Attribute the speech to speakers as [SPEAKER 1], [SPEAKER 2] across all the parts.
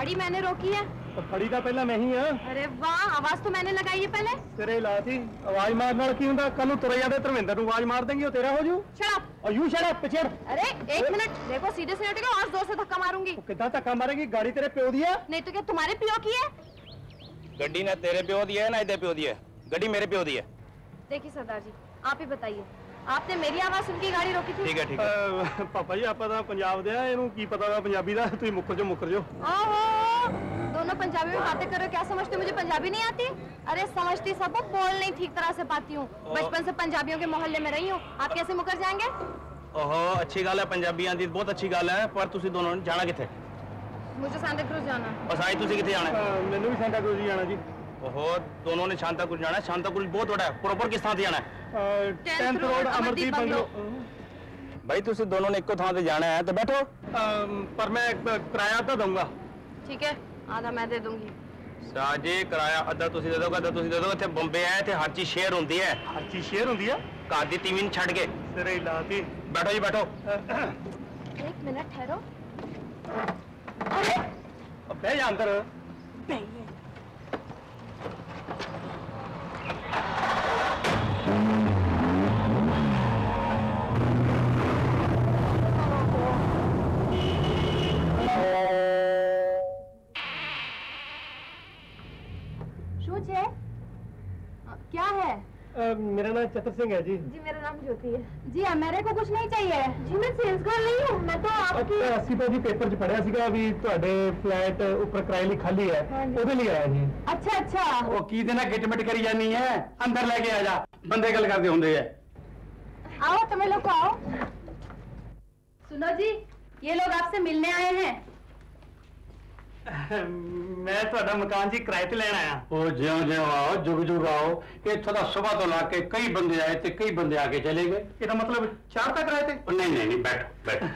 [SPEAKER 1] गाड़ी मैंने रोकी है।
[SPEAKER 2] तो फड़ी का पहला मैं ही हाँ।
[SPEAKER 1] अरे वाह, आवाज तो मैंने लगाई है पहले।
[SPEAKER 2] तेरे लाती आवाज मारने वाला की हुंदा कल तुर जाते धर्मेंद्र ਨੂੰ आवाज मार देंगे वो तेरा हो जू।
[SPEAKER 1] Shut up.
[SPEAKER 2] और यू शट अप पिछड़।
[SPEAKER 1] अरे एक मिनट, देखो सीधे से हटो और जोर से धक्का मारूंगी।
[SPEAKER 2] कितना धक्का मारेगी? गाड़ी तेरे प्यो दी है?
[SPEAKER 1] नहीं तो क्या तुम्हारे पियो की है?
[SPEAKER 3] गड्डी ने तेरे प्यो दी है ना इधर प्यो दी है? गड्डी मेरे प्यो दी है।
[SPEAKER 1] देखिए सरदार जी, आप ही बताइए, आपने मेरी आवाज सुन के गाड़ी रोकी थी?
[SPEAKER 3] ठीक है ठीक है।
[SPEAKER 2] पापा जी ਆਪਾਂ ਤਾਂ ਪੰਜਾਬ ਦੇ ਆ, ਇਹਨੂੰ ਕੀ ਪਤਾ ਵਾ ਪੰਜਾਬੀ ਦਾ? ਤੁਸੀਂ ਮੁੱਕਰ ਜਾਓ।
[SPEAKER 1] ओहो, दोनों पंजाबी में बातें कर रहे हो, क्या समझते हो मुझे पंजाबी नहीं आती? अरे समझती सब हूँ, बोल नहीं ठीक तरह से पाती हूँ। बचपन से पंजाबियों के मोहल्ले में रही हूँ, आप कैसे मुकर जाएंगे?
[SPEAKER 3] ओहो अच्छी गल है, पंजाबी आंदी बहुत अच्छी गल है, पर तुसी दोनों ने जाना किथे?
[SPEAKER 1] मुझे सांता क्रूज जाना।
[SPEAKER 3] बस आई तुसी किथे जाना है?
[SPEAKER 2] ਮੈਨੂੰ ਵੀ ਸੈਂਟਾ ਕਰੂ ਜੀ ਜਾਣਾ ਜੀ।
[SPEAKER 3] ओहो दोनों ने शांता कुछ जाना है। शांता कुछ बहुत बड़ा है, प्रॉपर किस थां ते जाना है?
[SPEAKER 2] 10th road Amardeep bungalow.
[SPEAKER 3] भाई तुसी दोनों ने इको थां ते जाना है तो बैठो।
[SPEAKER 2] पर मैं किराया तो दूंगा।
[SPEAKER 1] ठीक है, आधा मैं दे दूंगी।
[SPEAKER 3] साजे किराया अद्धा तुसी दे दोगे, अद्धा तुसी दे दोगे। इत्थे बंबे है, इत्थे हर चीज शेयर होंदी है।
[SPEAKER 2] हर चीज शेयर होंदी है?
[SPEAKER 3] घर दी तीवीं छड़ के
[SPEAKER 2] सिरे लाती।
[SPEAKER 3] बैठो जी बैठो।
[SPEAKER 1] एक मिनट ठहरो। अरे
[SPEAKER 2] बह जा अंदर।
[SPEAKER 1] क्या है?
[SPEAKER 2] मेरा नाम चतर सिंह है जी।
[SPEAKER 1] जी मेरा नाम ज्योति है जी। मेरे को कुछ नहीं चाहिए जी, मैं सेल्स गर्ल नहीं हूँ, मैं तो आपकी।
[SPEAKER 2] ਅਸੀਂ ਤਾਂ ਜੀ ਪੇਪਰ 'ਚ ਪੜਿਆ ਸੀਗਾ ਵੀ ਤੁਹਾਡੇ ਫਲੈਟ ਉੱਪਰ ਕਿਰਾਏ ਲਈ ਖਾਲੀ ਹੈ, ਉਹਦੇ ਲਈ ਆਇਆ ਜੀ।
[SPEAKER 1] अच्छा अच्छा।
[SPEAKER 4] ਉਹ ਕੀ ਦੇ ਨਾਲ ਗਿਟਮਿਟ ਕਰੀ ਜਾਨੀ ਹੈ? ਅੰਦਰ ਲੈ ਕੇ ਆ ਜਾ, ਬੰਦੇ ਗੱਲ ਕਰਦੇ ਹੁੰਦੇ ਐ।
[SPEAKER 1] आओ तुम लोग को आओ। सुनो जी, ये लोग आपसे मिलने आए हैं।
[SPEAKER 2] ਮੈਂ ਤੁਹਾਡਾ ਮਕਾਨ ਜੀ ਕਿਰਾਏ ਤੇ ਲੈਣ ਆਇਆ।
[SPEAKER 4] ਉਹ ਜਿਉਂ ਆਓ, ਜੁਗ ਜੁਗ ਆਓ। ਇੱਥੋਂ ਦਾ ਸਵੇਰ ਤੋਂ ਲਾ ਕੇ ਕਈ ਬੰਦੇ ਆਏ ਤੇ ਕਈ ਬੰਦੇ ਆ ਕੇ ਚਲੇ ਗਏ।
[SPEAKER 2] ਇਹਦਾ ਮਤਲਬ 4 ਤੱਕ ਕਿਰਾਏ ਤੇ?
[SPEAKER 4] ਉਹ ਨਹੀਂ ਬੈਠੋ।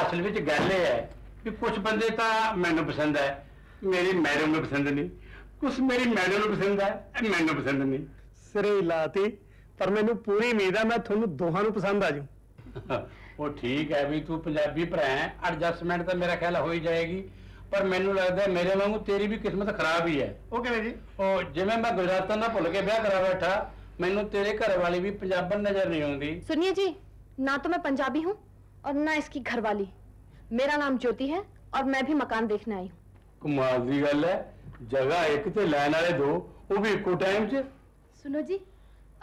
[SPEAKER 4] ਅਸਲ ਵਿੱਚ ਗੱਲ ਇਹ ਹੈ ਕਿ ਕੁਝ ਬੰਦੇ ਤਾਂ ਮੈਨੂੰ ਪਸੰਦ ਹੈ, ਮੇਰੀ ਮੈਡਮ ਨੂੰ ਪਸੰਦ ਨਹੀਂ। ਕੁਝ ਮੇਰੀ ਮੈਡਮ ਨੂੰ ਪਸੰਦ ਹੈ, ਮੈਨੂੰ ਪਸੰਦ ਨਹੀਂ।
[SPEAKER 2] ਸਿਰੇ ਲਾਤੀ, ਪਰ ਮੈਨੂੰ ਪੂਰੀ ਉਮੀਦ ਹੈ ਮੈਂ ਤੁਹਾਨੂੰ ਦੋਹਾਂ ਨੂੰ ਪਸੰਦ ਆ ਜਾਊਂ।
[SPEAKER 4] ਉਹ ਠੀਕ ਹੈ ਵੀ ਤੂੰ ਪੰਜਾਬੀ ਭਰਾ ਹੈ, ਐਡਜਸਟਮੈਂਟ ਤਾਂ ਮੇਰਾ ਖਿਆਲ ਹੋ ਹੀ ਜਾਏਗੀ, ਪਰ ਮੈਨੂੰ ਲੱਗਦਾ ਮੇਰੇ ਵਾਂਗੂ ਤੇਰੀ ਵੀ ਕਿਸਮਤ ਖਰਾਬ ਹੀ ਹੈ।
[SPEAKER 2] ਉਹ ਕਿਵੇਂ ਜੀ?
[SPEAKER 4] ਉਹ ਜਿਵੇਂ ਮੈਂ ਗੁਜਰਾਤਾਂ ਦਾ ਭੁੱਲ ਕੇ ਵਿਆਹ ਕਰਾ ਬੈਠਾ, ਮੈਨੂੰ ਤੇਰੇ ਘਰ ਵਾਲੀ ਵੀ ਪੰਜਾਬਣ ਨਜ਼ਰ ਨਹੀਂ ਆਉਂਦੀ।
[SPEAKER 1] सुनिए जी, ना तो मैं पंजाबी हूँ और ना इसकी घरवाली। मेरा नाम ज्योति है और मैं भी मकान देखने आई हूँ।
[SPEAKER 4] कमाल दी गल है, जगह एक ते लैन वाले दो, वो भी इको टाइम च।
[SPEAKER 1] सुनो जी,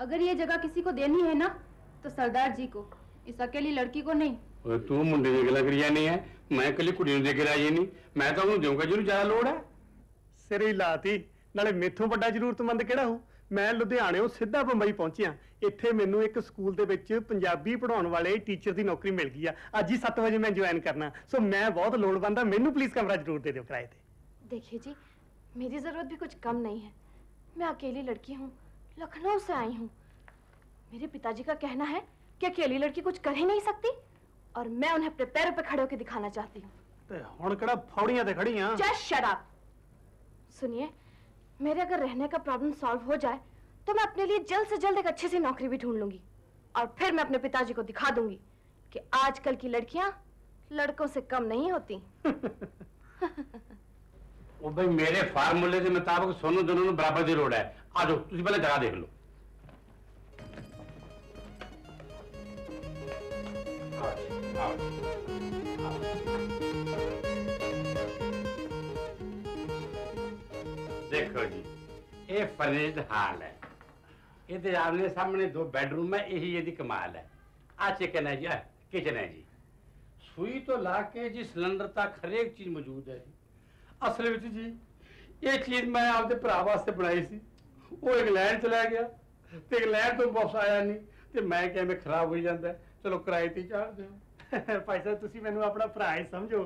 [SPEAKER 1] अगर ये जगह किसी को देनी है ना तो सरदार जी को, इस अकेली लड़की को नहीं।
[SPEAKER 4] ओए तू मुंडे दी गल्लां करी जानी है, मैं कली कुड़ी नूं दे के राजी नहीं, मैं तो ਉਹਨੂੰ ਦੇਵਾਂਗਾ ਜਿਹਨੂੰ ਜ਼ਿਆਦਾ ਲੋੜ ਹੈ।
[SPEAKER 2] ਸਿਰੇ ਲਾਤੀ, ਨਾਲੇ ਮੇਥੋਂ ਵੱਡਾ ਜ਼ਰੂਰਤਮੰਦ ਕਿਹੜਾ ਹੋ? ਮੈਂ ਲੁਧਿਆਣਿਓਂ ਸਿੱਧਾ ਬੰਬਈ ਪਹੁੰਚਿਆ। ਇੱਥੇ ਮੈਨੂੰ ਇੱਕ ਸਕੂਲ ਦੇ ਵਿੱਚ ਪੰਜਾਬੀ ਪੜਾਉਣ ਵਾਲੇ ਟੀਚਰ ਦੀ ਨੌਕਰੀ ਮਿਲ ਗਈ ਆ। ਅੱਜ ਹੀ 7 ਵਜੇ ਮੈਂ ਜੁਆਇਨ ਕਰਨਾ, ਸੋ ਮੈਂ ਬਹੁਤ ਲੋੜਵੰਦ ਆ। ਮੈਨੂੰ ਪਲੀਜ਼ ਕਮਰਾ ਜ਼ਰੂਰ ਦੇ ਦਿਓ ਕਿਰਾਏ ਤੇ।
[SPEAKER 1] देखिए जी, मेरी जरूरत भी कुछ कम नहीं है। मैं अकेली लड़की हूँ, लखनऊ से आई हूँ। मेरे पिताजी का कहना है कि अकेली लड़की कुछ कर ही नहीं सकती, और मैं उन्हें अपने पैरों पे खड़े होकर दिखाना चाहती हूँ।
[SPEAKER 2] ਤੇ ਹੁਣ ਕਿਹੜਾ ਫੌੜੀਆਂ ਤੇ ਖੜੀਆਂ?
[SPEAKER 1] Just shut up। सुनिए, मेरे अगर रहने का प्रॉब्लम सॉल्व हो जाए तो मैं अपने लिए जल्द से जल्द एक अच्छी सी नौकरी भी ढूंढ लूंगी, और फिर मैं अपने पिताजी को दिखा दूंगी कि आजकल की लड़कियां लड़कों से कम नहीं होती।
[SPEAKER 4] ਉਹ ਬਈ ਮੇਰੇ ਫਾਰਮੂਲੇ ਦੇ ਮੁਤਾਬਕ ਸੋਨੂੰ ਦੋਨੋਂ ਨੂੰ ਬਰਾਬਰ ਦੀ ਲੋੜ ਹੈ। ਆ ਜਾਓ ਤੁਸੀਂ ਪਹਿਲਾਂ ਜਗ੍ਹਾ ਦੇਖ ਲਓ। देखो जी, ये फर्निश्ड हाल है, ये आमने सामने 2 बेडरूम है, यही ये कमाल है। आ चिकन है जी, किचन है जी, सुई तो ला के जी सिलेंडर तक हर एक चीज मौजूद है जी। असल में जी ये चीज मैं आपके भरा वास्ते बनाई सी, वो इंग्लैंड चला गया ते इंग्लैंड तो वापस आया नहीं, ते मैं क्या में खराब हो जाता है। चलो किराए ते चाड़ दो।
[SPEAKER 2] ਭਾਈ ਸਾਹਿਬ ਤੁਸੀਂ ਮੈਨੂੰ ਆਪਣਾ ਭਰਾ ਹੀ ਸਮਝੋ।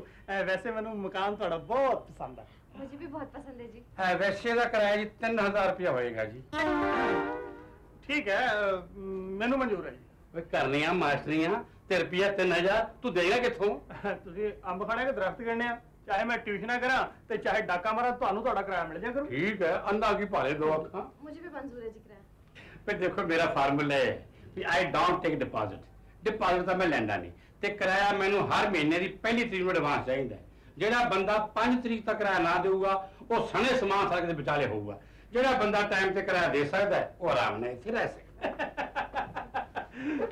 [SPEAKER 2] ਵੈਸੇ ਮੈਨੂੰ ਮਕਾਨ ਤੁਹਾਡਾ ਬਹੁਤ ਪਸੰਦ ਆ।
[SPEAKER 1] मुझे भी बहुत पसंद है जी।
[SPEAKER 4] वैसे का किराया जी 3000 रुपया होएगा जी।
[SPEAKER 2] ਠੀਕ ਹੈ, ਮੈਨੂੰ ਮਨਜ਼ੂਰ ਹੈ ਜੀ।
[SPEAKER 4] वे करनिया मास्टरियां ते रुपया 3000 तू देगा किथों?
[SPEAKER 2] ਤੁਸੀਂ ਅੰਬ ਖਾਣੇ ਦੇ ਦਰਖਤ ਗਿਣਨੇ ਆ, ਚਾਹੇ ਮੈਂ ਟਿਊਸ਼ਨਾਂ ਕਰਾਂ ਤੇ ਚਾਹੇ ਡਾਕਾ ਮਾਰਾਂ, ਤੁਹਾਨੂੰ ਤੁਹਾਡਾ ਕਿਰਾਇਆ ਮਿਲ ਜਾ ਕਰੂ।
[SPEAKER 4] ठीक है, अंधा की भाले 2 अखा।
[SPEAKER 1] मुझे भी मंजूर है जी किराया।
[SPEAKER 4] फिर देखो मेरा फार्मूला है कि I don't take deposit. Deposit तो मैं लेंदा नहीं, ਤੇ ਕਿਰਾਇਆ ਮੈਨੂੰ ਹਰ ਮਹੀਨੇ ਦੀ ਪਹਿਲੀ ਤਰੀਕ ਨੂੰ ਐਡਵਾਂਸ ਚਾਹੀਦਾ ਹੈ। ਜਿਹੜਾ ਬੰਦਾ 5 ਤਰੀਕ ਤੱਕ ਕਿਰਾਇਆ ਨਾ ਦੇਊਗਾ ਉਹ ਸਣੇ ਸਮਾਨ ਸੜਕ ਦੇ ਵਿਚਾਲੇ ਹੋਊਗਾ। ਜਿਹੜਾ ਬੰਦਾ ਟਾਈਮ ਤੇ ਕਿਰਾਇਆ ਦੇ ਸਕਦਾ ਹੈ, ਉਹ ਆਰਾਮ ਨਾਲ ਇੱਥੇ ਰਹਿ ਸਕਦਾ।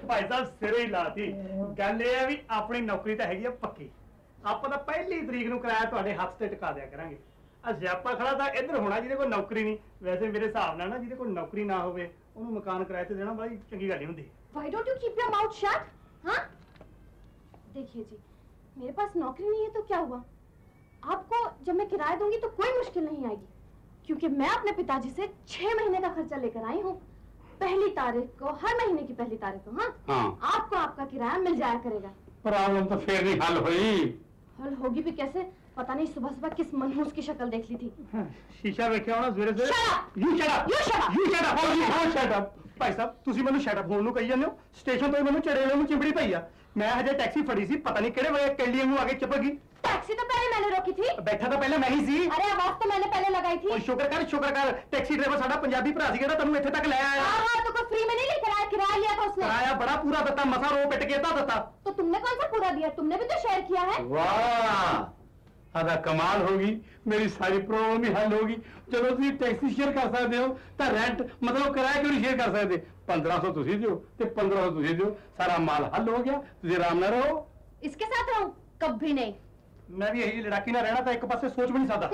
[SPEAKER 2] ਭਾਈ ਸਾਹਿਬ ਸਿਰੇ ਹੀ ਲਾਤੀ। ਗੱਲ ਇਹ ਆ ਵੀ ਆਪਣੀ ਨੌਕਰੀ ਤਾਂ ਹੈਗੀ ਆ ਪੱਕੀ। ਆਪਾਂ ਤਾਂ ਪਹਿਲੀ ਤਰੀਕ ਨੂੰ ਕਿਰਾਇਆ ਤੁਹਾਡੇ ਹੱਥ ਤੇ ਟਿਕਾ ਦਿਆ ਕਰਾਂਗੇ। ਸਿਆਪਾ ਖੜਾ ਤਾਂ ਇੱਧਰ ਹੋਣਾ ਜਿਹਦੇ ਕੋਲ ਨੌਕਰੀ ਨਹੀਂ। ਵੈਸੇ ਮੇਰੇ ਹਿਸਾਬ ਨਾਲ ਨਾ ਜਿਹਦੇ ਕੋਲ ਨੌਕਰੀ ਨਾ ਹੋਵੇ ਉਹਨੂੰ ਮਕਾਨ ਕਿਰਾਏ ਤੇ ਦੇਣਾ ਬੜੀ ਚੰਗੀ ਗੱਲ ਨਹੀਂ ਹੁੰਦੀ।
[SPEAKER 1] Why don't you keep your mouth shut? हाँ? देखिए जी, मेरे पास नौकरी नहीं है तो क्या हुआ? आपको जब मैं किराया दूंगी तो कोई मुश्किल नहीं आएगी, क्योंकि मैं अपने पिताजी से 6 महीने का खर्चा लेकर आई हूँ। पहली तारीख को, हर महीने की पहली तारीख को, हाँ?
[SPEAKER 4] हाँ।
[SPEAKER 1] आपको आपका किराया मिल जाया करेगा।
[SPEAKER 4] प्रॉब्लम तो फिर नहीं हल हुई।
[SPEAKER 1] हल होगी भी कैसे? पता नहीं सुबह सुबह किस मनहूस की शक्ल देख ली थी।
[SPEAKER 2] ਸ਼ੀਸ਼ਾ ਵੇਖਿਆ ਹੋਣਾ ਸਵੇਰੇ
[SPEAKER 1] Shut
[SPEAKER 2] ਸਵੇਰੇ।
[SPEAKER 1] up!
[SPEAKER 2] You shut up,
[SPEAKER 1] You shut up!
[SPEAKER 2] You shut up, you shut up. ਭਾਈ ਸਾਹਿਬ ਤੁਸੀਂ ਮੈਨੂੰ ਸ਼ਟ ਅਪ ਹੋਣ ਨੂੰ ਕਹੀ ਜਾਂਦੇ ਹੋ। ਸਟੇਸ਼ਨ ਤੋਂ ਹੀ ਮੈਨੂੰ ਚੜੇਲੇ ਨੂੰ ਚਿੰਬੜੀ ਪਈ ਆ। ਮੈਂ ਹਜੇ ਟੈਕਸੀ ਫੜੀ ਸੀ, ਪਤਾ ਨਹੀਂ ਕਿਹੜੇ ਵੇਲੇ ਕੈਲੀ ਨੂੰ ਆ ਕੇ ਚਿਪਕ ਗਈ।
[SPEAKER 1] टैक्सी तो पहले मैंने रोकी थी।
[SPEAKER 2] ਬੈਠਾ ਤਾਂ ਪਹਿਲਾਂ ਮੈਂ ਹੀ ਸੀ।
[SPEAKER 1] अरे आवाज तो मैंने पहले लगाई थी।
[SPEAKER 2] ਓਏ ਸ਼ੁਕਰ ਕਰ ਟੈਕਸੀ ਡਰਾਈਵਰ ਸਾਡਾ ਪੰਜਾਬੀ ਭਰਾ ਸੀ ਜਿਹੜਾ ਤੈਨੂੰ ਇੱਥੇ ਤੱਕ ਲੈ ਆਇਆ।
[SPEAKER 1] हाँ हाँ, तो कोई फ्री में नहीं लेकर आया, किराया लिया था उसने।
[SPEAKER 2] ਕਿਰਾਇਆ ਬੜਾ ਪੂਰਾ ਦਿੱਤਾ, ਮਸਾ ਰੋ ਪਿੱਟ ਕੇ ਤਾਂ ਦਿੱਤਾ।
[SPEAKER 1] तो तुमने कौन सा पूरा दिया? तुमने भी तो शेयर किया है।
[SPEAKER 4] ਵਾਹ ਆਦਾ ਕਮਾਲ ਹੋ ਗਈ। ਮੇਰੀ ਸਾਰੀ ਪ੍ਰੋਬਲਮ ਹੀ ਹੱਲ ਹੋ ਗਈ। ਜਦੋਂ ਤੁਸੀਂ ਟੈਕਸੀ ਸ਼ੇਅਰ ਕਰ ਸਕਦੇ ਹੋ ਤਾਂ ਰੈਂਟ ਮਤਲਬ ਕਿਰਾਇਆ ਕਿਉਂ ਨਹੀਂ ਸ਼ੇਅਰ ਕਰ ਸਕਦੇ? 1500 ਤੁਸੀਂ ਦਿਓ ਤੇ 1500 ਤੁਸੀਂ ਦਿਓ, ਸਾਰਾ ਮਾਲ ਹੱਲ ਹੋ ਗਿਆ। ਤੁਸੀਂ ਆਰਾਮ ਨਾਲ ਰਹੋ।
[SPEAKER 1] इसके साथ रहूं? कभी नहीं।
[SPEAKER 2] ਮੈਂ ਵੀ ਇਹੀ ਲੜਾਕੀ ਨਾਲ ਰਹਿਣਾ ਤਾਂ ਇੱਕ ਪਾਸੇ ਸੋਚ ਵੀ ਨਹੀਂ ਸਕਦਾ।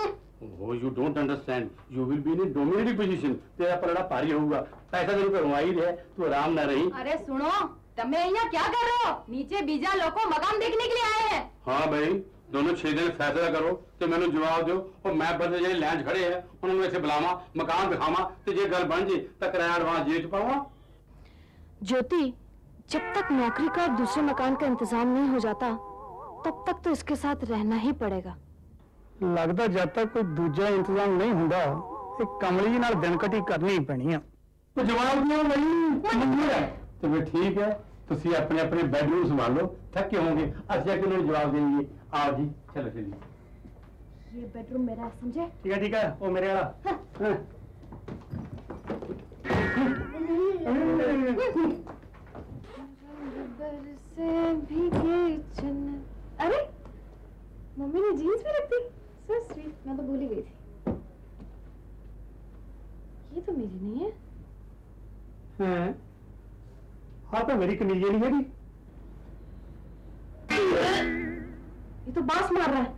[SPEAKER 4] Oh, you don't understand. You will be in a dominating position. तेरा पलड़ा भारी होगा। पैसा तेरे घरों आ ही रहा है, तू आराम ना रही।
[SPEAKER 1] अरे सुनो, તમે અહીંયા क्या कर रहे हो? नीचे बीजा लोगों मकान देखने के लिए आए हैं।
[SPEAKER 4] हाँ भाई, दोनों 6 दिन फैसला करो ਤੇ ਮੈਨੂੰ ਜਵਾਬ ਦਿਓ। ਉਹ ਮੈਂ ਬੰਦੇ ਜਿਹੜੇ ਲਾਈਨ 'ਚ ਖੜੇ ਆ ਉਹਨਾਂ ਨੂੰ ਇੱਥੇ ਬੁਲਾਵਾਂ, ਮਕਾਨ ਦਿਖਾਵਾਂ ਤੇ ਜੇ ਗੱਲ ਬਣ ਜੇ ਤਾਂ ਕਿਰਾਇਆ ਐਡਵਾਂਸ ਜੇਬ 'ਚ ਪਾਵਾਂ।
[SPEAKER 1] ज्योति, जब तक नौकरी का और दूसरे मकान का इंतजाम नहीं हो जाता तब तक तो इसके साथ रहना ही पड़ेगा।
[SPEAKER 2] ਲੱਗਦਾ ਜਦ ਤੱਕ ਕੋਈ ਦੂਜਾ ਇੰਤਜ਼ਾਮ ਨਹੀਂ ਹੁੰਦਾ ਇਹ ਕਮਲੀ ਜੀ ਨਾਲ ਦਿਨ ਕਟੀ ਕਰਨੀ ਪੈਣੀ ਆ।
[SPEAKER 4] तो जवाब दियो भाई, मंजूर है तो फिर ठीक है। ਤੁਸੀਂ ਆਪਣੇ ਆਪਣੇ ਬੈਡਰੂਮ ਸੰਭाल लो, थके होंगे ਅਸੀਂ ਆ ਕੇ ਉਹਨਾਂ ਨੂੰ ਜਵਾਬ ਦੇंगे। आओ जी, चलो चलिए।
[SPEAKER 1] ये बेडरूम मेरा है, समझे?
[SPEAKER 2] ਠੀਕ ਹੈ ਉਹ ਮੇਰੇ ਵਾਲਾ।
[SPEAKER 4] हाँ।
[SPEAKER 1] से भीगे चन्न। अरे मम्मी ने जीन्स भी रख दी। सो स्वीट, मैं तो भूल ही गई थी। ये तो मेरी नहीं है।
[SPEAKER 2] ਹਾਂ ਹਾਂ ਤਾਂ ਮੇਰੀ ਕਮੀਜ਼ ਨਹੀਂ ਹੈਗੀ।
[SPEAKER 1] ये तो बांस मार रहा है।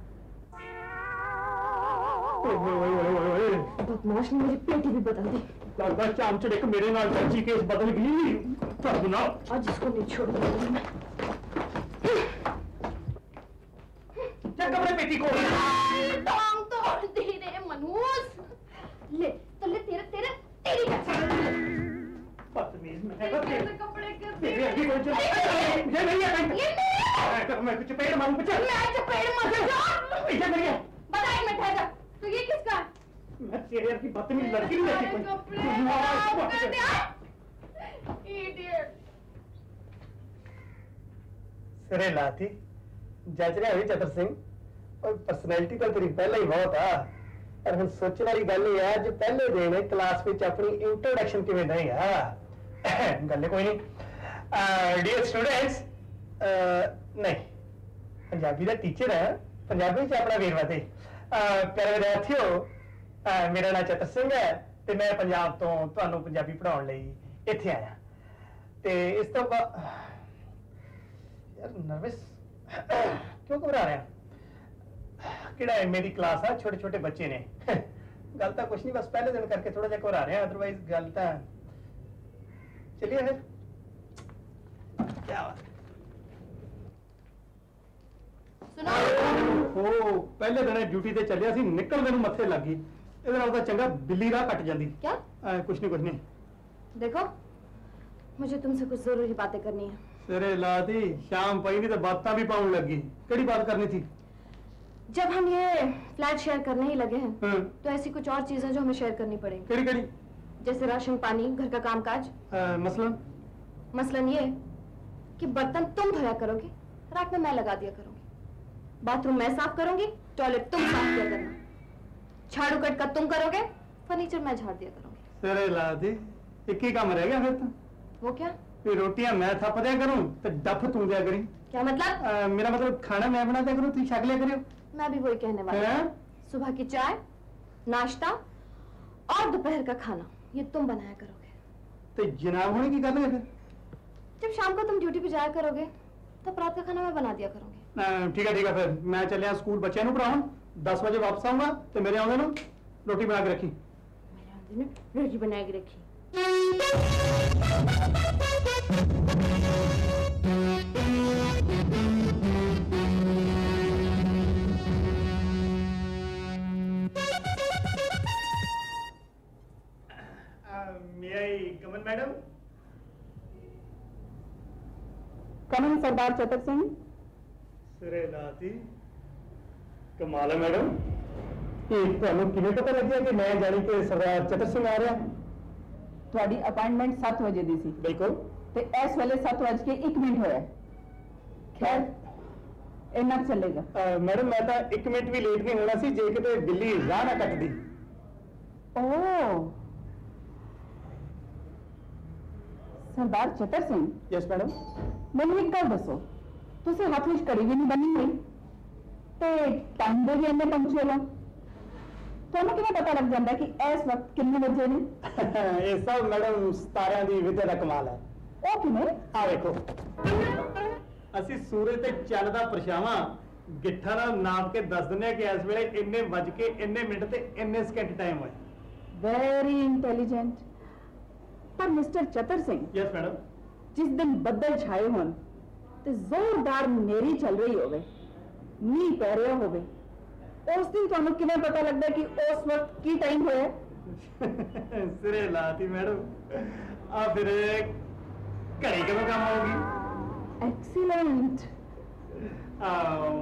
[SPEAKER 2] ਓਏ ਓਏ ਓਏ ਓਏ
[SPEAKER 1] बदमाश ने मेरी पेटी भी बदल दी।
[SPEAKER 2] ਲੱਗਦਾ ਚਾਮਚੜ ਇੱਕ ਮੇਰੇ ਨਾਲ ਦਰਜੀ ਕੇਸ ਬਦਲ ਗਈ। ਤੁਹਾਨੂੰ ਨਾ
[SPEAKER 1] आज इसको नहीं छोड़ूंगी मैं।
[SPEAKER 2] ਚੱਕ ਆਪਣੇ ਪੇਟੀ ਕੋਲ।
[SPEAKER 1] टांग तोड़ दी रे मनहूस। ले तो ले, तेरे तेरी कैसे?
[SPEAKER 2] ਬਦਤਮੀਜ਼ ਮੈਂ ਹੈਗਾ
[SPEAKER 1] तेरे कपड़े कर
[SPEAKER 2] ਤੇਰੇ ਅੱਗੇ ਕੋਈ ਚੱਲ ਜੇ ਨਹੀਂ ਆ
[SPEAKER 1] ये मेरे।
[SPEAKER 2] ਮੈਂ ਕੁਝ ਪੇੜ ਮਾਰੂ ਬੱਚਾ।
[SPEAKER 1] मैं चपेड़ मत जा।
[SPEAKER 2] ਇੱਥੇ ਕਰੀਏ
[SPEAKER 1] बता एक मिनट ठहर जा। तो ये किसका?
[SPEAKER 2] मैं तेरे यार की बदतमीज लड़की नहीं देखी
[SPEAKER 1] मेरे कपड़े
[SPEAKER 2] कोई।
[SPEAKER 1] साफ कर दिया। Idiot।
[SPEAKER 2] सिरे लाती जज रहा भी चतर सिंह और पर्सनैलिटी तो तेरी पहले ही बहुत आ पर हम सोचने वाली गल ये है जो पहले दिन क्लास में अपनी इंट्रोडक्शन किवें देगा गल कोई नहीं डियर स्टूडेंट्स नहीं पंजाबी का टीचर है पंजाबी च अपना वीरवा ते प्यारे विद्यार्थियों मेरा नाम चतर सिंह है ਤੇ ਮੈਂ ਪੰਜਾਬ ਤੋਂ ਤੁਹਾਨੂੰ ਪੰਜਾਬੀ ਪੜਾਉਣ ਲਈ ਇੱਥੇ ਆਇਆ ਤੇ ਇਸ ਤੋਂ यार नर्वस क्यों घबरा रहे हैं किड़ा है मेरी क्लास है छोटे छोटे बच्चे ने गल तो कुछ नहीं बस पहले दिन करके थोड़ा जा घबरा रहे हैं अदरवाइज गल तो चलिए फिर क्या बात
[SPEAKER 1] सुनो।
[SPEAKER 2] ओ पहले दिन ड्यूटी ते ਚੱਲਿਆ ਸੀ ਨਿਕਲ ਮੈਨੂੰ ਮੱਥੇ ਲੱਗ ਗਈ ਇਹਦੇ ਨਾਲ ਤਾਂ ਚੰਗਾ ਬਿੱਲੀ ਰਾਹ ਕੱਟ ਜਾਂਦੀ
[SPEAKER 1] क्या?
[SPEAKER 2] ਕੁਛ ਨਹੀਂ
[SPEAKER 1] देखो, मुझे तुमसे कुछ जरूरी बातें करनी है।
[SPEAKER 2] ਸਿਰੇ ਲਾਤੀ ਸ਼ਾਮ ਪਈ ਨਹੀਂ ਤਾਂ ਬਾਤਾਂ ਵੀ ਪਾਉਣ ਲੱਗੀ ਕਿਹੜੀ ਬਾਤ ਕਰਨੀ थी
[SPEAKER 1] जब हम ये फ्लैट शेयर करने ही लगे हैं
[SPEAKER 2] हाँ,
[SPEAKER 1] तो ऐसी कुछ और चीजें जो हमें शेयर करनी पड़ेगी,
[SPEAKER 2] ਕਿਹੜੀ ਕਿਹੜੀ
[SPEAKER 1] जैसे राशन पानी, घर का कामकाज।
[SPEAKER 2] मसलन
[SPEAKER 1] मसलन ये कि बर्तन तुम धोया करोगे, रात में मैं लगा दिया करूंगी, बाथरूम मैं साफ करूंगी, टॉयलेट तुम साफ किया करना, झाड़ू कट का तुम करोगे, फर्नीचर मैं झाड़ दिया करूंगी।
[SPEAKER 2] ਸਿਰੇ ਲਾਤੀ ਇੱਕ ਹੀ ਕੰਮ ਰਹਿ ਗਿਆ ਫਿਰ ਤਾਂ
[SPEAKER 1] वो क्या?
[SPEAKER 2] ਵੀ ਰੋਟੀਆਂ ਮੈਂ ਥੱਪ ਦਿਆ ਕਰੂੰ ਤੇ ਡੱਫ ਤੂੰ ਦਿਆ ਕਰੀ
[SPEAKER 1] क्या मतलब?
[SPEAKER 2] मेरा मतलब खाना मैं बनाता करूँ, तुम छक लिया करियो।
[SPEAKER 1] मैं भी वही कहने वाली
[SPEAKER 2] हैं?
[SPEAKER 1] हूँ। सुबह की चाय, नाश्ता और दोपहर का खाना ये तुम बनाया करोगे।
[SPEAKER 2] तो जनाब होने की करना है फिर?
[SPEAKER 1] जब शाम को तुम ड्यूटी पे जाया करोगे तब रात का खाना मैं बना दिया करूंगी।
[SPEAKER 2] ठीक है फिर मैं चलिया स्कूल बच्चे ਨੂੰ ਪੜਾਉਣ 10 ਵਜੇ ਵਾਪਸ ਆऊंगा ਤੇ ਮੇਰੇ ਆਉਂਦੇ ਨੂੰ ਰੋਟੀ ਬਣਾ ਕੇ ਰੱਖੀ।
[SPEAKER 1] मेरे आंटी ने रोटी बना के रखी।
[SPEAKER 2] मे आई कमन मैडम?
[SPEAKER 5] कमन सरदार चतर सिंह।
[SPEAKER 2] ਸਿਰੇ ਲਾਤੀ ਕਮਾਲ ਹੈ ਮੈਡਮ। ਇਹ ਤੁਹਾਨੂੰ ਕਿਵੇਂ ਪਤਾ ਲੱਗਿਆ ਕਿ ਮੈਂ ਜਾਣੀ ਕਿ ਸਰਦਾਰ ਚਤਰ ਸਿੰਘ ਆ ਰਿਹਾ?
[SPEAKER 5] ਤੁਹਾਡੀ ਅਪਾਇੰਟਮੈਂਟ 7 ਵਜੇ ਦੀ ਸੀ
[SPEAKER 2] ਬਿਲਕੁਲ।
[SPEAKER 5] ਤੇ ਇਸ ਵੇਲੇ 7:01 ਹੋਇਆ ਹੈ। ਖੈਰ ਇੰਨਾ ਕੁ ਚੱਲੇਗਾ।
[SPEAKER 2] ਮੈਡਮ ਮੈਂ ਤਾਂ 1 ਮਿੰਟ ਵੀ ਲੇਟ ਨਹੀਂ ਹੋਣਾ ਸੀ ਜੇ ਕਿਤੇ ਬਿੱਲੀ ਰਾਹ ਨਾ ਕੱਟਦੀ।
[SPEAKER 5] ਓ ਸਰਦਾਰ ਚਤਰ ਸਿੰਘ,
[SPEAKER 2] ਯੈਸ ਮੈਡਮ।
[SPEAKER 5] ਮੈਨੂੰ ਇੱਕ ਗੱਲ ਦੱਸੋ, ਤੁਸੀਂ ਹੱਥ ਵਿੱਚ ਘੜੀ ਵੀ ਨਹੀਂ ਬੰਨੀ ਹੋਈ ਤੇ ਟਾਈਮ ਦੇ ਵੀ ਇੰਨੇ ਪੰਕਚੁਅਲ ਹੋ, ਤੁਹਾਨੂੰ ਕਿਵੇਂ ਪਤਾ ਲੱਗ ਜਾਂਦਾ ਕਿ ਇਸ ਵਕਤ ਕਿੰਨੇ ਵਜੇ ਨੇ?
[SPEAKER 2] ਇਹ ਸਭ ਮੈਡਮ ਸਤਾਰਿਆਂ ਦੀ ਵਿਦਿਆ ਦਾ ਕਮਾਲ ਹੈ।
[SPEAKER 5] ਉਹ ਕਿਵੇਂ?
[SPEAKER 2] ਆ ਵੇਖੋ, ਅਸੀਂ ਸੂਰਜ ਤੇ ਚੰਨ ਦਾ ਪਰਛਾਵਾਂ ਗਿੱਠਾ ਨਾਲ ਨਾਪ ਕੇ ਦੱਸ ਦਿੰਦੇ ਆ ਕਿ ਇਸ ਵੇਲੇ ਇੰਨੇ ਵੱਜ ਕੇ ਇੰਨੇ ਮਿੰਟ ਤੇ ਇੰਨੇ ਸਕਿੰਟ ਟਾਈਮ ਹੋਇਆ।
[SPEAKER 5] Very intelligent. ਪਰ mister Chatar Singh,
[SPEAKER 2] yes madam.
[SPEAKER 5] ਜਿਸ ਦਿਨ ਬੱਦਲ ਛਾਏ ਹੋਣ ਤੇ ਜ਼ੋਰਦਾਰ ਨੇਰੀ ਚੱਲ ਰਹੀ ਹੋਵੇ, ਮੀਂਹ ਪੈ ਰਿਹਾ ਹੋਵੇ, ਉਸ ਦਿਨ ਤੁਹਾਨੂੰ ਕਿਵੇਂ ਪਤਾ ਲੱਗਦਾ ਕਿ ਉਸ ਵਕਤ ਕੀ ਟਾਈਮ ਹੋਇਆ?
[SPEAKER 2] ਸਿਰੇ ਲਾਤੀ ਮੈਡਮ। ਆ ਫਿਰ ਘੜੀ ਕਦੋਂ ਕੰਮ ਆਉਗੀ?
[SPEAKER 5] ਐਕਸੀਲੈਂਟ।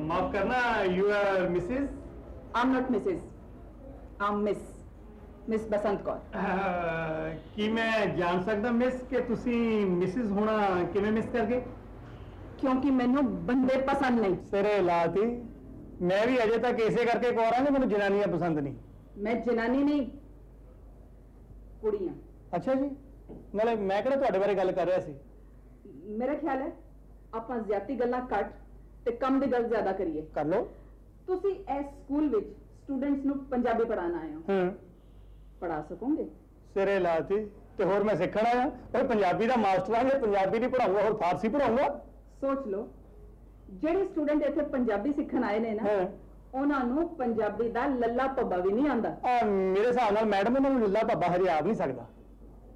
[SPEAKER 2] ਮਾਫ ਕਰਨਾ, you are Mrs?
[SPEAKER 5] I'm not Mrs, I'm miss Basant Kaur.
[SPEAKER 2] ਕੀ ਮੈਂ ਜਾਣ ਸਕਦਾ ਮਿਸ ਕਿ ਤੁਸੀਂ ਮਿਸਿਸ ਹੋਣਾ ਕਿਵੇਂ ਮਿਸ ਕਰ ਗਏ?
[SPEAKER 5] ਕਿਉਂਕਿ ਮੈਨੂੰ ਬੰਦੇ ਪਸੰਦ ਨਹੀਂ।
[SPEAKER 2] ਸਿਰੇ ਲਾਤੀ। ਮੈਂ ਵੀ ਅਜੇ ਤੱਕ ਇਸੇ ਕਰਕੇ ਕੋਰਾਂਗੇ, ਮੈਨੂੰ ਜਨਾਨੀਆਂ ਪਸੰਦ ਨਹੀਂ।
[SPEAKER 5] ਮੈਂ ਜਨਾਨੀ ਨਹੀਂ, ਕੁੜੀ ਹਾਂ।
[SPEAKER 2] ਅੱਛਾ ਜੀ। ਨਾਲੇ ਮੈਂ ਕਿਹੜਾ ਤੁਹਾਡੇ ਬਾਰੇ ਗੱਲ ਕਰ ਰਿਹਾ ਸੀ।
[SPEAKER 5] ਮੇਰਾ ਖਿਆਲ ਹੈ ਆਪਾਂ ਜ਼ਿਆਦੀ ਗੱਲਾਂ ਘੱਟ ਤੇ ਕੰਮ ਦੀ ਗੱਲ ਜ਼ਿਆਦਾ ਕਰੀਏ।
[SPEAKER 2] ਕਰ ਲਓ।
[SPEAKER 5] ਤੁਸੀਂ ਇਸ ਸਕੂਲ ਵਿੱਚ ਸਟੂਡੈਂਟਸ ਨੂੰ ਪੰਜਾਬੀ ਪੜ੍ਹਾਉਣ ਆਏ ਹੋ, ਪੜ੍ਹਾ ਸਕੋਗੇ?
[SPEAKER 2] ਸਿਰੇ ਲਾਤੀ। ਤੇ ਹੋਰ ਮੈਂ ਸਿੱਖਣ ਆਇਆ, ਉਹ ਪੰਜਾਬੀ ਦਾ ਮਾਸਟਰ ਹਾਂ, ਪੰਜਾਬੀ ਨਹੀਂ ਪੜਾਉਂਗਾ ਹੋਰ ਫਾਰਸੀ ਪੜਾਉਂਗਾ।
[SPEAKER 5] ਸੋਚ ਲਓ, ਜਿਹੜੇ ਸਟੂਡੈਂਟ ਇੱਥੇ ਪੰਜਾਬੀ ਸਿੱਖਣ ਆਏ ਨੇ ਨਾ, ਉਹਨਾਂ ਨੂੰ ਪੰਜਾਬੀ ਦਾ ਲੱਲਾ ਪੱਬਾ ਵੀ ਨਹੀਂ ਆਉਂਦਾ।
[SPEAKER 2] ਮੇਰੇ ਹਿਸਾਬ ਨਾਲ ਮੈਡਮ ਇਹਨਾਂ ਨੂੰ ਲੱਲਾ ਭੱਬਾ ਹਜੇ ਆ ਵੀ ਨਹੀਂ ਸਕਦਾ।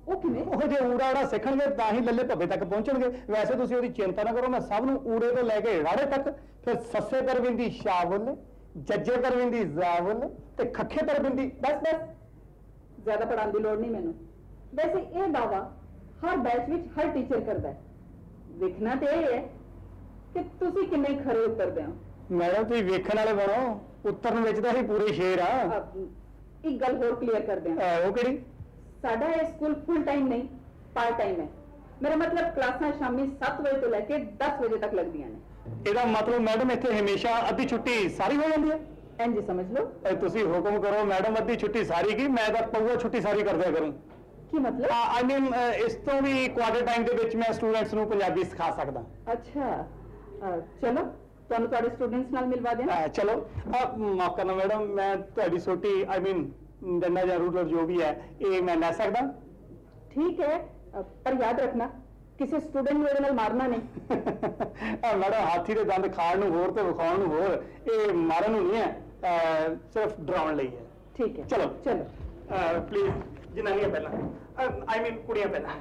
[SPEAKER 5] ਉਹ ਕਿਵੇਂ?
[SPEAKER 2] ਉਹ ਜੇ ਊੜਾ ਊੜਾ ਸਿੱਖਣਗੇ ਤਾਂ ਹੀ ਲੱਲੇ ਭੱਬੇ ਤੱਕ ਪਹੁੰਚਣਗੇ। ਵੈਸੇ ਤੁਸੀਂ ਉਹਦੀ ਚਿੰਤਾ ਨਾ ਕਰੋ, ਮੈਂ ਸਭ ਨੂੰ ਊੜੇ ਤੋਂ ਲੈ ਕੇ ਰਾੜੇ ਤੱਕ, ਫਿਰ ਸੱਸੇ ਪਰਵਿੰਦੀ ਸ਼ਾਵਲ, ਜੱਜੇ ਪਰਵਿੰਦੀ ਜ਼ਾਵਲ ਤੇ ਖੱਖੇ ਪਰਵਿੰਦੀ।
[SPEAKER 5] ਬਸ ਜ਼ਿਆਦਾ ਪੜ੍ਹਾਉਣ ਦੀ ਲੋੜ ਨਹੀਂ ਮੈਨੂੰ। ਵੈਸੇ ਇਹ ਦਾਵਾ ਹਰ ਬੈਚ ਵਿੱਚ ਹਰ ਟੀਚਰ ਕਰਦਾ ਹੈ। ਵੇਖਣਾ ਤੇ ਇਹ ਹੈ ਕਿ ਤੁਸੀਂ ਕਿੰਨੇ ਖਰੇ ਉਤਰਦੇ ਹੋ।
[SPEAKER 2] ਮੈਡਮ ਤੁਸੀਂ ਵੇਖਣ ਵਾਲੇ ਬਣੋ, ਉਤਰਨ ਵਿੱਚ ਤਾਂ ਅਸੀਂ ਪੂਰੇ ਸ਼ੇਰ ਆ।
[SPEAKER 5] ਇੱਕ ਗੱਲ ਹੋਰ ਕਲੀਅਰ ਕਰਦੇ ਹਾਂ।
[SPEAKER 2] ਉਹ ਕਿਹੜੀ?
[SPEAKER 5] ਸਾਡਾ ਇਹ ਸਕੂਲ ਫੁੱਲ ਟਾਈਮ ਨਹੀਂ, ਪਾਰਟ ਟਾਈਮ ਹੈ। ਮੇਰਾ ਮਤਲਬ ਕਲਾਸਾਂ ਸ਼ਾਮੀ 7 ਵਜੇ ਤੋਂ ਲੈ ਕੇ 10 ਵਜੇ ਤੱਕ ਲੱਗਦੀਆਂ ਨੇ।
[SPEAKER 2] ਇਹਦਾ ਮਤਲਬ ਮੈਡਮ ਇੱਥੇ ਹਮੇਸ਼ਾ ਅੱਧੀ ਛੁੱਟੀ ਸਾਰੀ ਹੋ ਜਾਂਦੀ ਹੈ?
[SPEAKER 5] ਇੰਝ ਸਮਝ ਲਓ।
[SPEAKER 2] ਤੁਸੀਂ ਹੁਕਮ ਕਰੋ ਮੈਡਮ, ਅੱਧੀ ਛੁੱਟੀ ਸਾਰੀ ਕੀ, ਮੈਂ ਤਾਂ ਪਊਆ ਛੁੱਟੀ ਸਾਰੀ ਕਰ ਦਿਆ ਕਰੂੰ।
[SPEAKER 5] ਕੀ ਮਤਲਬ?
[SPEAKER 2] ਆਈ ਮੀਨ ਇਸ ਤੋਂ ਵੀ ਕੁਆਟਰ ਟਾਈਮ ਦੇ ਵਿੱਚ ਮੈਂ ਸਟੂਡੈਂਟਸ ਨੂੰ ਪੰਜਾਬੀ ਸਿਖਾ ਸਕਦਾ।
[SPEAKER 5] ਅੱਛਾ, ਚਲੋ ਤੁਹਾਨੂੰ ਤੁਹਾਡੇ ਸਟੂਡੈਂਟਸ ਨਾਲ ਮਿਲਵਾ ਦਿਆਂ।
[SPEAKER 2] ਚਲੋ ਮਾਫ ਕਰਨਾ ਮੈਡਮ, ਮੈਂ ਤੁਹਾਡੀ ਛੋਟੀ ਆਈ ਮੀਨ ਡੰਡਾ ਜਾਂ ਰੂਲਰ ਜੋ ਵੀ ਹੈ ਇਹ ਮੈਂ ਲੈ ਸਕਦਾ?
[SPEAKER 5] ਠੀਕ ਹੈ, ਪਰ ਯਾਦ ਰੱਖਣਾ ਕਿਸੇ ਸਟੂਡੈਂਟ ਨੂੰ ਇਹਦੇ ਨਾਲ ਮਾਰਨਾ ਨਹੀਂ।
[SPEAKER 2] ਮੈਡਮ ਹਾਥੀ ਦੇ ਦੰਦ ਖਾਣ ਨੂੰ ਹੋਰ ਤੇ ਵਿਖਾਉਣ ਨੂੰ ਹੋਰ, ਇਹ ਮਾਰਨ ਨੂੰ ਨਹੀਂ ਹੈ, ਸਿਰਫ ਡਰਾਉਣ ਲਈ ਹੈ।
[SPEAKER 5] ਠੀਕ ਹੈ,
[SPEAKER 2] ਚਲੋ
[SPEAKER 5] ਚਲੋ
[SPEAKER 2] ਪਲੀਜ਼ ਜਨਾਨੀਆਂ ਪਹਿਲਾਂ, ਆਈ ਮੀਨ ਕੁੜੀਆਂ ਪਹਿਲਾਂ।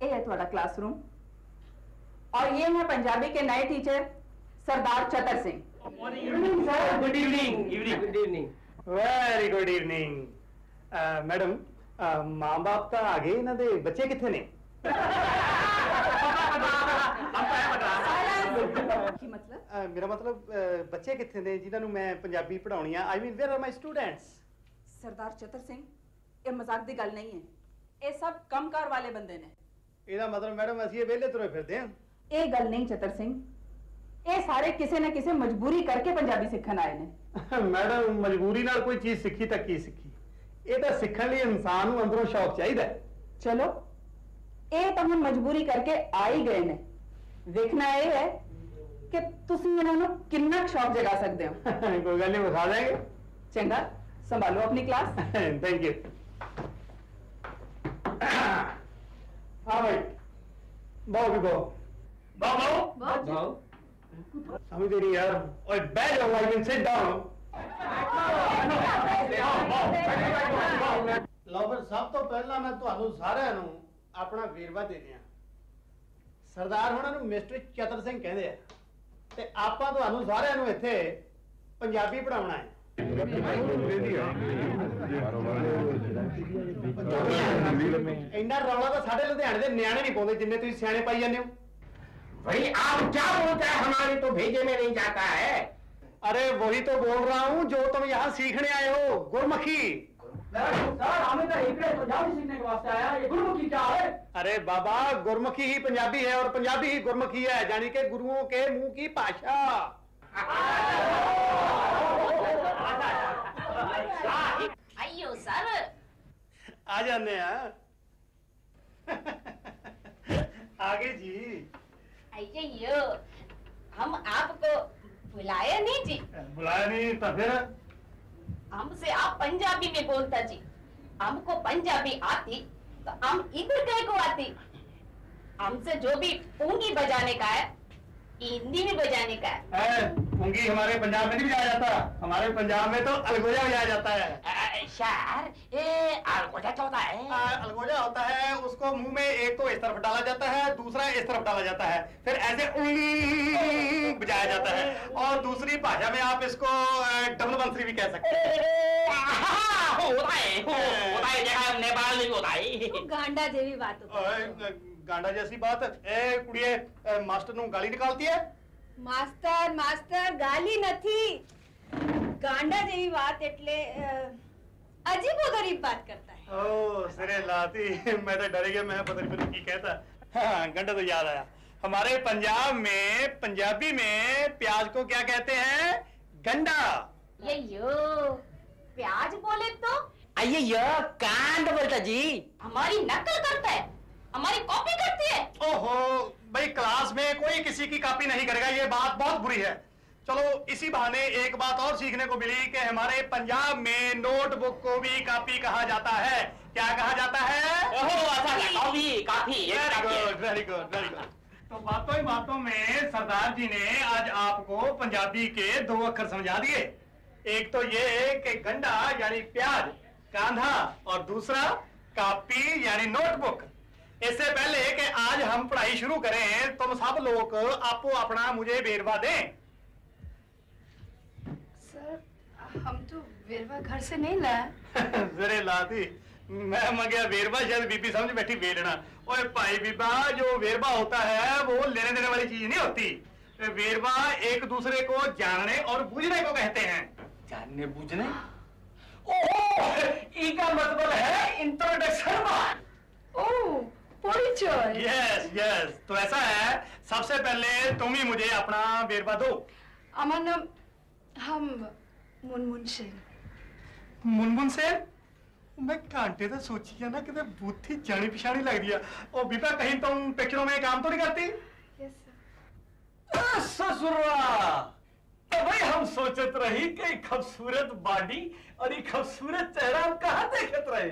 [SPEAKER 5] ये है तुम्हारा क्लासरूम और ये है पंजाबी के नए teacher Sardar Chatar Singh.
[SPEAKER 3] Good evening. Good evening.
[SPEAKER 2] Very good evening. Madam ਮਾਂ ਬਾਪ ਤਾਂ ਆ ਗਏ, ਇਹਨਾਂ ਦੇ ਬੱਚੇ ਕਿੱਥੇ ਨੇ?
[SPEAKER 5] ਕੀ ਮਤਲਬ?
[SPEAKER 2] ਮੇਰਾ ਮਤਲਬ ਬੱਚੇ ਕਿੱਥੇ ਨੇ ਜਿਨ੍ਹਾਂ ਨੂੰ ਮੈਂ ਪੰਜਾਬੀ ਪੜਾਉਣੀ ਆ? ਆਈ ਮੀਨ ਵੇਅਰ ਆਰ ਮਾਈ ਸਟੂਡੈਂਟਸ?
[SPEAKER 5] सरदार चतर सिंह, ये मजाक की गल नहीं है। ये सब कमकार वाले बंदे ने।
[SPEAKER 2] ਇਹਦਾ ਮਤਲਬ ਮੈਡਮ ਅਸੀਂ ਇਹ ਵਿਹਲੇ ਤੁਰੇ ਫਿਰਦੇ ਆਂ।
[SPEAKER 5] ਇਹ ਗੱਲ ਨਹੀਂ ਚਤਰ ਸਿੰਘ, ਇਹ ਸਾਰੇ ਕਿਸੇ ਨਾ ਕਿਸੇ ਮਜਬੂਰੀ ਕਰਕੇ ਪੰਜਾਬੀ ਸਿੱਖਣ ਆਏ ਨੇ।
[SPEAKER 2] ਮੈਡਮ ਮਜਬੂਰੀ ਨਾਲ ਕੋਈ ਚੀਜ਼ ਸਿੱਖੀ ਤਾਂ ਕੀ ਸਿੱਖੀ, ਇਹ ਤਾਂ ਸਿੱਖਣ ਲਈ ਇਨਸਾਨ ਨੂੰ ਅੰਦਰੋਂ ਸ਼ੌਕ ਚਾਹੀਦਾ ਹੈ।
[SPEAKER 5] ਚਲੋ ਇਹ ਤਾਂ ਹੁਣ ਮਜਬੂਰੀ ਕਰਕੇ ਆ ਹੀ ਗਏ ਨੇ, ਵੇਖਣਾ ਇਹ ਹੈ ਕਿ ਤੁਸੀਂ ਇਹਨਾਂ ਨੂੰ ਕਿੰਨਾ ਕੁ ਸ਼ੌਕ ਜਗਾ ਸਕਦੇ ਹੋ।
[SPEAKER 2] ਕੋਈ ਗੱਲ ਨਹੀਂ, ਵਿਖਾ ਦੇਂਗੇ।
[SPEAKER 5] ਚੰਗਾ, ਸੰਭਾਲੋ ਆਪਣੀ क्लास।
[SPEAKER 2] Thank you. हाँ भाई, बहु भी बहु। समझ नहीं यार। ओए बैठ जाओ, आई कैन सिट डाउन। ਲਓ ਫਿਰ ਸਭ ਤੋਂ ਪਹਿਲਾਂ ਮੈਂ ਤੁਹਾਨੂੰ ਸਾਰਿਆਂ ਨੂੰ ਆਪਣਾ ਵੇਰਵਾ ਦੇ ਦਿਆਂ। ਸਰਦਾਰ ਉਹਨਾਂ ਨੂੰ ਮਿਸਟਰ ਚਤਰ ਸਿੰਘ ਕਹਿੰਦੇ ਆ ਤੇ ਆਪਾਂ ਤੁਹਾਨੂੰ ਸਾਰਿਆਂ ਨੂੰ ਇੱਥੇ ਪੰਜਾਬੀ ਪੜਾਉਣਾ ਹੈ। ਇੰਨਾ ਰੌਲਾ ਤਾਂ ਸਾਡੇ ਲੁਧਿਆਣੇ ਦੇ ਨਿਆਣੇ ਨਹੀਂ ਪਾਉਂਦੇ ਜਿੰਨੇ ਤੁਸੀਂ ਸਿਆਣੇ ਪਾਈ ਜਾਂਦੇ ਹੋ।
[SPEAKER 3] भाई आप क्या बोलते हैं, हमारे तो भेजे में नहीं जाता है।
[SPEAKER 2] अरे वही तो बोल रहा हूँ जो तुम यहाँ सीखने आए हो, गुरमुखी।
[SPEAKER 6] हमें तो पंजाबी सीखने के वास्ते आया, ये गुरमुखी क्या है?
[SPEAKER 2] अरे बाबा, गुरमुखी ही पंजाबी है और पंजाबी ही गुरमुखी है, यानी कि गुरुओं के मुंह की भाषा।
[SPEAKER 7] अयो सर,
[SPEAKER 2] आ जाने हैं। आगे जी।
[SPEAKER 7] अयो हम आपको बुलाया नहीं जी,
[SPEAKER 2] बुलाया नहीं तो फिर?
[SPEAKER 7] हमसे आप पंजाबी में बोलता जी, हमको पंजाबी आती तो हम इधर कहीं को आती। हमसे जो भी पूंगी बजाने का है हिंदी में बजाने का है।
[SPEAKER 2] पूंगी हमारे पंजाब में नहीं बजाया जाता, हमारे पंजाब में तो अलगोजा बजाया जाता है।
[SPEAKER 7] सर ये अलगोजा क्या होता है?
[SPEAKER 2] अलगोजा होता है, उसको मुंह में एक तो इस तरफ डाला जाता है, दूसरा इस तरफ डाला जाता है, फिर ऐसे बजाया जाता है। और दूसरी भाषा में आप इसको डबल बंसरी भी कह सकते हैं।
[SPEAKER 3] होता है जगह नेपाल में भी होता है।
[SPEAKER 7] गांडा जेवी बात
[SPEAKER 2] गांडा जैसी बात। ए कुड़िए, मास्टर नु गाली निकालती है।
[SPEAKER 1] માસ્તર માસ્તર ગાલી નથી, ગાંડા જેવી વાત એટલે અજીબો ગરીબ વાત કરતા है।
[SPEAKER 2] ओ सिरे लाती, मैं तो डर गया, मैं पता नहीं की कहता। हाँ, गंडा तो याद आया। हमारे पंजाब में पंजाबी में प्याज को क्या कहते हैं? गंडा।
[SPEAKER 7] यो प्याज बोले तो
[SPEAKER 3] अये कांड बोलता जी।
[SPEAKER 7] हमारी नकल करता है, हमारी कॉपी करती है।
[SPEAKER 2] ओहो भाई, क्लास में कोई किसी की कॉपी नहीं करेगा, ये बात बहुत बुरी है। चलो इसी बहाने एक बात और सीखने को मिली कि हमारे पंजाब में नोटबुक को भी कॉपी कहा जाता है। क्या कहा जाता है?
[SPEAKER 3] काफी काफी
[SPEAKER 2] very good, very good, very good. तो बातों ही बातों में सरदार जी ने आज आपको पंजाबी के 2 अक्षर समझा दिए। एक तो ये कि गंडा यानी प्याज, कांधा, और दूसरा कॉपी यानी नोटबुक। इससे पहले कि आज हम पढ़ाई शुरू करें, तुम सब लोग आपको अपना मुझे वेरवा दें।
[SPEAKER 1] सर हम तो वेरवा घर से नहीं लाए।
[SPEAKER 2] जरे लाती, मैं मंगया वेरवा, शायद बीबी समझ बैठी वेरना। ओए भाई बीबा, जो वेरवा होता है वो लेने देने वाली चीज नहीं होती। वेरवा एक दूसरे को जानने और बूझने को कहते हैं।
[SPEAKER 3] जानने बूझने? ओह, इसका मतलब है इंट्रोडक्शन।
[SPEAKER 1] ओह परिचय।
[SPEAKER 2] यस यस, तो ऐसा है, सबसे पहले तुम ही मुझे अपना वेरवा दो।
[SPEAKER 1] আমার নাম हम मुनमुन सेन।
[SPEAKER 2] मुनमुन से मैं घंटे तो सोची है ना कि बूथी जानी पिछानी लग रही है। ओ बीबा, कहीं तुम पिक्चरों में काम तो नहीं करती?
[SPEAKER 1] Yes sir.
[SPEAKER 6] ससुरा तो भाई हम सोचत रही कि खूबसूरत बॉडी और ये खूबसूरत चेहरा हम कहाँ देखत रहे।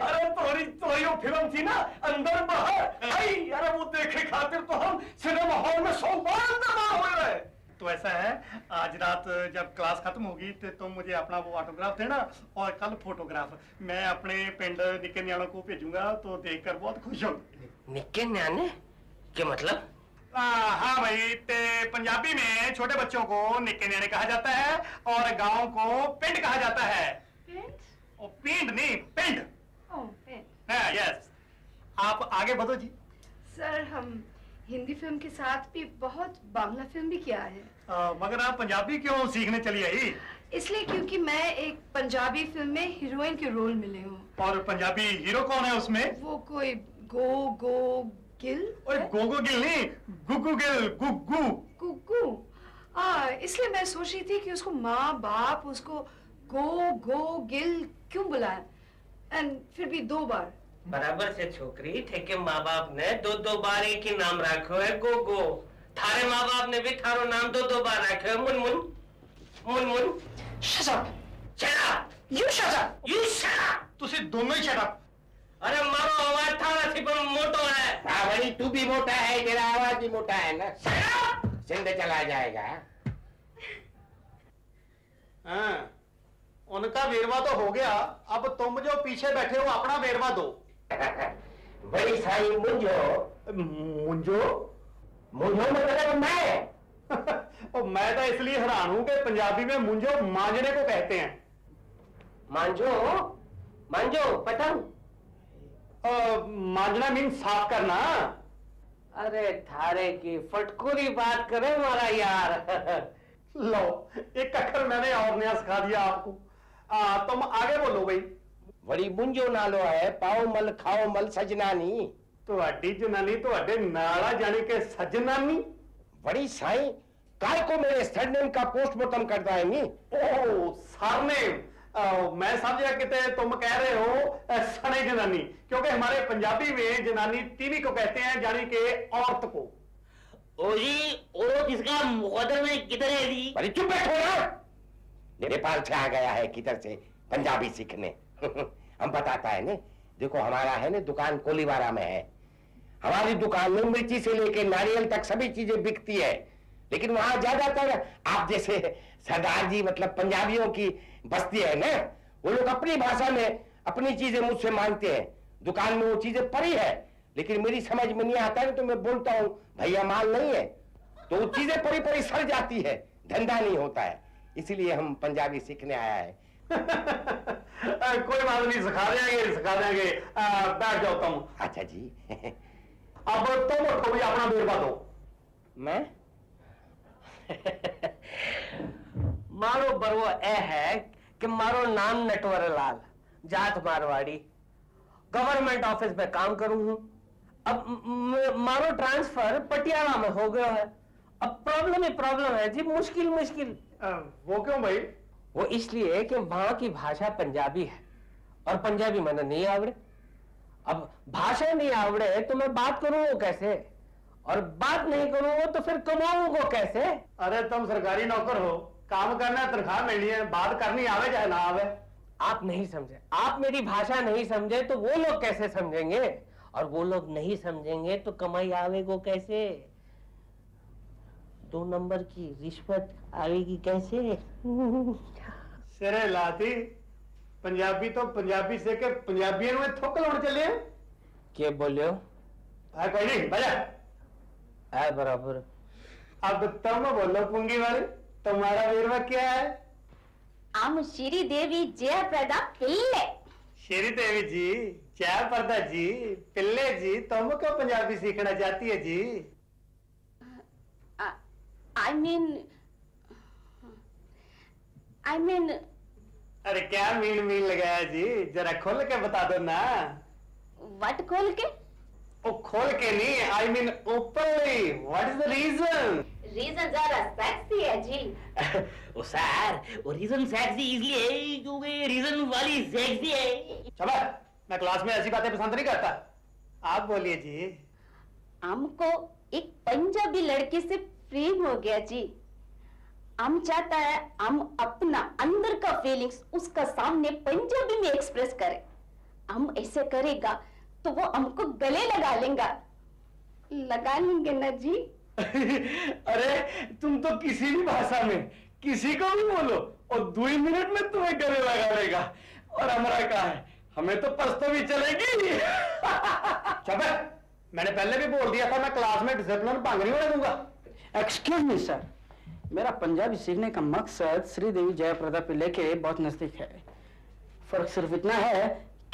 [SPEAKER 6] अरे तोरी वो फिल्म थी ना अंदर बाहर, अरे वो देखे खातिर तो हम सिनेमा हॉल में सोमवार जमा हो रहे।
[SPEAKER 2] तो ऐसा है, आज रात जब क्लास खत्म होगी तो तुम मुझे अपना वो ऑटोग्राफ देना और कल फोटोग्राफ। मैं अपने पिंड निक्के न्याणों को भेजूंगा, तो देखकर बहुत खुश होंगे।
[SPEAKER 3] निक्के न्याने क्या मतलब?
[SPEAKER 2] हाँ भाई, ते पंजाबी में छोटे बच्चों को निक्के न्याणे कहा जाता है और गांव को पिंड कहा जाता है।
[SPEAKER 1] पेंट?
[SPEAKER 2] ओ पिंड नहीं, पिंड।
[SPEAKER 1] ओह पेंट।
[SPEAKER 2] हाँ यस, आप आगे बढ़ो जी।
[SPEAKER 1] सर हम हिंदी फिल्म के साथ भी बहुत बांग्ला फिल्म भी किया है।
[SPEAKER 2] मगर आप पंजाबी क्यों सीखने चली आई?
[SPEAKER 1] इसलिए क्योंकि मैं एक पंजाबी फिल्म में हीरोइन के रोल मिले हूँ।
[SPEAKER 2] और पंजाबी हीरो कौन है उसमें?
[SPEAKER 1] वो कोई
[SPEAKER 8] गो गिल
[SPEAKER 2] ओए गोगो गिल नहीं, गुगू गिल, गुग्गू।
[SPEAKER 8] गुग्गू। इसलिए मैं सोच रही थी कि उसको माँ बाप उसको गो गिल क्यों बुलाया, एंड फिर भी 2 बार।
[SPEAKER 3] बराबर से छोकरी ठेके माँ बाप ने 2 बार एक ही नाम रखो है गोगो। थारे माँ बाप ने भी थारो नाम 2 बार रखो है Munmun. Munmun.
[SPEAKER 8] Shut up!
[SPEAKER 3] Shut up!
[SPEAKER 8] You shut up!
[SPEAKER 3] You shut up!
[SPEAKER 2] तुसी दोनों ही शट अप।
[SPEAKER 3] अरे मारो आवाज थारा से पर मोटो है।
[SPEAKER 4] हाँ भाई तू भी मोटा है, तेरा आवाज भी मोटा है ना। जिंदे चला जाएगा।
[SPEAKER 2] हाँ, उनका वेरवा तो हो गया, अब तुम जो पीछे बैठे हो अपना वेरवा दो।
[SPEAKER 4] बड़ी साई मुंजो।
[SPEAKER 2] मुंजो?
[SPEAKER 4] मुंजो मतलब मैं।
[SPEAKER 2] और मैं तो इसलिए हैरान हूं कि पंजाबी में मुंजो मांजने को कहते हैं।
[SPEAKER 3] मांजो मांजो पतंग।
[SPEAKER 2] मांजना मीन साफ करना।
[SPEAKER 3] अरे थारे की फटकोरी बात करे मारा यार।
[SPEAKER 2] लो, एक अक्षर मैंने और नया सिखा दिया आपको। तुम आगे बोलो भाई।
[SPEAKER 4] बड़ी मुंजो नालो है, पाओ मल खाओ मल सजनानी।
[SPEAKER 2] ਤੁਹਾਡੀ ਜਨਾਨੀ ਤੁਹਾਡੇ ਨਾਲ ਆ ਜਾਣੀ ਕਿ ਸੱਜਣਾਨੀ।
[SPEAKER 4] बड़ी साई काय को मेरे सरनेम का पोस्टमार्टम करता है नी।
[SPEAKER 2] ओ सरनेम, मैं समझा किते तुम कह रहे हो सने जनानी, क्योंकि हमारे पंजाबी में जनानी तीवी को कहते हैं, यानी कि औरत को।
[SPEAKER 3] ओ जी ओ जिसका मुकद्दर में किधर है जी?
[SPEAKER 4] अरे चुप बैठो यार। नेपाल से आ गया है किधर से पंजाबी सीखने। हम बताता है ने, देखो हमारा है ना दुकान कोलीवारा में है। हमारी दुकान में मिर्ची से लेके नारियल तक सभी चीजें बिकती है, लेकिन वहां ज्यादातर आप जैसे सरदार जी मतलब पंजाबियों की बस्ती है ना, वो लोग अपनी भाषा में अपनी चीजें मुझसे मांगते हैं। दुकान में वो चीजें पड़ी है, लेकिन मेरी समझ में नहीं आता है तो मैं बोलता हूँ भैया माल नहीं है, तो वो चीजें पड़ी सड़ जाती है, धंधा नहीं होता है। इसीलिए हम पंजाबी सीखने आया है।
[SPEAKER 2] कोई बात नहीं, सिखा देंगे। बैठ जाओ तुम।
[SPEAKER 4] अच्छा जी।
[SPEAKER 2] अब तुम उठो भी, अपना वेरवा दो।
[SPEAKER 3] मैं मारो बरवो ए है कि मारो नाम नटवर लाल, जात मारवाड़ी, गवर्नमेंट ऑफिस में काम करूं हूं। अब मारो ट्रांसफर पटियाला में हो गया है। अब प्रॉब्लम ही प्रॉब्लम है जी, मुश्किल।
[SPEAKER 2] वो क्यों भाई?
[SPEAKER 3] वो इसलिए कि वहां की भाषा पंजाबी है और पंजाबी मैंने नहीं आवड़े। अब भाषा नहीं आवड़े तो मैं बात करूंगा कैसे, और बात नहीं करूंगा तो फिर कमाऊंगा कैसे?
[SPEAKER 2] अरे तुम सरकारी नौकर हो, काम करना है, तनख्वाह मिलनी है, बात करनी आवे चाहे ना आवे।
[SPEAKER 3] आप नहीं समझे, आप मेरी भाषा नहीं समझे तो वो लोग कैसे समझेंगे, और वो लोग नहीं समझेंगे तो कमाई आवेगो कैसे? 2 नंबर की रिश्वत आवेगी कैसे?
[SPEAKER 2] सिरे लाती पंजाबी तो पंजाबी से के पंजाबियों में थोक लाने चले हैं।
[SPEAKER 3] क्या बोलियो?
[SPEAKER 2] कोई नहीं, बजा।
[SPEAKER 3] है बराबर।
[SPEAKER 2] अब तुम बोलो पुंगी वाले, तुम्हारा वेरवा क्या है?
[SPEAKER 7] आम श्री देवी जयप्रदा पिल्ले।
[SPEAKER 2] श्री देवी जी, जयप्रदा जी, पिल्ले जी, तुम क्यों पंजाबी सीखना चाहती है जी?
[SPEAKER 7] I mean
[SPEAKER 2] अरे क्या मीन लगाया जी, जरा खोल के बता दो ना।
[SPEAKER 7] what खोल के?
[SPEAKER 2] ओ खोल के नहीं, I mean openly. What is the reason?
[SPEAKER 7] Reason जरा सेक्सी है जी।
[SPEAKER 3] ओ सर, वो रीजन सेक्सी इसलिए है क्योंकि रीजन वाली सेक्सी है।
[SPEAKER 2] चलो, मैं क्लास में ऐसी बातें पसंद नहीं करता। आप बोलिए जी।
[SPEAKER 7] हमको एक पंजाबी लड़के से प्रेम हो गया जी। हम चाहता है हम अपना अंदर का फीलिंग्स उसका सामने पंजाबी में एक्सप्रेस करें। हम ऐसे करेगा तो वो हमको गले लगा लेंगे ना जी।
[SPEAKER 6] अरे तुम तो किसी भी भाषा में किसी को भी बोलो और 2 मिनट में तुम्हें गले लगा लेगा। और हमारा क्या है, हमें तो पस्तो भी चलेगी।
[SPEAKER 2] चुप, मैंने पहले भी बोल दिया था मैं क्लास में डिसिप्लिन भंग नहीं होने दूंगा।
[SPEAKER 9] एक्सक्यूज मी सर, मेरा पंजाबी सीखने का मकसद श्री देवी जयप्रदा पिल्ले के बहुत नजदीक है। फर्क सिर्फ इतना है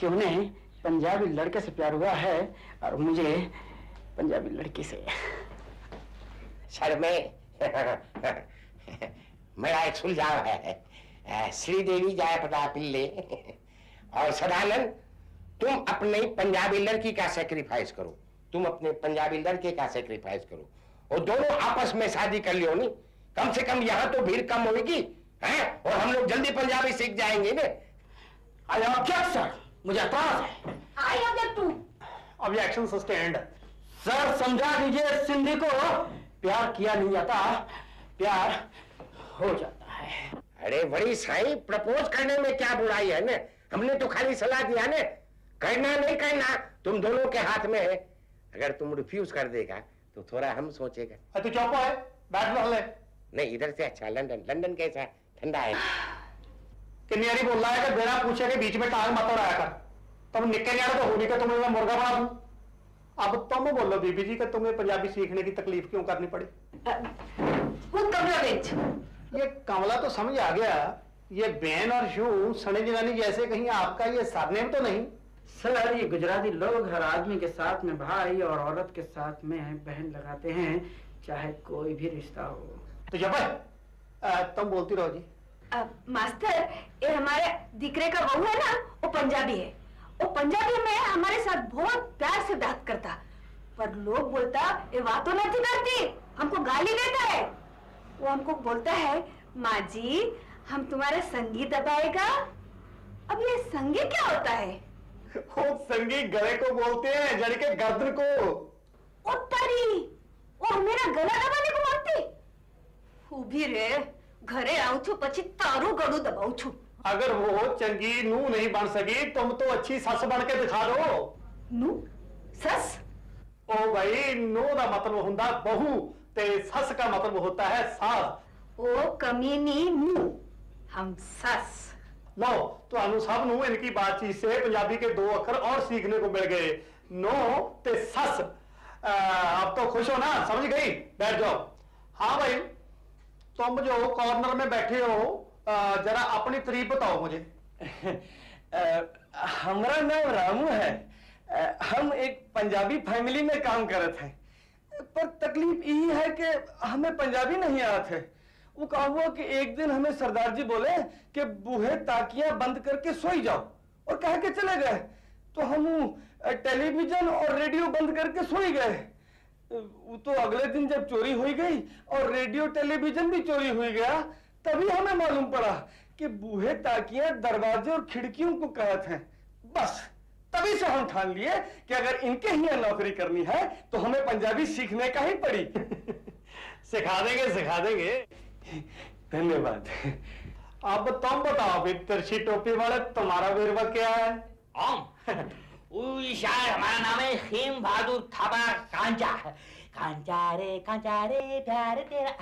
[SPEAKER 9] कि उन्हें पंजाबी लड़के से प्यार हुआ है और मुझे पंजाबी लड़की से।
[SPEAKER 4] सर मेरा एक सुलझाव है। श्रीदेवी जयप्रदा पिल्ले और सदानंद
[SPEAKER 3] तुम अपने पंजाबी लड़की का सेक्रीफाइस करो, तुम अपने पंजाबी लड़के का सेक्रीफाइस करो, और दोनों आपस में शादी कर लियो नहीं, कम से कम यहाँ तो भीड़ कम होगी, हैं? और हम लोग जल्दी पंजाबी सीख जाएंगे ना।
[SPEAKER 9] आई ऑब्जेक्ट सर, मुझे एतराज है।
[SPEAKER 7] I object to.
[SPEAKER 2] Objection sustained.
[SPEAKER 9] Sir समझा दीजिए, सिंधी को प्यार किया नहीं जाता, प्यार हो जाता है।
[SPEAKER 3] अरे बड़ी साईं, प्रपोज करने में क्या बुराई है ना, हमने तो खाली सलाह दिया ना, करना नहीं करना तुम दोनों के हाथ में है। अगर तुम रिफ्यूज कर देगा तो थोड़ा हम सोचेगा।
[SPEAKER 2] तू चौपा है, बैठ रहा है।
[SPEAKER 3] नहीं, इधर से अच्छा लंदन। लंदन कैसा ठंडा है?
[SPEAKER 2] किन्नी बारी बोला है कि बिना पूछे के बीच में टांग मत अड़ाया कर। तुम निक्के न्याणे तो हो नहीं कि तुम्हें मैं मुर्गा बना दूं। अब तुम बोलो बीबी जी कि तुम्हें पंजाबी सीखने की तकलीफ क्यों करनी पड़ी? ये कमला तो समझ आ गया, ये बैन और शू सने जनानी जैसे कहीं आपका ये सरनेम तो नहीं?
[SPEAKER 9] सर ये गुजराती लोग हर आदमी के साथ में भाई और औरत के साथ में बहन लगाते हैं, चाहे कोई भी रिश्ता हो।
[SPEAKER 2] तो जब तुम बोलती रहो जी।
[SPEAKER 1] मास्टर, ये हमारे दिकरे का बहू है ना, वो पंजाबी है। वो पंजाबी में हमारे साथ बहुत प्यार से बात करता, पर लोग बोलता ये बातों नहीं करती, हमको गाली देता है। वो हमको बोलता है, माँ जी हम तुम्हारे संगीत दबाएगा। अब ये संगीत क्या होता है?
[SPEAKER 2] वो संगीत गले को बोलते हैं, जड़ के गर्दन को।
[SPEAKER 1] उत्तरी, वो मेरा गला दबाने को बोलती। उभी रे, घरे आऊं छू पछी तारू गड़ू दबाऊ छू।
[SPEAKER 2] अगर वो चंगी नू नहीं बन सकी, तुम तो अच्छी सस बन के दिखा दो।
[SPEAKER 1] नू सस?
[SPEAKER 2] ओ भाई, नू का मतलब होता बहू, ते सस का मतलब होता है सास।
[SPEAKER 1] ओ कमीनी नू, हम सस।
[SPEAKER 2] लो, तो सब नू इनकी बातचीत से पंजाबी के 2 अक्षर और सीखने को मिल गए, नो ते सस। अब तो खुश हो ना? समझ गई? बैठ जाओ। हाँ भाई, तुम जो कॉर्नर में बैठे हो, जरा अपनी तारीफ बताओ मुझे।
[SPEAKER 6] हमारा नाम रामू है। हम एक पंजाबी फैमिली में काम करते हैं, पर तकलीफ यही है कि हमें पंजाबी नहीं आते। वो कहा हुआ कि एक दिन हमें सरदार जी बोले कि बूहे ताकियां बंद करके सोई जाओ, और कह के चले गए। तो हम टेलीविजन और रेडियो बंद करके सोई गए। वो तो अगले दिन जब चोरी हुई गई और रेडियो टेलीविजन भी चोरी हुई गया, तभी हमें मालूम पड़ा कि बूहे ताकियां दरवाजे और खिड़कियों को कहते हैं। बस तभी से हम ठान लिए कि अगर इनके ही यहाँ नौकरी करनी है तो हमें पंजाबी सीखने का ही पड़ी।
[SPEAKER 2] सिखा देंगे, सिखा देंगे।
[SPEAKER 6] धन्यवाद।
[SPEAKER 2] अब तुम बताओ भी, तिरछी टोपी वाले तुम्हारा वेरवा क्या है?
[SPEAKER 10] शायद हमारा नाम है खेम बहादुर थापा कांचा। कांचा रे प्यार तेरा।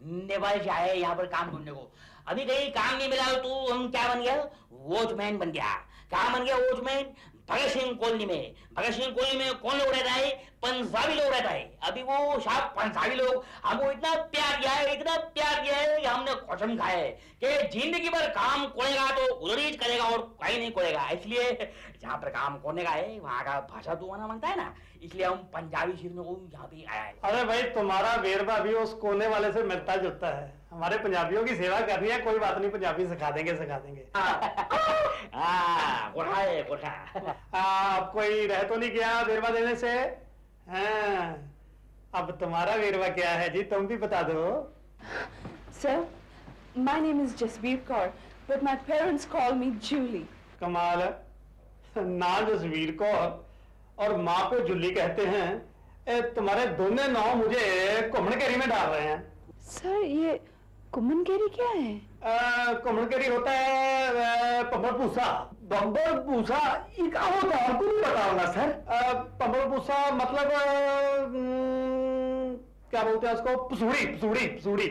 [SPEAKER 10] नेपाल से आए यहाँ पर काम ढूंढने को, अभी कहीं काम नहीं मिला तो हम क्या बन गया? वॉचमैन बन गया। क्या बन गया? वॉचमैन। भगत सिंह कॉलोनी में, भगत सिंह कॉलोनी में कौन लोग रहता है? पंजाबी लोग रहता है। अभी वो साहब पंजाबी लोग हमको इतना प्यार किया है, इतना प्यार किया है कि हमने कसम खाया है कि जिंदगी भर काम करेगा तो उधर ही करेगा और कहीं नहीं करेगा। इसलिए जहाँ पर काम करने का है वहाँ का भाषा तो आना मांगता है ना, इसलिए हम पंजाबी सीखने को यहाँ पे आया है।
[SPEAKER 2] अरे भाई, तुम्हारा वेरवा भी उस कोने वाले से मिलता जुलता है। हमारे पंजाबियों की सेवा करनी है, कोई बात नहीं, पंजाबी सिखा देंगे, सिखा देंगे।
[SPEAKER 10] गोरखा है, गोरखा।
[SPEAKER 2] अब कोई रह तो नहीं गया वेरवा देने से? हाँ, अब तुम्हारा वेरवा क्या है जी, तुम भी बता दो।
[SPEAKER 5] Sir, my name is Jasbir Kaur, but my parents call me Julie.
[SPEAKER 2] कमाल है, नाम जसवीर कौर और माँ को जुल्ली कहते हैं। तुम्हारे दोनों नाम मुझे घुमनकेरी में डाल रहे हैं।
[SPEAKER 5] Sir, ये कुमनकेरी क्या है?
[SPEAKER 2] घुमनकेरी होता है पंबल पूसा।
[SPEAKER 6] बम्बर पूसा ये क्या होता है? हमको नहीं पता होगा सर।
[SPEAKER 2] पंबल पूसा मतलब क्या बोलते हैं उसको? पसूड़ी, पसूड़ी, पसूड़ी।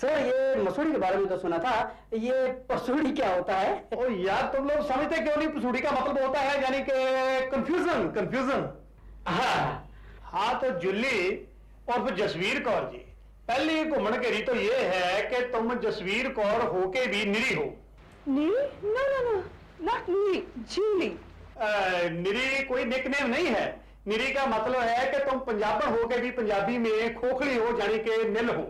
[SPEAKER 9] सर ये मसूड़ी के बारे में तो सुना था, ये पसूड़ी क्या होता है?
[SPEAKER 2] ओ यार, तुम लोग समझते क्यों नहीं? पसूड़ी का मतलब होता है यानी कि कंफ्यूजन, कंफ्यूजन। हाँ, तो जुल्ली और फिर जसवीर कौर जी, पहली घुमनकेरी तो ये है कि तुम जसवीर कौर होके भी निरी हो।
[SPEAKER 5] Niri? No, no, no, not Niri, Julie.
[SPEAKER 2] निरी कोई निकनेम नहीं है। निरी का मतलब है कि तुम पंजाबन होके भी पंजाबी में खोखली हो, यानी कि निल हो।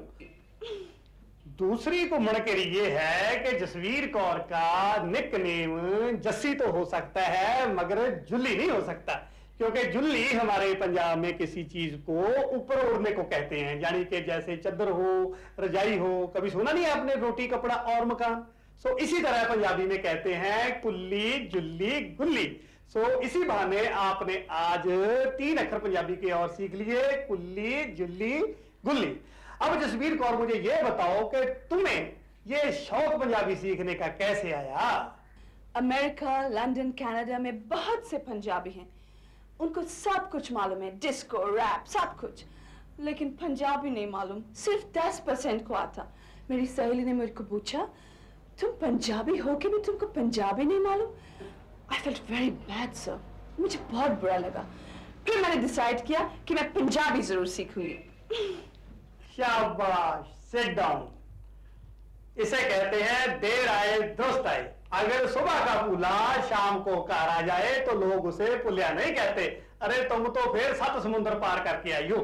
[SPEAKER 2] दूसरी घूमन केरी ये है कि जसवीर कौर का निकनेम जस्सी तो हो सकता है मगर जुल्ली नहीं हो सकता, क्योंकि जुल्ली हमारे पंजाब में किसी चीज को ऊपर ओढ़ने को कहते हैं, यानी कि जैसे चादर हो, रजाई हो। कभी सुना नहीं आपने रोटी कपड़ा और मकान? सो इसी तरह पंजाबी में कहते हैं कुल्ली जुल्ली गुल्ली। सो इसी बहाने आपने आज 3 अक्षर पंजाबी के और सीख लिए, कुल्ली जुल्ली गुल्ली। अब जसवीर कौर मुझे ये बताओ कि तुम्हें ये शौक पंजाबी सीखने का कैसे आया?
[SPEAKER 5] अमेरिका, लंदन, कनाडा में बहुत से पंजाबी हैं, उनको सब कुछ मालूम है, डिस्को, रैप, सब कुछ, लेकिन पंजाबी नहीं मालूम, सिर्फ 10% को आता। मेरी सहेली ने मुझको पूछा, तुम पंजाबी हो के भी तुमको पंजाबी नहीं मालूम? I felt very bad sir, मुझे बहुत बुरा लगा। फिर मैंने डिसाइड किया कि मैं पंजाबी जरूर सीखूंगी।
[SPEAKER 2] शाबाश, सिट डाउन। इसे कहते हैं देर आए दुरुस्त आए। अगर सुबह का पुला शाम को कार आ जाए तो लोग उसे पुलिया नहीं कहते। अरे तुम तो फिर 7 समुद्र पार करके आई हो।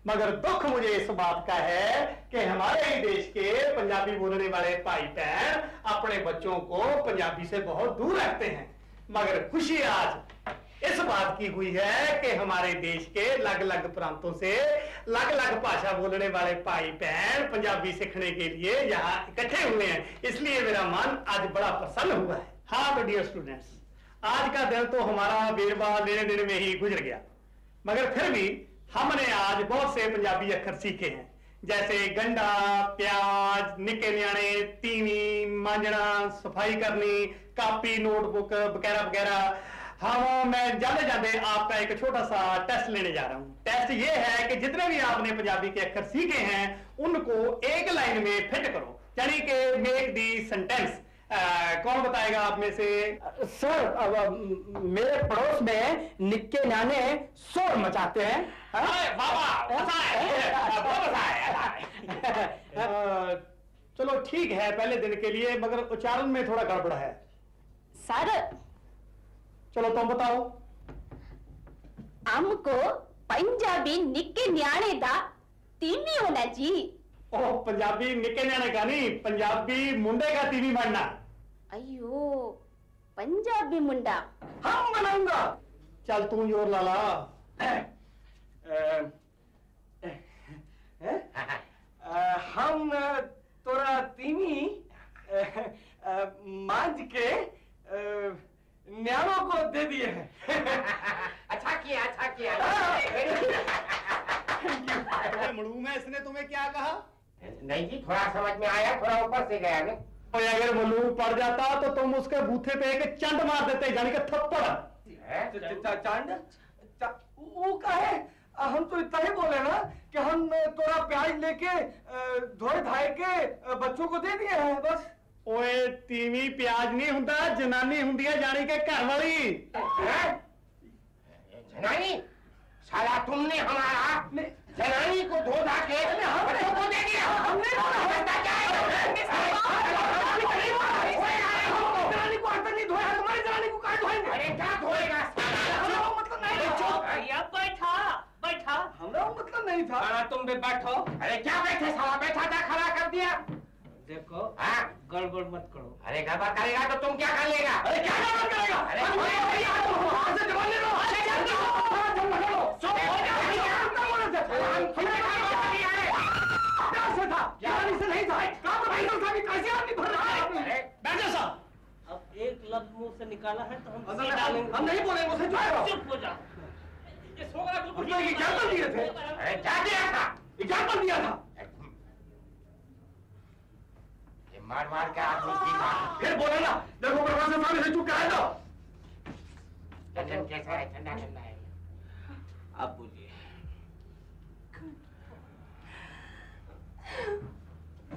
[SPEAKER 2] मगर दुख मुझे इस बात का है कि हमारे ही देश के पंजाबी बोलने वाले भाई बहन अपने बच्चों को पंजाबी से बहुत दूर रखते हैं। मगर खुशी आज इस बात की हुई है कि हमारे देश के अलग अलग प्रांतों से अलग अलग भाषा बोलने वाले भाई बहन पंजाबी सीखने के लिए यहाँ इकट्ठे हुए हैं, इसलिए मेरा मन आज बड़ा प्रसन्न हुआ है। हाँ डियर स्टूडेंट्स, आज का दिन तो हमारा बेरबा लेने देने में ही गुजर गया, मगर फिर भी हमने आज बहुत से पंजाबी अक्षर सीखे हैं, जैसे गंडा, प्याज, निके न्याणे, तीवी, मांजना, सफाई करनी, कापी, नोटबुक वगैरह वगैरह। हाँ, मैं जाते जाते आपका एक छोटा सा टेस्ट लेने जा रहा हूँ। टेस्ट ये है कि जितने भी आपने पंजाबी के अक्षर सीखे हैं उनको एक लाइन में फिट करो, यानी कि मेक दी सेंटेंस। कौन बताएगा आप में से?
[SPEAKER 9] सर, अब मेरे पड़ोस में निक्के नाने शोर मचाते हैं।
[SPEAKER 2] चलो ठीक है पहले दिन के लिए, मगर उच्चारण में थोड़ा गड़बड़ है।
[SPEAKER 7] सर,
[SPEAKER 2] चलो तुम बताओ।
[SPEAKER 7] हमको पंजाबी निके न्याणे दा तीवी होना जी।
[SPEAKER 2] ओह, पंजाबी निके न्याणे का नहीं, पंजाबी मुंडे का तीवी बनना।
[SPEAKER 7] अयो, पंजाबी मुंडा
[SPEAKER 6] हम बनाऊंगा।
[SPEAKER 2] चल तू जोर लाला।
[SPEAKER 6] हम तोरा तीवी मांझ के न्याणों को दे दिए हैं।
[SPEAKER 10] अच्छा किया, अच्छा किया।
[SPEAKER 2] मड़ू में इसने तुम्हें क्या कहा?
[SPEAKER 10] नहीं जी, थोड़ा समझ में आया, थोड़ा ऊपर से गया ना।
[SPEAKER 2] और अगर मलूम पड़ जाता तो तुम उसके बूथे पे एक चंड मार देते, यानी कि थप्पड़।
[SPEAKER 6] चांद वो का है? हम तो इतना ही बोले ना कि हम तोरा प्याज लेके धोए धाए के बच्चों को दे दिए हैं, बस।
[SPEAKER 2] ओए, तीवी प्याज नहीं हुंदा, जनानी हुंदी है, यानी कि घर वाली।
[SPEAKER 10] जनानी? साला तुमने हमारा जनानी को धो धा के बच्चों को दे दिया। हमने जनानी को हाथ नहीं धोया, तुम्हारी जनानी को कहाँ धोएंगे? अरे क्या धोएगा?
[SPEAKER 6] मतलब नहीं।
[SPEAKER 10] बैठा बैठा,
[SPEAKER 6] हमरा मतलब नहीं था।
[SPEAKER 3] तुम भी बैठो।
[SPEAKER 10] अरे क्या बैठे, साला बैठा था, खड़ा कर दिया।
[SPEAKER 3] देखो,
[SPEAKER 10] हाँ,
[SPEAKER 3] गड़बड़ मत करो।
[SPEAKER 10] अरे गड़बड़ करेगा तो तुम क्या कर लेगा?
[SPEAKER 6] अरे क्या गड़बड़ करेगा?
[SPEAKER 10] अरे
[SPEAKER 3] अब एक लफ्ज मुंह से निकाला है तो
[SPEAKER 6] हम नहीं बोलेंगे उसे।
[SPEAKER 3] चुप हो जा। ये सोगरा बिल्कुल
[SPEAKER 6] एग्जाम्पल दिए थे।
[SPEAKER 10] अरे क्या दिया था?
[SPEAKER 6] एग्जाम्पल दिया था।
[SPEAKER 10] ये मार मार के आदमी सीखा।
[SPEAKER 6] फिर बोला ना, देखो प्रकाश साहब इसे चुप कराए दो।
[SPEAKER 10] कैसा है? ठंडा ठंडा है।
[SPEAKER 3] आप बोलिए।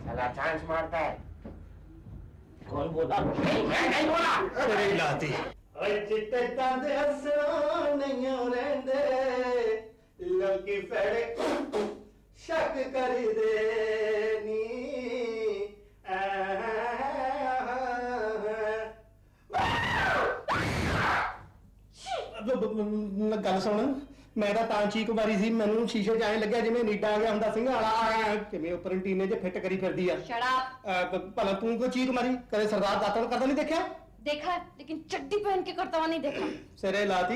[SPEAKER 10] साला चांस मारता है।
[SPEAKER 3] कौन बोला?
[SPEAKER 10] मैं नहीं बोला।
[SPEAKER 2] अरे लाती। ओए चिट्टे चांद हसना नहीं रहंदे, लोकी फड़े शक कर दे नी। गल सुन, ਮੈਂ ਤਾਂ ਚੀਕ ਮਾਰੀ ਸੀ, ਮੈਨੂੰ ਸ਼ੀਸ਼ੇ 'ਚ ਐਂ ਲੱਗਿਆ ਜਿਵੇਂ ਨੀਡਾ ਆ ਗਿਆ ਹੁੰਦਾ ਸਿੰਘਾਂ ਵਾਲਾ, ਕਿਵੇਂ ਉੱਪਰ ਐਂਟੀਨੇ 'ਚ ਫਿੱਟ ਕਰੀ ਫਿਰਦੀ ਆ।
[SPEAKER 1] शराब
[SPEAKER 2] ਭਲਾ ਤੂੰ ਕੋਈ ਚੀਕ ਮਾਰੀ? ਕਦੇ ਸਰਦਾਰ ਦਾਤਣ ਕਰਦਾ ਨਹੀਂ ਦੇਖਿਆ?
[SPEAKER 1] देखा है, लेकिन चड्डी पहन के करता हुआ नहीं देखा।
[SPEAKER 2] ਸਿਰੇ ਲਾਤੀ,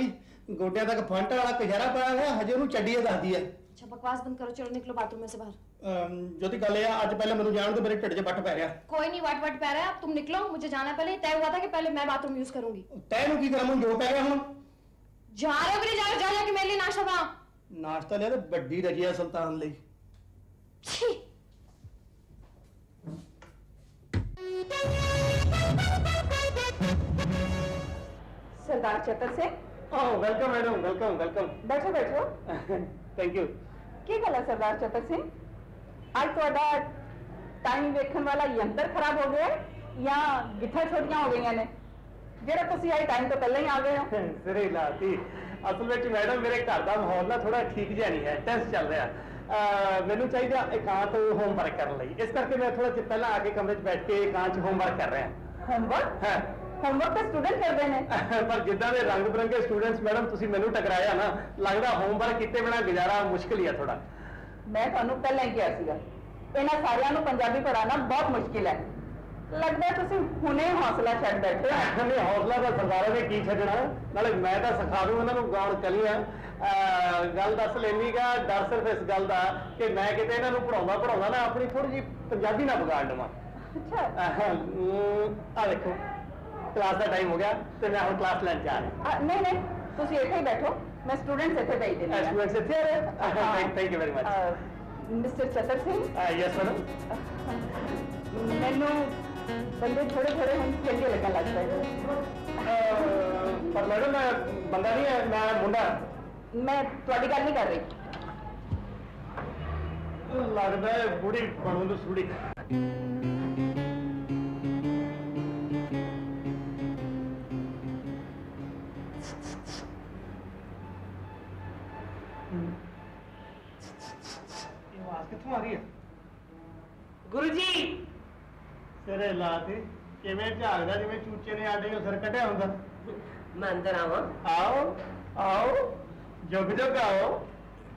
[SPEAKER 2] ਗੋਡਿਆਂ ਤੱਕ ਫੰਟ ਵਾਲਾ ਕਜਰਾ ਪਾਇਆ ਹੋਇਆ, ਹਜੇ ਉਹਨੂੰ ਚੱਡੀਏ ਦੱਸਦੀ ਆ।
[SPEAKER 1] अच्छा बकवास बंद करो, चलो निकलो बाथरूम में से बाहर।
[SPEAKER 2] ਜੋਤੀ ਗੱਲ ਇਹ ਆ, ਅੱਜ ਪਹਿਲਾਂ ਮੈਨੂੰ ਜਾਣ ਤੋਂ ਮੇਰੇ ਢਿੱਡ 'ਚ ਵੱਟ ਪੈ ਰਿਹਾ।
[SPEAKER 1] कोई नहीं वाट वाट पै रहा है, अब तुम निकलो, मुझे जाना है। पहले तय हुआ था कि पहले मैं बाथरूम यूज करूंगी।
[SPEAKER 2] ਤੈਨੂੰ ਨੂੰ ਕੀ ਕਰਾਂ, ਮੈਨੂੰ ਜੋ ਪੈ ਗਿਆ ਹੁਣ।
[SPEAKER 1] जा रहे हो कि नहीं जा रहे? जा जाके मेरे लिए नाश्ता बना।
[SPEAKER 2] ਨਾਸ਼ਤਾ ਲਿਆ ਤੇ ਵੱਡੀ ਰਜੀਆ ਸੁਲਤਾਨ ਲਈ।
[SPEAKER 1] छी।
[SPEAKER 5] Sardar Chatar Singh
[SPEAKER 2] welcome madam, welcome welcome.
[SPEAKER 5] बैठो बैठो।
[SPEAKER 2] Thank you.
[SPEAKER 5] ਕੀ ਗੱਲ ਹੈ ਸਰਦਾਰ ਚਤਰ ਸਿੰਘ, ਅੱਜ ਤੁਹਾਡਾ ਟਾਈਮ ਵੇਖਣ ਵਾਲਾ ਯੰਤਰ ਖਰਾਬ ਹੋ ਗਿਆ ਹੈ ਜਾਂ ਗਿੱਠਾਂ ਛੋਟੀਆਂ ਹੋ ਗਈਆਂ ਨੇ, ਜਿਹੜਾ ਤੁਸੀਂ ਆਏ ਟਾਈਮ ਤੋਂ ਪਹਿਲਾਂ ਹੀ ਆ ਗਏ ਹੋ?
[SPEAKER 2] ਸਿਰੇ ਲਾਤੀ। ਅਸਲ ਵਿੱਚ ਮੈਡਮ ਮੇਰੇ ਘਰ ਦਾ ਮਾਹੌਲ ਨਾ ਥੋੜਾ ਠੀਕ ਜਿਹਾ ਨਹੀਂ ਹੈ, ਟੈਂਸ ਚੱਲ ਰਿਹਾ। ਮੈਨੂੰ ਚਾਹੀਦਾ ਇਕਾਂਤ ਹੋਮਵਰਕ ਕਰਨ ਲਈ, ਇਸ ਕਰਕੇ ਮੈਂ ਥੋੜਾ ਚਿਰ ਪਹਿਲਾਂ ਆ ਕੇ ਕਮਰੇ 'ਚ ਬੈਠ ਕੇ ਇਕਾਂਤ 'ਚ ਹੋਮਵਰਕ ਕਰ ਰਿਹਾ।
[SPEAKER 5] ਹੋਮਵਰਕ?
[SPEAKER 2] ਹਾਂ।
[SPEAKER 5] ਹੋਮਵਰਕ ਤਾਂ ਸਟੂਡੈਂਟ ਕਰਦੇ ਨੇ।
[SPEAKER 2] ਪਰ ਜਿੱਦਾਂ ਦੇ ਰੰਗ ਬਰੰਗੇ ਸਟੂਡੈਂਟਸ ਮੈਡਮ ਤੁਸੀਂ ਮੈਨੂੰ ਟਕਰਾਇਆ ਨਾ, ਲੱਗਦਾ ਹੋਮਵਰਕ ਕੀਤੇ ਬਿਨਾਂ ਗੁਜ਼ਾਰਾ ਮੁਸ਼ਕਿਲ ਹੀ ਆ ਥੋੜਾ।
[SPEAKER 5] ਮੈਂ ਤੁਹਾਨੂੰ ਪਹਿਲਾਂ ਹੀ ਕਿਹਾ ਸੀਗਾ, ਇਹਨਾਂ ਸਾਰਿਆਂ ਨੂੰ ਪੰਜਾਬੀ ਪੜ੍ਹਾਉਣਾ ਬਹੁਤ ਮੁਸ਼ਕਿਲ ਹੈ। ਲੱਗਦਾ ਤੁਸੀਂ ਹੁਣੇ ਹੌਸਲਾ ਛੱਡ ਬੈਠੇ ਹੋ।
[SPEAKER 2] ਨਹੀਂ, ਹੌਸਲਾ ਤਾਂ ਸਰਦਾਰਾਂ ਨੇ ਕੀ ਛੱਡਣਾ, ਨਾਲੇ ਮੈਂ ਤਾਂ ਸਿਖਾ ਦੂੰ ਉਹਨਾਂ ਨੂੰ ਗਾਉਣ ਕਲੀਆਂ। ਗੱਲ ਦੱਸ ਲੈਣੀਗਾ, ਡਰ ਸਿਰਫ ਇਸ ਗੱਲ ਦਾ ਕਿ ਮੈਂ ਕਿਤੇ ਇਹਨਾਂ ਨੂੰ ਪੜਾਉਂਦਾ ਨਾ ਆਪਣੀ ਥੋੜੀ ਜਿਹੀ ਪੰਜਾਬੀ ਨਾ ਵਿਗਾੜ ਲਵਾਂ।
[SPEAKER 5] ਅੱਛਾ।
[SPEAKER 2] ਆ ਦੇਖੋ ਕਲਾਸ ਦਾ ਟਾਈਮ ਹੋ ਗਿਆ ਤੇ ਮੈਂ ਹੁਣ ਕਲਾਸ ਲੈਣ ਜਾ ਰਿਹਾ।
[SPEAKER 5] ਨਹੀਂ ਨਹੀਂ, ਤੁਸੀਂ ਇੱਥੇ ਹੀ ਬੈਠੋ, ਮੈਂ ਸਟੂਡੈਂਟਸ ਇੱਥੇ ਭੇਜ ਦਿੰਦੀ ਹਾਂ।
[SPEAKER 2] ਸਟੂਡੈਂਟਸ ਇੱਥੇ ਆ ਰਹੇ? Thank you very much.
[SPEAKER 5] Mister Chatar Singh,
[SPEAKER 2] yes madam.
[SPEAKER 5] ਮੈਨੂੰ ਬੰਦੇ ਥੋੜੇ ਥੋੜੇ ਹੁਣ ਚੰਗੇ ਲੱਗਣ ਲੱਗ ਪਏ।
[SPEAKER 2] ਪਰ ਮੈਡਮ ਮੈਂ ਬੰਦਾ ਨਹੀਂ ਹੈ, ਮੈਂ ਮੁੰਡਾ।
[SPEAKER 5] ਮੈਂ ਤੁਹਾਡੀ ਗੱਲ ਨਹੀਂ ਕਰ ਰਹੀ।
[SPEAKER 2] ਲੱਗਦਾ ਹੈ ਬੁੜੀ ਬਣੂ ਨੂੰ ਸੂੜੀ। ਇਹ ਆਵਾਜ਼ ਕਿੱਥੋਂ ਆ ਰਹੀ ਹੈ?
[SPEAKER 3] गुरुजी
[SPEAKER 2] ਸਿਰੇ ਲਾਤੀ, ਕਿਵੇਂ ਝਾਗਦਾ ਜਿਵੇਂ ਚੂਚੇ ਨੇ ਆਡੇ ਨੂੰ ਸਿਰ ਕੱਢਿਆ ਹੁੰਦਾ।
[SPEAKER 3] मैं अंदर आवा।
[SPEAKER 2] ਆਓ ਆਓ, ਜੁਗ ਜੁਗ ਆਓ।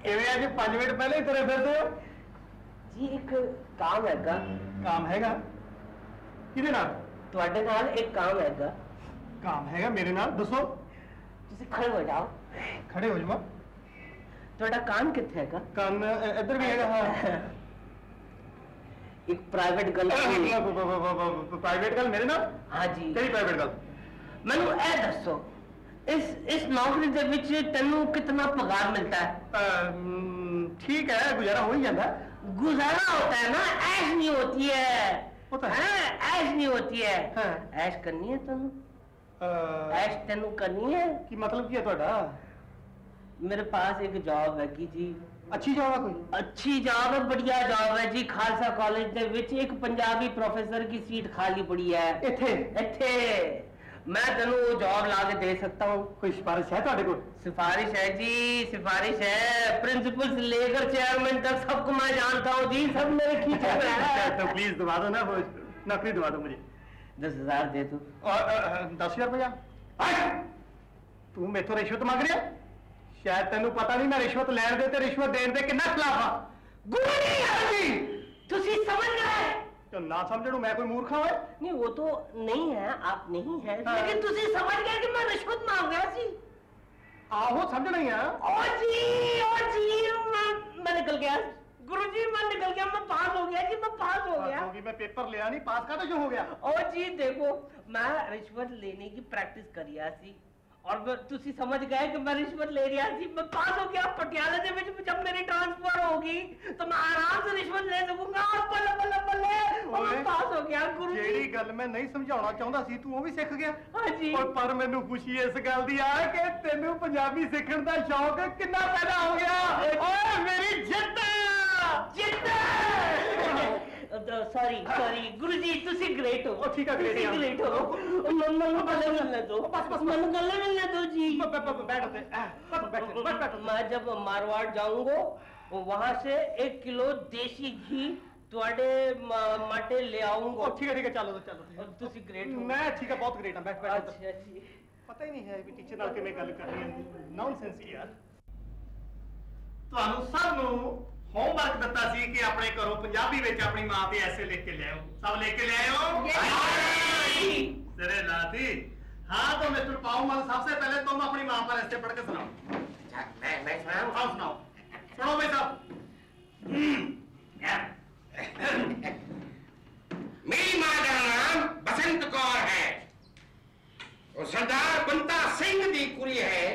[SPEAKER 2] ਕਿਵੇਂ ਅੱਜ 5 ਮਿੰਟ ਪਹਿਲੇ ਹੀ ਤੁਰੇ ਫਿਰਦੇ ਹੋ?
[SPEAKER 3] जी एक काम हैगा।
[SPEAKER 2] ਕੰਮ ਹੈਗਾ? ਕਿਹਦੇ ਨਾਲ?
[SPEAKER 3] ਤੁਹਾਡੇ ਨਾਲ ਇੱਕ ਕੰਮ ਹੈਗਾ।
[SPEAKER 2] ਕੰਮ ਹੈਗਾ ਮੇਰੇ ਨਾਲ, ਦੱਸੋ।
[SPEAKER 3] ਤੁਸੀਂ ਖੜੇ ਹੋ ਜਾਓ।
[SPEAKER 2] ਖੜੇ ਹੋ ਜਾਵਾਂ?
[SPEAKER 3] ਤੁਹਾਡਾ ਕੰਮ ਕਿੱਥੇ ਹੈਗਾ?
[SPEAKER 2] ਕੰਨ ਇੱਧਰ ਵੀ ਹੈਗਾ। ਹਾਂ।
[SPEAKER 3] ਇੱਕ ਪ੍ਰਾਈਵੇਟ ਗੱਲ
[SPEAKER 2] ਪ੍ਰਾਈਵੇਟ ਗੱਲ ਮੇਰੇ ਨਾਲ?
[SPEAKER 3] ਹਾਂ ਜੀ।
[SPEAKER 2] ਕਿਹੜੀ ਪ੍ਰਾਈਵੇਟ ਗੱਲ?
[SPEAKER 3] ਮੈਨੂੰ ਇਹ ਦੱਸੋ, ਇਸ ਨੌਕਰੀ ਦੇ ਵਿੱਚ ਤੈਨੂੰ ਕਿੰਨਾ ਪगार ਮਿਲता है?
[SPEAKER 2] ठीक है, गुजारा हो ही जाता।
[SPEAKER 3] गुजारा होता है ना, ऐश नहीं होती है।
[SPEAKER 2] होता है?
[SPEAKER 3] हाँ, ऐश नहीं होती है।
[SPEAKER 2] हाँ।
[SPEAKER 3] ऐश करनी है तेनू? ऐश तेनू करनी है?
[SPEAKER 2] की मतलब की है ਤੁਹਾਡਾ?
[SPEAKER 3] मेरे पास एक जॉब हैगी जी।
[SPEAKER 2] अच्छी जॉब है कोई?
[SPEAKER 3] अच्छी जॉब है, बढ़िया जॉब है जी। खालसा कॉलेज ਦੇ ਵਿੱਚ ਇੱਕ ਪੰਜਾਬੀ ਪ੍ਰੋਫੈਸਰ की सीट खाली पड़ी है। ਇੱਥੇ मैं तेनू वो जॉब ला के दे सकता हूँ।
[SPEAKER 2] कोई सिफारिश है ਤੁਹਾਡੇ ਕੋਲ?
[SPEAKER 3] सिफारिश है जी, सिफारिश है। प्रिंसिपल से लेकर चेयरमैन तक सबको मैं जानता हूँ जी, सब मेरे खींचे में है।
[SPEAKER 2] तो प्लीज दबा दो ना, वो नौकरी दबा दो मुझे।
[SPEAKER 3] 10,000 दे दो।
[SPEAKER 2] और 10,000 रुपया? तू मेरे तो रिश्वत मांग रहा? शायद तेन पता नहीं मैं रिश्वत लैन दे ते रिश्वत देने दे कितना खिलाफ हाँ।
[SPEAKER 3] गुरु जी तुसी समझ गए?
[SPEAKER 2] तो ना समझ मैं कोई मूर्खा है?
[SPEAKER 3] नहीं वो तो नहीं है, आप नहीं है।
[SPEAKER 2] हाँ।
[SPEAKER 3] लेकिन तुसी समझ गए कि मैं रिश्वत मांग रहा जी।
[SPEAKER 2] आहो समझ नहीं है।
[SPEAKER 3] ओ जी मैं निकल गया। गुरुजी मैं निकल गया, मैं पास हो गया जी, मैं पास हो गया।
[SPEAKER 2] मैं पेपर लिया नहीं, पास का तो जो हो गया।
[SPEAKER 3] ओ जी देखो, मैं रिश्वत लेने की प्रैक्टिस करिया सी और तुसी समझ गए कि मैं रिश्वत ले रहा थी। मैं पास हो गया। पटियाला ਦੇ ਵਿੱਚ जब मेरी ट्रांसफर होगी तो मैं आराम से रिश्वत ले सकूंगा। बल्ले बल्ले बल्ले मैं पास हो गया। गुरु
[SPEAKER 2] ਜਿਹੜੀ ਗੱਲ ਮੈਂ ਨਹੀਂ ਸਮਝਾਉਣਾ ਚਾਹੁੰਦਾ ਸੀ ਤੂੰ ਉਹ ਵੀ ਸਿੱਖ ਗਿਆ।
[SPEAKER 3] हाँ जी।
[SPEAKER 2] ਓਏ ਪਰ ਮੈਨੂੰ ਖੁਸ਼ੀ ਇਸ ਗੱਲ ਦੀ ਆ ਕਿ ਤੈਨੂੰ ਪੰਜਾਬੀ ਸਿੱਖਣ ਦਾ ਸ਼ੌਕ ਕਿੰਨਾ ਪੈਦਾ ਹੋ ਗਿਆ। ਓਏ ਮੇਰੀ ਜਿੱਤ
[SPEAKER 3] सॉरी गुरुजी तुसी ग्रेट हो।
[SPEAKER 2] ठीक है, ग्रेट
[SPEAKER 3] तुसी ग्रेट हो। मम्मा गले मिलने दो। बस मन गले मिलने दो जी।
[SPEAKER 2] बैठ।
[SPEAKER 3] मैं जब मारवाड़ जाऊंगा वहां से 1 किलो देसी घी ਤੁਹਾਡੇ ਮਾਟੇ ले आऊंगा।
[SPEAKER 2] ठीक है चलो।
[SPEAKER 3] तुसी ग्रेट हो।
[SPEAKER 2] मैं ठीक है, बहुत ग्रेट हूं। बैठ।
[SPEAKER 3] अच्छा जी।
[SPEAKER 2] पता ही नहीं है भी टीचर नाल किवें गल करनी है। नॉनसेंस ही यार। ਤੁਹਾਨੂੰ ਸਭ ਨੂੰ ਹੋਮਵਰਕ ਦਿੱਤਾ ਸੀ ਕਿ ਆਪਣੇ ਘਰੋਂ ਪੰਜਾਬੀ ਵਿੱਚ ਆਪਣੀ ਮਾਂ ਤੇ ਐਸੇ ਲਿਖ ਕੇ ਲਿਆਓ। ਸਭ ਲਿਖ ਕੇ ਲਿਆਓ? सिरे लाती। हाँ तो मिस्टर पाऊमल, सबसे पहले तुम अपनी माँ पर ऐसे पढ़ के सुनाओ।
[SPEAKER 3] मैं सुनाऊं?
[SPEAKER 2] हाँ सुनाओ, सुनो भाई साहब।
[SPEAKER 4] मेरी माँ का नाम बसंत कौर है और सरदार बंता सिंह दी कुड़ी है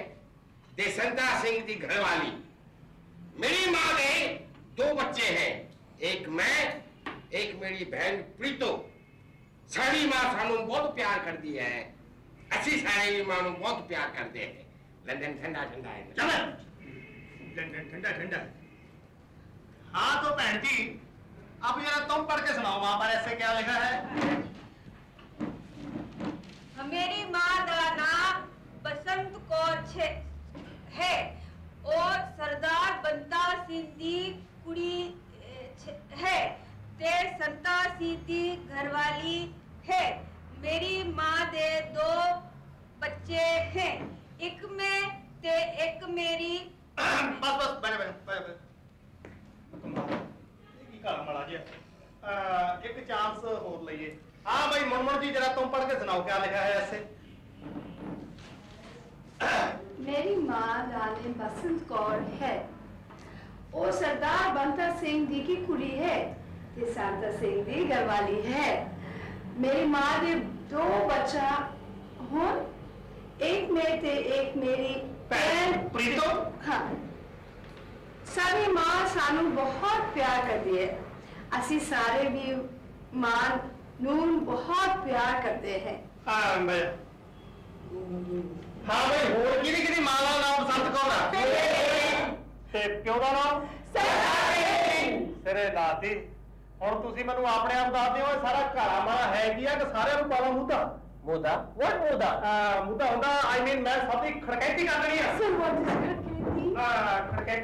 [SPEAKER 4] ते संता सिंह दी घरवाली। मेरी माँ के 2 बच्चे हैं, एक मैं एक मेरी बहन प्रीतो। सारी माँ सानू बहुत प्यार करती है, अच्छी सारी माँ नू बहुत प्यार करते हैं। लंदन ठंडा ठंडा है।
[SPEAKER 2] चलो लंदन ठंडा ठंडा। हाँ तो बहन जी अब जरा तुम पढ़ के सुनाओ, वहां पर ऐसे क्या लिखा है?
[SPEAKER 11] मेरी माँ का नाम बसंत कौर है और सरदार बंता सिंह दी कुड़ी है ते संता सिंह दी घरवाली है। मेरी माँ दे 2 बच्चे हैं, एक मैं ते एक मेरी।
[SPEAKER 2] बस बस बैठ बैठ बैठ बैठ। की काला माड़ा जी एक चांस और लइए। हाँ भाई मुनमुन जी जरा तुम पढ़ के सुनाओ क्या लिखा है ऐसे।
[SPEAKER 5] मेरी माँ रानी बसंत कौर है और सरदार बंता सिंह दी की कुड़ी है ते संता सिंह दी घरवाली है। मेरी माँ दे 2 बच्चा हों, एक मैं ते एक मेरी बहन
[SPEAKER 2] प्रीतो।
[SPEAKER 5] हाँ सारी माँ सानू बहुत प्यार करती है, असी सारे भी माँ नून बहुत प्यार करते हैं।
[SPEAKER 2] हाँ भाई होर किहदी मां दा नाम बसंत कौर है ते प्यो दा नाम सिरे लाती। ਹੁਣ ਤੁਸੀਂ ਮੈਨੂੰ ਆਪਣੇ ਆਪ ਦੱਸ ਦਿਓ ਇਹ ਸਾਰਾ ਘੜਾ ਮਾਰਾ ਹੈ ਕੀ ਆ ਕਿ ਸਾਰਿਆਂ ਨੂੰ ਪਾਲਾ ਮੁੱਦਾ?
[SPEAKER 3] मुदा? What मुदा?
[SPEAKER 2] ਮੁੱਦਾ ਹੁੰਦਾ ਆਈ ਮੀਨ ਮੈਂ ਸਭ ਦੀ ਖੜਕੈਤੀ ਕਰ ਦੇਣੀ ਆ।
[SPEAKER 5] Sir, what is खड़कैती?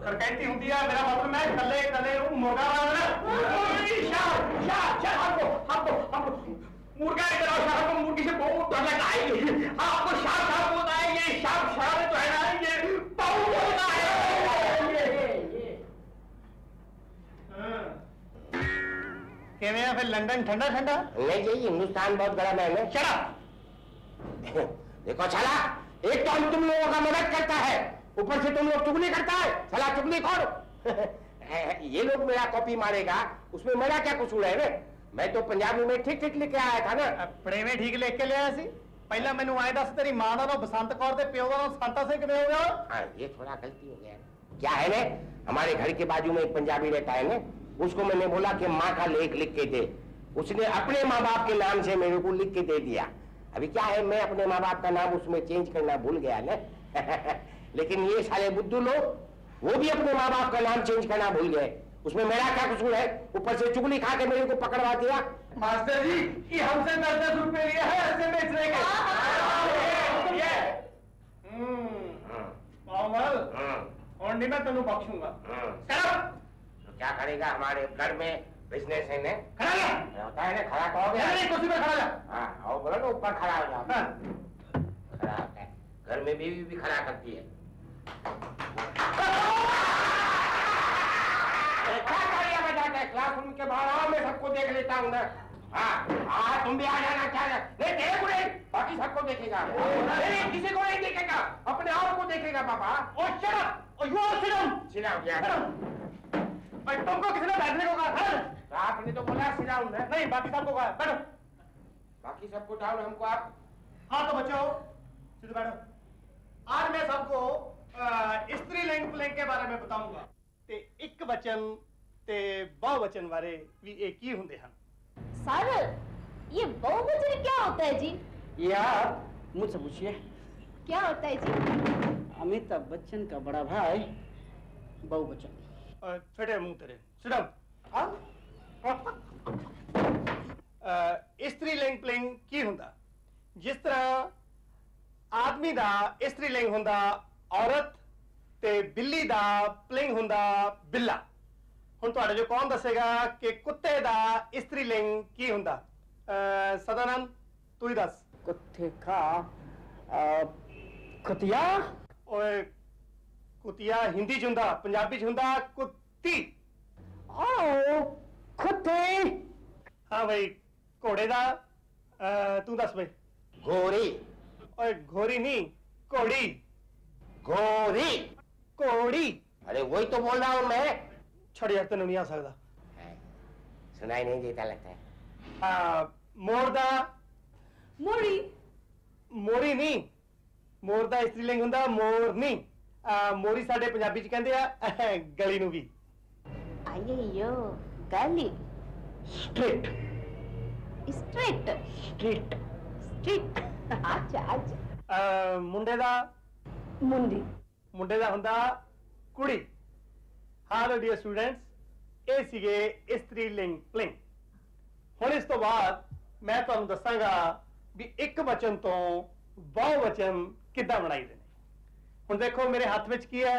[SPEAKER 2] ਖੜਕੈਤੀ ਹੁੰਦੀ ਆ ਮੇਰਾ ਮਤਲਬ ਮੈਂ ਇਕੱਲੇ ਇਕੱਲੇ ਨੂੰ ਮੁਰਗਾ ਮਾਰਨਾ।
[SPEAKER 4] हमको मुर्गा इधर आओ, शाह को मुर्गी से बहुत डर लगा है। आपको शाह शाह बोलना है, ये शाह तो है ना, ये पाऊ बोलना है।
[SPEAKER 2] ਕਿਵੇਂ ਆ ਫਿਰ ਲੰਡਨ ਠੰਡਾ ਠੰਡਾ?
[SPEAKER 3] नहीं जी, हिंदुस्तान बहुत बड़ा महल है।
[SPEAKER 2] Shut up!
[SPEAKER 3] देखो साला, एक तो हम तुम लोगों का मदद करता है, ऊपर से तुम लोग चुगली करता है। साला चुगली कौन? ये लोग मेरा कॉपी मारेगा, उसमें मेरा क्या कसूर है? मैं तो पंजाबी में ठीक ठीक लेके आया था ना।
[SPEAKER 2] ਆਪਣੇ में ठीक लिख के लिया ਸੀ। ਪਹਿਲਾਂ ਮੈਨੂੰ ਆਏ ਦੱਸ ਤੇਰੀ ਮਾਂ ਦਾ ਨਾਮ ਬਸੰਤ ਕੌਰ ਤੇ ਪਿਓ ਦਾ ਨਾਮ ਸੰਤਾ ਸਿੰਘ ਕਿਵੇਂ ਹੋ ਗਿਆ?
[SPEAKER 3] हाँ, ये थोड़ा गलती हो गया। क्या है ने, हमारे घर के बाजू में एक पंजाबी रहता है ने, उसको मैंने बोला कि माँ का लेख लिख के दे, उसने अपने माँ बाप के नाम से मेरे को लिख के दे दिया। अभी क्या है, मैं अपने माँ बाप का नाम उसमें चेंज करना भूल गया ना। लेकिन ये साले बुद्धू लोग वो भी अपने माँ बाप का नाम चेंज करना भूल गए, उसमें मेरा क्या कसूर है? ऊपर से चुगली खा के मेरे को पकड़वा दिया।
[SPEAKER 2] मास्टर जी ये हमसे 10-10 रुपए लिए है ऐसे बेचने के। पावल और नहीं मैं तेनू बख्शूंगा।
[SPEAKER 3] तो क्या करेगा, हमारे घर में बिजनेस है ने।
[SPEAKER 2] खड़ा जा।
[SPEAKER 3] होता है ना, खड़ा कहोगे?
[SPEAKER 2] नहीं कुर्सी पे खड़ा जा।
[SPEAKER 3] हाँ, और बोलो ना ऊपर खड़ा हो जाओ।
[SPEAKER 2] हाँ।
[SPEAKER 3] खड़ा होता है, घर में बीवी भी खड़ा करती है। क्या करिए बजा के, क्लासरूम के बाहर आओ, मैं सबको देख लेता हूँ ना। हाँ तुम भी आ जाना। क्या नहीं देखो नहीं, बाकी सबको देखेगा। नहीं किसी को नहीं देखेगा, अपने आप को देखेगा पापा।
[SPEAKER 2] और shut up! और you all sit down!
[SPEAKER 3] सिलाओ क्या?
[SPEAKER 2] भाई तुमको किसने बैठने को कहा?
[SPEAKER 3] तो आपने तो बोला सिलाऊं ना।
[SPEAKER 2] नहीं बाकी सबको कहा बैठो।
[SPEAKER 3] बाकी सबको डाउन, हमको आप।
[SPEAKER 2] हाँ तो बच्चों सीधे बैठो। आज मैं सबको स्त्रीलिंग पुल्लिंग के बारे में बताऊंगा ते एक वचन ते बहुवचन बारे भी एक ही होंगे हैं।
[SPEAKER 1] सर ये बहुवचन क्या होता है जी?
[SPEAKER 9] ये आप मुझसे पूछिए।
[SPEAKER 1] क्या होता है जी?
[SPEAKER 9] अमिताभ बच्चन का बड़ा भाई बहुवचन।
[SPEAKER 2] फेटे मुंह तेरे सिडम। स्त्रीलिंग पुल्लिंग की हुंदा? जिस तरह आदमी दा स्त्रीलिंग हुंदा औरत ते बिल्ली दा पुल्लिंग हुंदा बिल्ला। हुण तुहाडे जो कौन दसेगा कि कुत्ते दा स्त्रीलिंग की हुंदा? सदानंद तू ही दस।
[SPEAKER 9] कुत्ते का कुतिया।
[SPEAKER 2] ओए ਕੁੱਤਿਆ ਹਿੰਦੀ 'ਚ ਹੁੰਦਾ, ਪੰਜਾਬੀ 'ਚ ਹੁੰਦਾ ਕੁੱਤੀ।
[SPEAKER 9] आओ कुत्ते।
[SPEAKER 2] ਹਾਂ ਬਈ ਘੋੜੇ ਦਾ ਤੂੰ ਦੱਸ ਬਈ।
[SPEAKER 3] घोड़ी
[SPEAKER 2] ਓਏ ਘੋੜੀ ਨਹੀਂ, ਘੋੜੀ।
[SPEAKER 3] घोड़ी
[SPEAKER 2] ਘੋੜੀ।
[SPEAKER 3] अरे वही तो बोल रहा हूँ मैं।
[SPEAKER 2] ਛੱਡ ਯਾਰ, ਤੈਨੂੰ ਨਹੀਂ ਆ ਸਕਦਾ।
[SPEAKER 3] सुनाई नहीं देता लगता है।
[SPEAKER 2] ਮੋਰ ਦਾ
[SPEAKER 5] मोरी।
[SPEAKER 2] ਮੋਰੀ ਨਹੀਂ, ਮੋਰ ਦਾ ਇਸਤਰੀਲਿੰਗ ਹੁੰਦਾ ਮੋਰਨੀ। ਮੋਰੀ ਸਾਡੇ ਪੰਜਾਬੀ 'ਚ ਕਹਿੰਦੇ ਆ ਗਲੀ ਨੂੰ ਵੀ।
[SPEAKER 7] अय्यो गली
[SPEAKER 9] स्ट्रीट।
[SPEAKER 7] Street
[SPEAKER 9] street.
[SPEAKER 7] स्ट्रीट अच्छा अच्छा
[SPEAKER 2] ਮੁੰਡੇ ਦਾ
[SPEAKER 5] मुंडी।
[SPEAKER 2] ਮੁੰਡੇ ਦਾ ਹੁੰਦਾ ਕੁੜੀ। ਹਾਲੋ ਡੀਅਰ ਸਟੂਡੈਂਟਸ, ਇਹ ਸੀਗੇ ਇਸਤਰੀਲਿੰਗ ਪਲਿੰਗ। ਹੁਣ ਇਸ ਤੋਂ ਬਾਅਦ ਮੈਂ ਤੁਹਾਨੂੰ ਦੱਸਾਂਗਾ ਵੀ ਇੱਕ ਵਚਨ ਤੋਂ ਬਹੁਵਚਨ ਕਿੱਦਾਂ ਬਣਾਈਦੇ ਨੇ। ਹੁਣ ਦੇਖੋ ਮੇਰੇ ਹੱਥ ਵਿੱਚ ਕੀ ਹੈ?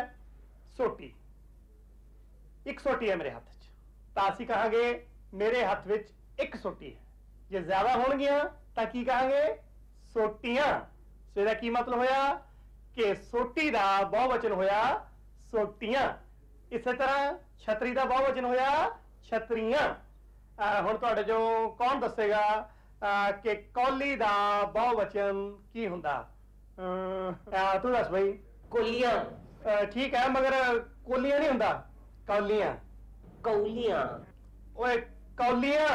[SPEAKER 2] ਸੋਟੀ। ਇੱਕ ਸੋਟੀ ਹੈ ਮੇਰੇ ਹੱਥ 'ਚ, ਤਾਂ ਅਸੀਂ ਕਹਾਂਗੇ ਮੇਰੇ ਹੱਥ ਵਿੱਚ ਇੱਕ ਸੋਟੀ ਹੈ। ਜੇ ਜ਼ਿਆਦਾ ਹੋਣਗੀਆਂ ਤਾਂ ਕੀ ਕਹਾਂਗੇ? ਸੋਟੀਆਂ। ਸੋ ਇਹਦਾ ਕੀ ਮਤਲਬ ਹੋਇਆ ਕਿ ਸੋਟੀ ਦਾ ਬਹੁਵਚਨ ਹੋਇਆ ਸੋਟੀਆਂ। ਇਸੇ ਤਰ੍ਹਾਂ ਛਤਰੀ ਦਾ ਬਹੁਵਚਨ ਹੋਇਆ ਛਤਰੀਆਂ। ਹੁਣ ਤੁਹਾਡੇ ਜੋ ਕੌਣ ਦੱਸੇਗਾ ਕਿ ਕੌਲੀ ਦਾ ਬਹੁਵਚਨ ਕੀ ਹੁੰਦਾ? ਤੂੰ ਦੱਸ ਬਈ।
[SPEAKER 3] कोलियां।
[SPEAKER 2] ਠੀਕ ਹੈ, ਮਗਰ ਕੋਲੀਆਂ ਨਹੀਂ ਹੁੰਦਾ, ਕੌਲੀਆਂ।
[SPEAKER 3] कौलियां।
[SPEAKER 2] ਓਏ ਕੌਲੀਆਂ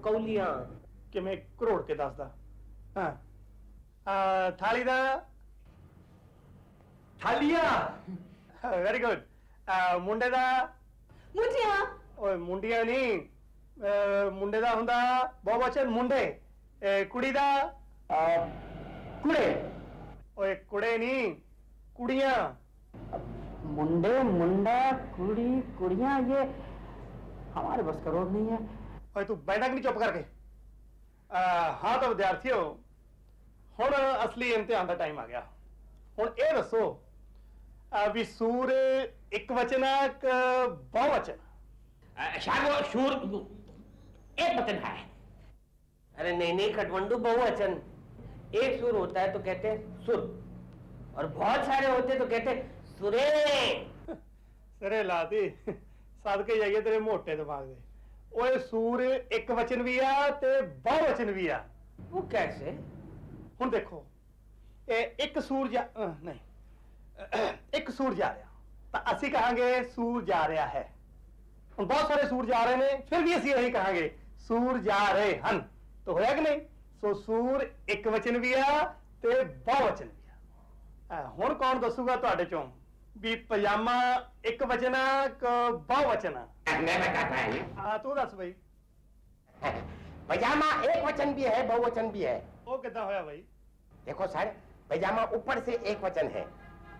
[SPEAKER 3] कौलियां।
[SPEAKER 2] ਕਿਵੇਂ ਕਰੋੜ ਕੇ ਦੱਸਦਾ। ਥਾਲੀ ਦਾ
[SPEAKER 6] थालियां।
[SPEAKER 2] Very good. ਮੁੰਡੇ ਦਾ
[SPEAKER 5] मुंडिया।
[SPEAKER 2] ਓਏ ਮੁੰਡੀਆਂ ਨਹੀਂ, ਮੁੰਡੇ ਦਾ ਹੁੰਦਾ ਬਹੁਵਚਨ ਮੁੰਡੇ। ਕੁੜੀ ਦਾ
[SPEAKER 9] कुड़े।
[SPEAKER 2] ਓਏ ਕੁੜੇ ਨਹੀਂ, ਕੁੜੀਆਂ।
[SPEAKER 9] मुंडे, मुंडा, कुड़ी, कुड़ियां, ये हमारे बस का रोग नहीं है।
[SPEAKER 2] ਓਏ ਤੂੰ ਬੈਠਾ ਕਿ ਨਹੀਂ ਚੁੱਪ ਕਰਕੇ। ਹਾਂ ਤਾਂ ਵਿਦਿਆਰਥੀਓ, ਹੁਣ ਅਸਲੀ ਇਮਤਿਹਾਨ ਦਾ ਟਾਈਮ ਆ ਗਿਆ। ਹੁਣ ਇਹ ਦੱਸੋ ਵੀ ਸੂਰ ਇੱਕ ਵਚਨ ਹੈ ਕਿ ਬਹੁਵਚਨ?
[SPEAKER 10] शागो शूर एक वचन है।
[SPEAKER 3] अरे नहीं नहीं खटवंडू बहुवचन। एक सुर होता है तो कहते हैं सुर, और बहुत सारे होते तो कहते हैं सुरे।
[SPEAKER 2] ਸਿਰੇ ਲਾਤੀ ਸਦਕੇ ਜਾਈਏ ਤੇਰੇ ਮੋਟੇ ਦਿਮਾਗ ਦੇ। ਓਏ ਸੂਰ ਇੱਕ ਵਚਨ ਵੀ ਆ ਤੇ ਬਹੁਵਚਨ ਵੀ ਆ।
[SPEAKER 3] वो कैसे?
[SPEAKER 2] ਹੁਣ ਦੇਖੋ, ਇਹ ਇੱਕ ਸੂਰ ਨਹੀਂ, ਇੱਕ ਸੂਰ ਜਾ ਰਿਹਾ ਤਾਂ ਅਸੀਂ ਕਹਾਂਗੇ ਸੂਰ ਜਾ ਰਿਹਾ ਹੈ। ਹੁਣ ਬਹੁਤ ਸਾਰੇ ਸੂਰ ਜਾ ਰਹੇ ਨੇ, ਫਿਰ ਵੀ ਅਸੀਂ ਇਹੀ ਕਹਾਂਗੇ ਸੂਰ ਜਾ ਰਹੇ ਹਨ। ਤਾਂ ਹੋਇਆ ਕਿ ਨਹੀਂ? ਸੋ ਸੂਰ ਇੱਕ ਵਚਨ ਵੀ ਆ ਤੇ ਬਹੁਵਚਨ ਵੀ ਆ। ਹੁਣ ਕੌਣ ਦੱਸੂਗਾ ਤੁਹਾਡੇ ਚੋਂ ਵੀ ਪਜਾਮਾ ਇੱਕ ਵਚਨ ਆ ਕਿ ਬਹੁਵਚਨ ਆ?
[SPEAKER 3] मैं बताता है।
[SPEAKER 2] ਤੂੰ ਦੱਸ ਬਈ।
[SPEAKER 3] पजामा एक वचन भी है बहुवचन भी है।
[SPEAKER 2] ਉਹ ਕਿੱਦਾਂ ਹੋਇਆ ਬਈ?
[SPEAKER 3] देखो सर, पजामा ऊपर से एक वचन है,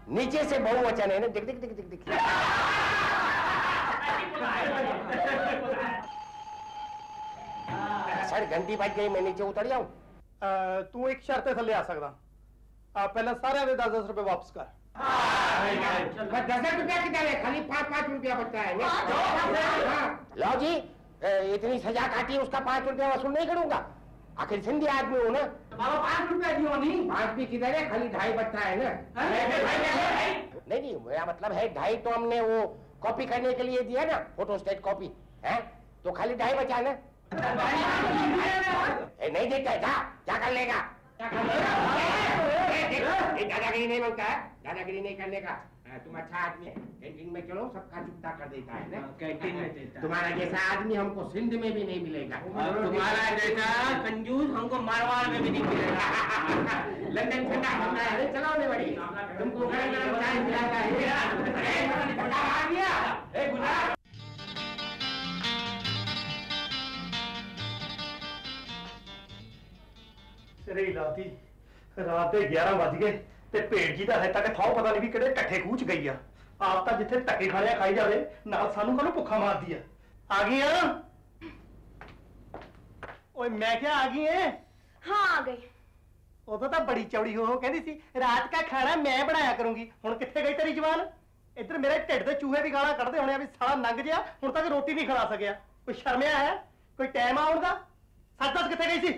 [SPEAKER 3] नीचे से बहुवचन है ना। दिख दिख दिख दिख दिख। सर घंटी बज गई, मैं नीचे उतर जाऊं?
[SPEAKER 2] ਤੂੰ ਇੱਕ ਸ਼ਰਤ ਤੇ ਥੱਲੇ ਆ ਸਕਦਾ। ਪਹਿਲਾਂ ਸਾਰਿਆਂ ਦੇ 10-10 ਰੁਪਏ ਵਾਪਸ ਕਰ।
[SPEAKER 3] 10 रुपया किधर है? खाली 5-5 रुपया बचता है ना। लो जी, इतनी सजा काटी, उसका 5 रुपया वसूल नहीं करूंगा। आखिर सिंधी आदमी हूं ना।
[SPEAKER 9] 5 रुपया दियो नहीं।
[SPEAKER 3] 5 भी किधर है? खाली 2.5 बचता है ना। नहीं नहीं, मेरा मतलब है 2.5 तो हमने वो कॉपी करने के लिए दिया ना, फोटोस्टेट कॉपी है, तो खाली 2.5 बचा ना। नहीं देता है, क्या कर लेगा? दादागिरी नहीं बनता है, दादागिरी नहीं करने का। तुम अच्छा आदमी है, कैंटीन में चलो, सबका चुकता कर देता है ना।
[SPEAKER 10] कैंटीन में देता।
[SPEAKER 3] तुम्हारा जैसा आदमी हमको सिंध में भी नहीं मिलेगा।
[SPEAKER 10] तुम्हारा जैसा कंजूस हमको मारवाड़ में भी नहीं मिलेगा।
[SPEAKER 3] लंदन ठंडा होता है, अरे चलाओ ने बड़ी, तुमको गरम गरम चाय पिलाता है। ठंडा आ गया।
[SPEAKER 2] ਸਿਰੇ ਹੀ ਲਾਤੀ। ਰਾਤ ਦੇ 11 ਵੱਜ ਗਏ ਤੇ ਭੇਡ ਜੀ ਦਾ ਹਜੇ ਤੱਕ ਥਾਉ ਪਤਾ ਨਹੀਂ ਵੀ ਕਿਹੜੇ ਟੱਠੇ ਖੂਚ ਗਈ ਆ। ਆਪ ਤਾਂ ਜਿੱਥੇ ਟੱਕੇ ਖਾਣਿਆ ਖਾਈ ਜਾਵੇ, ਨਾਲ ਸਾਨੂੰ ਕਾਹਨੂੰ ਭੁੱਖਾ ਮਾਰਦੀ ਆ। ਆ ਗਈ ਆ? ਓਏ ਮੈਂ ਕਿਹਾ ਆ ਗਈ ਐ?
[SPEAKER 1] हाँ आ गई।
[SPEAKER 2] ਉਦੋਂ ਤਾਂ ਬੜੀ ਚੌੜੀ ਹੋ ਕਹਿੰਦੀ ਸੀ ਰਾਤ ਦਾ ਖਾਣਾ ਮੈਂ ਬਣਾਇਆ ਕਰੂੰਗੀ। ਹੁਣ ਕਿੱਥੇ ਗਈ ਤੇਰੀ ਜਵਾਨ? ਇੱਧਰ ਮੇਰੇ ਢਿੱਡ ਦੇ ਚੂਹੇ ਵੀ ਗਾਲਾਂ ਕੱਢਦੇ ਹੋਣੇ ਆ ਵੀ ਸਾਲਾ ਨੰਗ ਜਿਆ ਹੁਣ ਤੱਕ ਰੋਟੀ ਨਹੀਂ ਖਿਲਾ ਸਕਿਆ। ਕੋਈ ਸ਼ਰਮਿਆ ਹੈ? ਕੋਈ ਟਾਈਮ ਆਉਣ ਦਾ? ਸੱਚ ਦੱਸ ਕਿੱਥੇ ਗਈ ਸੀ?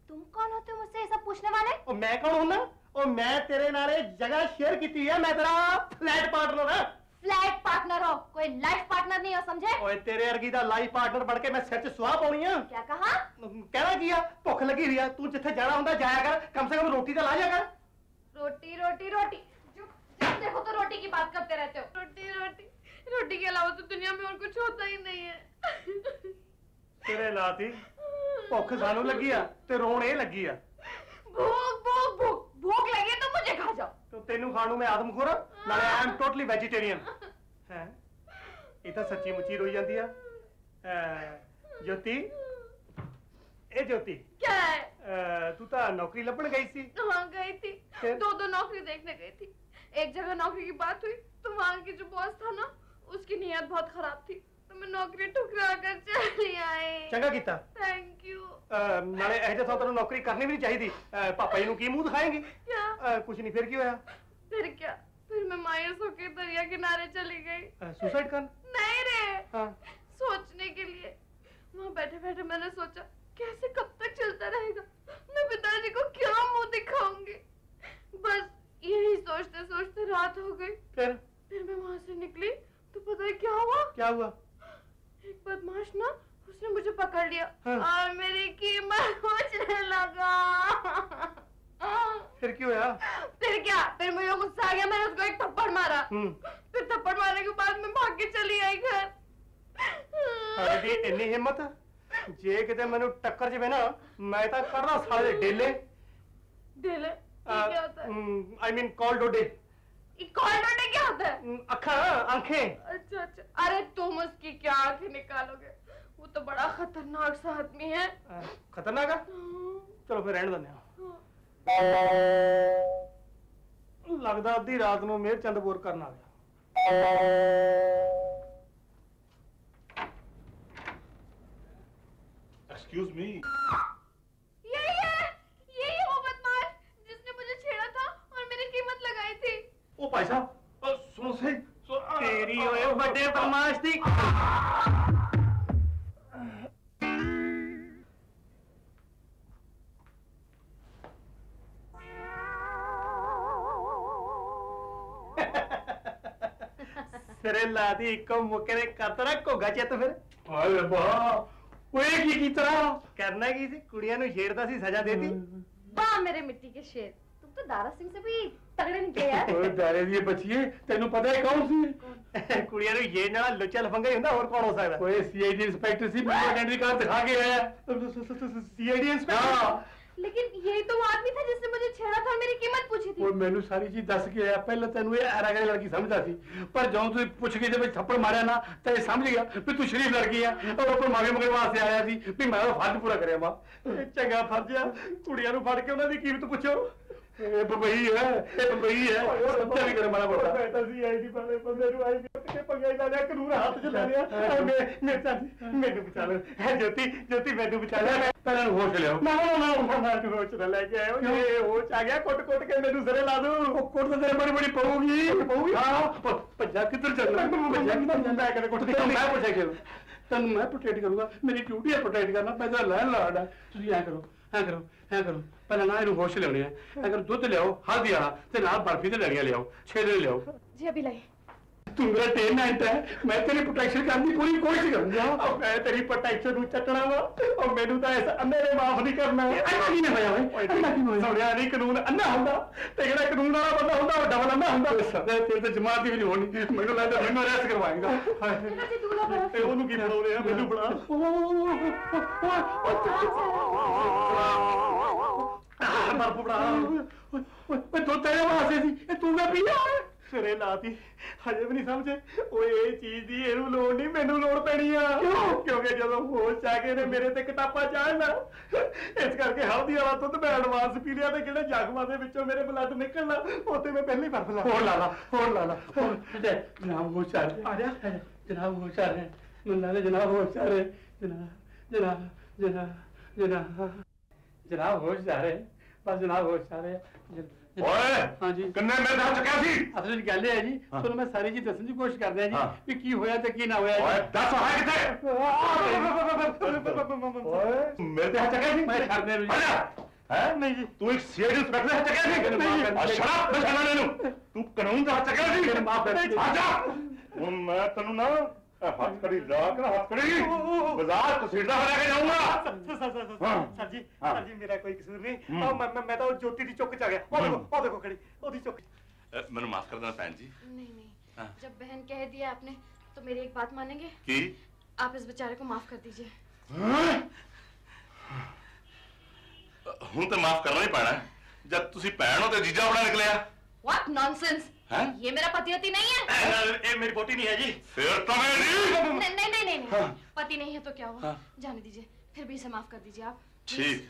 [SPEAKER 1] तुम कौन होते हो मुझसे ये सब पूछने वाले?
[SPEAKER 2] ਉਹ ਮੈਂ ਕੌਣ ਹੁੰਨਾ? ਉਹ ਮੈਂ ਤੇਰੇ ਨਾਲ ਇਹ ਜਗ੍ਹਾ ਸ਼ੇਅਰ ਕੀਤੀ ਹੈ, ਮੈਂ ਤੇਰਾ ਫਲੈਟ ਪਾਰਟਨਰ ਹਾਂ।
[SPEAKER 1] फ्लैट पार्टनर हो, कोई लाइफ पार्टनर नहीं हो, समझे?
[SPEAKER 2] ਓਏ ਤੇਰੇ ਵਰਗੀ ਦਾ ਲਾਈਫ ਪਾਰਟਨਰ ਬਣ ਕੇ ਮੈਂ ਸਿਰ 'ਚ ਸੁਆਹ ਪਾਉਣੀ ਆ।
[SPEAKER 1] क्या कहा?
[SPEAKER 2] ਕਹਿਣਾ ਕੀ ਆ, ਭੁੱਖ ਲੱਗੀ ਹੋਈ ਆ, ਤੂੰ ਜਿੱਥੇ ਜਾਣਾ ਹੁੰਦਾ ਜਾਇਆ ਕਰ, ਕਮ ਸੇ ਕਮ ਰੋਟੀ ਤਾਂ ਲਾ ਜਾ ਕਰ।
[SPEAKER 1] रोटी रोटी रोटी, जब देखो तो रोटी की बात करते रहते हो। रोटी रोटी रोटी के अलावा तो दुनिया में और कुछ होता ही नहीं है।
[SPEAKER 2] ਤੇਰੇ ਲਾਤੀ ਭੁੱਖ ਸਾਨੂੰ ਲੱਗੀ ਆ ਤੇ ਰੋਣ ਇਹ ਲੱਗੀ ਆ।
[SPEAKER 1] भूख भूख भूख भूख लगी तो मुझे खा जाओ।
[SPEAKER 2] ਤੇ ਤੈਨੂੰ ਖਾਣ ਨੂੰ ਮੈਂ ਆਦਮਖੋਰ ਆ, ਨਾਲੇ ਆਈ ਐਮ ਟੋਟਲੀ ਵੈਜੀਟੇਰੀਅਨ ਹੈ। ਇਹ ਤਾਂ ਸੱਚੀ ਮੁੱਚੀ ਰੋਈ ਜਾਂਦੀ ਆ। ਜੋਤੀ, ਇਹ ਜੋਤੀ
[SPEAKER 1] क्या है?
[SPEAKER 2] ਤੂੰ ਤਾਂ ਨੌਕਰੀ ਲੱਭਣ ਗਈ ਸੀ।
[SPEAKER 1] हाँ गई थी,
[SPEAKER 2] फिर?
[SPEAKER 1] दो नौकरी देखने गई थी। एक जगह नौकरी की बात हुई तो वहाँ की जो बॉस था ना, उसकी नीयत बहुत खराब थी, तो मैं नौकरी ठुकरा कर चली आई।
[SPEAKER 2] ਚੰਗਾ ਕੀਤਾ।
[SPEAKER 1] Thank you.
[SPEAKER 2] ਨਾਲੇ ਇਹ ਜਿਹਾ ਤੈਨੂੰ ਨੌਕਰੀ ਕਰਨੀ ਵੀ ਨਹੀਂ ਚਾਹੀਦੀ। ਪਾਪਾ ਜੀ ਨੂੰ ਕੀ ਮੂੰਹ ਦਿਖਾਏਂਗੀ?
[SPEAKER 1] क्या?
[SPEAKER 2] ਕੁਝ ਨਹੀਂ, ਫਿਰ ਕੀ ਹੋਇਆ?
[SPEAKER 1] फिर क्या? फिर मैं मायूस होकर दरिया किनारे चली गई।
[SPEAKER 2] सुसाइड कर?
[SPEAKER 1] नहीं रे,
[SPEAKER 2] हाँ।
[SPEAKER 1] सोचने के लिए। वहाँ बैठे बैठे मैंने सोचा कैसे कब तक चलता रहेगा, मैं पिताजी को क्या मुंह दिखाऊंगी। बस यही सोचते सोचते रात हो गई। फिर मैं वहाँ से निकली तो पता है क्या हुआ?
[SPEAKER 2] क्या हुआ?
[SPEAKER 1] एक बदमाश ना, उसने मुझे पकड़ लिया।
[SPEAKER 2] हाँ।
[SPEAKER 1] और मेरी कीमत पूछने लगा।
[SPEAKER 2] फिर क्यों हुआ?
[SPEAKER 1] फिर क्या? फिर मुझे गुस्सा आ गया, मैंने उसको एक थप्पड़ मारा। फिर थप्पड़ मारने के बाद मैं भाग के चली आई घर।
[SPEAKER 2] अरे दी इतनी हिम्मत जे किते मैंने टक्कर जवे ना, मैं तो करना साले डेले।
[SPEAKER 1] डेले? ये क्या होता है?
[SPEAKER 2] आई मीन कॉल डोडे।
[SPEAKER 1] ये कॉल डोडे क्या होता है?
[SPEAKER 2] अखा, आंखें।
[SPEAKER 1] अच्छा अच्छा, अरे तुम उसकी क्या आंखें निकालोगे, वो तो बड़ा खतरनाक सा आदमी है।
[SPEAKER 2] खतरनाक है? चलो फिर रहने देने। लगदा अद्धी रात ਨੂੰ ਮੇਰ ਚੰਦਪੁਰ ਕਰਨ ਆ ਗਿਆ।
[SPEAKER 6] एक्सक्यूज मी,
[SPEAKER 1] यही है वो बदमाश जिसने मुझे छेड़ा था और मेरी कीमत लगाई थी।
[SPEAKER 6] ओ भाई साहब सुनो सही।
[SPEAKER 2] तेरी ओए बड़े बदमाश दी। ਸਿਰੇ ਲਾਦੀ ਇੱਕੋ ਮੁੱਕੇ ਦੇ ਕਰਤਰਾ ਘੋਗਾ ਚਿੱਤ ਫਿਰ।
[SPEAKER 6] अरे वाह,
[SPEAKER 2] ਓਏ ਕੀ ਕੀਤਾ? ਕਰਨਾ ਕੀ ਸੀ? ਕੁੜੀਆਂ ਨੂੰ ਛੇੜਦਾ ਸੀ, ਸਜ਼ਾ ਦੇਤੀ।
[SPEAKER 1] वाह मेरे मिट्टी के शेर, तुम तो दारा सिंह से भी तगड़े निकले यार।
[SPEAKER 6] ओए दारे दी बच्चिए, तेनू पता है कौन सी?
[SPEAKER 2] ਕੁੜੀਆਂ ਨੂੰ ਛੇੜਨ ਵਾਲਾ ਲੁੱਚਾ ਲਫੰਗਾ ਹੀ ਹੁੰਦਾ, ਹੋਰ ਕੌਣ ਹੋ ਸਕਦਾ?
[SPEAKER 6] ओए सीआईडी इंस्पेक्टर सी, मेरी आइडेंटिटी कार्ड दिखा के आया।
[SPEAKER 2] CID inspector?
[SPEAKER 1] लेकिन यही तो वो आदमी था जिसने मुझे छेड़ा था और मेरी कीमत पूछी थी।
[SPEAKER 6] ਉਹ ਮੈਨੂੰ ਸਾਰੀ ਚੀਜ਼ ਦੱਸ ਕੇ ਆਇਆ। ਪਹਿਲਾਂ ਤੈਨੂੰ ਇਹ ਐਰਾਗੜੀ ਲੜਕੀ ਸਮਝਦਾ ਸੀ, ਪਰ ਜਦੋਂ ਤੂੰ ਪੁੱਛ ਕੇ ਦੇ ਵਿੱਚ ਥੱਪੜ ਮਾਰਿਆ ਨਾ ਤਾਂ ਇਹ ਸਮਝ ਗਿਆ ਵੀ ਤੂੰ ਸ਼ਰੀਫ ਲੜਕੀ ਆ, ਔਰ ਉਹ ਮਾਵੇ ਮਗਰ ਵਾਸਤੇ ਆਇਆ ਸੀ ਵੀ ਮੈਂ ਉਹ ਫਰਜ਼ ਪੂਰਾ ਕਰਿਆ ਵਾ।
[SPEAKER 2] ਚੰਗਾ ਫਰਜ਼ ਆ, ਕੁੜੀਆਂ ਨੂੰ ਫੜ ਕੇ ਉਹਨਾਂ ਦੀ ਕੀਮਤ ਪੁੱਛੋ।
[SPEAKER 6] ਇਹ ਬੰਬਈ ਹੈ, ਇਹ ਬੰਬਈ ਹੈ, ਸਮਝਿਆ ਵੀ ਕਰ ਮਾੜਾ ਮੋਟਾ।
[SPEAKER 2] ਮੈਂ ਤਾਂ ਸੀਆਈਡੀ ਵਾਲੇ ਬੰਦੇ ਨੂੰ ਆਈ ਕੇ ਪੰਗਾ ਹੀ ਲਾ ਲਿਆ, ਕਾਨੂੰਨ ਹੱਥ 'ਚ ਲੈ ਲਿਆ। ਮੇਰੇ ਚਾਚੀ ਮੈਨੂੰ ਬਚਾ ਲੈ। ਹੈ ਜੋਤੀ ਮੈਨੂੰ ਬਚਾ ਲੈ।
[SPEAKER 6] ਪਹਿਲਾਂ ਨੂੰ ਹੋਸ਼ ਲਿਆਓ।
[SPEAKER 2] ਨਾ ਤੂੰ ਹੋਸ਼ ਨਾ ਲੈ ਕੇ ਆਇਓ। ਇਹ ਹੋਸ਼ ਆ ਗਿਆ, ਕੁੱਟ ਕੇ ਮੈਨੂੰ ਸਿਰੇ ਲਾ ਦੂੰ।
[SPEAKER 6] ਉਹ ਕੁੱਟ ਤਾਂ ਤੇਰੇ ਬੜੀ ਪਊਗੀ। ਹਾਂ, ਭੱਜਾ ਕਿੱਧਰ ਚੱਲਣਾ? ਭੱਜਾ ਕਿੱਧਰ ਜਾਂਦਾ?
[SPEAKER 2] ਕਦੇ ਕੁੱਟ
[SPEAKER 6] ਤੈਨੂੰ ਮੈਂ ਪੁੱਛਿਆ ਕਿਉਂ? ਤੈਨੂੰ ਮੈਂ ਪ੍ਰੋਟੈਕਟ ਕਰੂੰਗਾ, ਮੇਰੀ ਡਿਊਟੀ ਹੈ ਪ੍ਰੋਟੈਕਟ ਕਰਨਾ। ਮੈਂ ਤਾਂ ਲੈਣ ਲਾੜਾ। ਤੁਸੀਂ ਐਂ ਕਰੋ, ਪਹਿਲਾਂ ਨਾ ਇਹਨੂੰ ਹੋਸ਼ ਲਿਆਉਣੇ ਆ। ਐਂ ਕਰੋ, ਦੁੱਧ ਲਿਆਓ ਹਲਦੀ ਵਾਲਾ ਤੇ ਨਾਲ ਬਰਫੀ ਤੇ ਲੜੀਆਂ ਲਿਆਓ, 6 ਦਿਨ ਲਿਆਓ।
[SPEAKER 1] जी अभी लाई।
[SPEAKER 6] ਤੂੰ ਮੇਰਾ ਟੇਨੈਂਟ ਹੈ, ਮੈਂ ਤੇਰੀ ਪ੍ਰੋਟੈਕਸ਼ਨ ਕਰਨ ਦੀ ਪੂਰੀ ਕੋਸ਼ਿਸ਼ ਕਰੂੰਗਾ।
[SPEAKER 2] ਮੈਂ ਤੇਰੀ ਪ੍ਰੋਟੈਕਸ਼ਨ ਨੂੰ ਚੱਟਣਾ ਵਾ, ਔਰ ਮੈਨੂੰ ਤਾਂ ਇਸ ਅੰਨੇ ਨੇ ਮਾਫ ਨਹੀਂ ਕਰਨਾ।
[SPEAKER 6] ਅੰਨਾ ਕੀ ਹੋਇਆ ਓਏ? ਅੰਨਾ ਕੀ ਹੋਇਆ?
[SPEAKER 2] ਸੁਣਿਆ ਨਹੀਂ ਕਾਨੂੰਨ ਅੰਨਾ ਹੁੰਦਾ, ਤੇ ਜਿਹੜਾ ਕਾਨੂੰਨ ਵਾਲਾ ਬੰਦਾ ਹੁੰਦਾ ਉਹ ਡਬਲ ਅੰਨਾ ਹੁੰਦਾ।
[SPEAKER 6] ਤੇਰੇ ਤੇ ਜਮਾਤ ਦੀ ਵੀ ਨਹੀਂ ਹੋਣੀ, ਮੈਨੂੰ ਲੱਗਦਾ ਮੈਨੂੰ ਅਰੈਸਟ ਕਰਵਾਏਗਾ।
[SPEAKER 1] जी दूल्हा बड़ा
[SPEAKER 2] ਤੇ ਉਹਨੂੰ ਕੀ ਬਣਾਉਂਦੇ ਆ, ਮੈਨੂੰ ਬਣਾ। ਬਰਫ ਬਣਾ।
[SPEAKER 6] ਓਏ ਤੂੰ ਤੇਰੇ ਵਾਸਤੇ ਸੀ, ਇਹ ਤੂੰ ਨਾ ਪੀਆ।
[SPEAKER 2] ਸਿਰੇ ਲਾਤੀ, ਹਜੇ ਵੀ ਨਹੀਂ ਸਮਝੇ? ਓਏ ਇਹ ਚੀਜ਼ ਦੀ ਇਹਨੂੰ ਲੋੜ ਨਹੀਂ, ਮੈਨੂੰ ਲੋੜ ਪੈਣੀ ਆ। ਕਿਉਂਕਿ ਜਦੋਂ ਹੋਸ਼ ਆ ਕੇ ਇਹਨੇ ਮੇਰੇ ਤੇ ਕਿਤਾਬਾਂ ਚਾੜਨਾ, ਇਸ ਕਰਕੇ ਹਲਦੀ ਵਾਲਾ ਦੁੱਧ ਮੈਂ ਐਡਵਾਂਸ ਪੀ ਲਿਆ, ਤੇ ਜਿਹੜੇ ਜ਼ਖਮਾਂ ਦੇ ਵਿੱਚੋਂ ਮੇਰੇ ਬਲੱਡ ਨਿਕਲਣਾ ਉੱਥੇ ਮੈਂ ਪਹਿਲਾਂ ਹੀ ਬਰਫ ਲਾ।
[SPEAKER 6] ਹੋਰ ਲਾ ਲਾ। ਜਨਾਬ ਹੋਸ਼ਿਆਰ ਹੈ।
[SPEAKER 2] ਆ ਜਾ।
[SPEAKER 6] ਜਨਾਬ ਹੋਸ਼ਿਆਰ ਹੈ, ਮੈਨੂੰ ਲੱਗਦਾ ਜਨਾਬ ਹੋਸ਼ਿਆਰ ਹੈ। ਜਨਾਬ ਹੋਸ਼ਿਆਰ ਹੈ, ਬਸ ਜਨਾਬ ਹੋਸ਼ਿਆਰ ਹੈ।
[SPEAKER 4] ਓਏ
[SPEAKER 6] ਹਾਂਜੀ
[SPEAKER 4] ਕਿੰਨੇ ਮੇਰੇ ਨਾਲ ਚੁੱਕਿਆ ਸੀ?
[SPEAKER 6] ਅਸਲ ਵਿੱਚ ਗੱਲ ਇਹ ਹੈ ਜੀ, ਤੁਹਾਨੂੰ ਮੈਂ ਸਾਰੀ ਚੀਜ਼ ਦੱਸਣ ਦੀ ਕੋਸ਼ਿਸ਼ ਕਰਦਾ ਜੀ
[SPEAKER 4] ਹਾਂ।
[SPEAKER 6] ਵੀ ਕੀ ਹੋਇਆ ਤੇ ਕੀ ਨਾ ਹੋਇਆ
[SPEAKER 4] ਓਏ
[SPEAKER 6] ਜੀ।
[SPEAKER 4] ਦੱਸ ਹੈ ਕਿੱਥੇ?
[SPEAKER 6] ਓਏ
[SPEAKER 4] ਮੇਰੇ ਤੇ ਹੱਥ ਚੱਕਿਆ ਸੀ?
[SPEAKER 6] ਮੈਂ ਛੱਡ ਦੇ
[SPEAKER 4] ਆ ਜਾ।
[SPEAKER 6] ਹੈ ਨਹੀਂ ਜੀ ਤੂੰ ਇੱਕ ਸੀਆਈਡੀ ਇੰਸਪੈਕਟਰ ਦੇ ਹੱਥ ਚੱਕਿਆ ਸੀ ਸ਼ਰਾਬ ਪਛਾਣਾ ਮੈਨੂੰ ਤੂੰ ਕਾਨੂੰਨ ਦਾ ਹੱਥ ਚੱਕਿਆ ਸੀ ਆ ਜਾ ਉਹ ਮੈਂ ਤੈਨੂੰ ਨਾ ਹੱਥ ਕੜੀ ਲਾ ਕੇ ਹੱਥ ਕੜੀ ਬਾਜ਼ਾਰ ਕਸੀੜਾ ਬਣਾ ਕੇ ਜਾਊਂਗਾ
[SPEAKER 2] ਸਰ ਜੀ ਮੇਰਾ ਕੋਈ ਕਸੂਰ ਨਹੀਂ ਮੈਂ ਤਾਂ ਉਹ ਜੋਤੀ ਦੀ ਚੁੱਕ ਚ ਆ ਗਿਆ ਉਹ ਦੇਖੋ ਖੜੀ ਉਹਦੀ ਚੁੱਕ
[SPEAKER 6] ਮੈਨੂੰ ਮਾਫ ਕਰ ਦੇਣਾ ਭੈਣ ਜੀ
[SPEAKER 1] नहीं जब बहन कह दिया आपने तो मेरी एक बात मानेंगे
[SPEAKER 6] ਕੀ
[SPEAKER 1] आप इस बेचारे को माफ कर दीजिए
[SPEAKER 6] ਹੁਣ ਤਾਂ ਮਾਫ ਕਰਨਾ ਹੀ ਪੈਣਾ ਜਦ ਤੁਸੀਂ ਭੈਣ ਹੋ ਤੇ ਜੀਜਾ ਬਣਾ ਨਿਕਲਿਆ
[SPEAKER 1] What nonsense
[SPEAKER 6] हैं?
[SPEAKER 1] ये मेरा पति होती नहीं है
[SPEAKER 2] ਇਹ ਮੇਰੀ ਬੋਟੀ ਨਹੀਂ ਹੈ ਜੀ
[SPEAKER 6] ਫਿਰ ਤਾਂ ਮੈਂ ਨਹੀਂ
[SPEAKER 1] नहीं पति नहीं है तो क्या हुआ जाने दीजिए फिर भी इसे माफ कर दीजिए आप
[SPEAKER 6] ਠੀਕ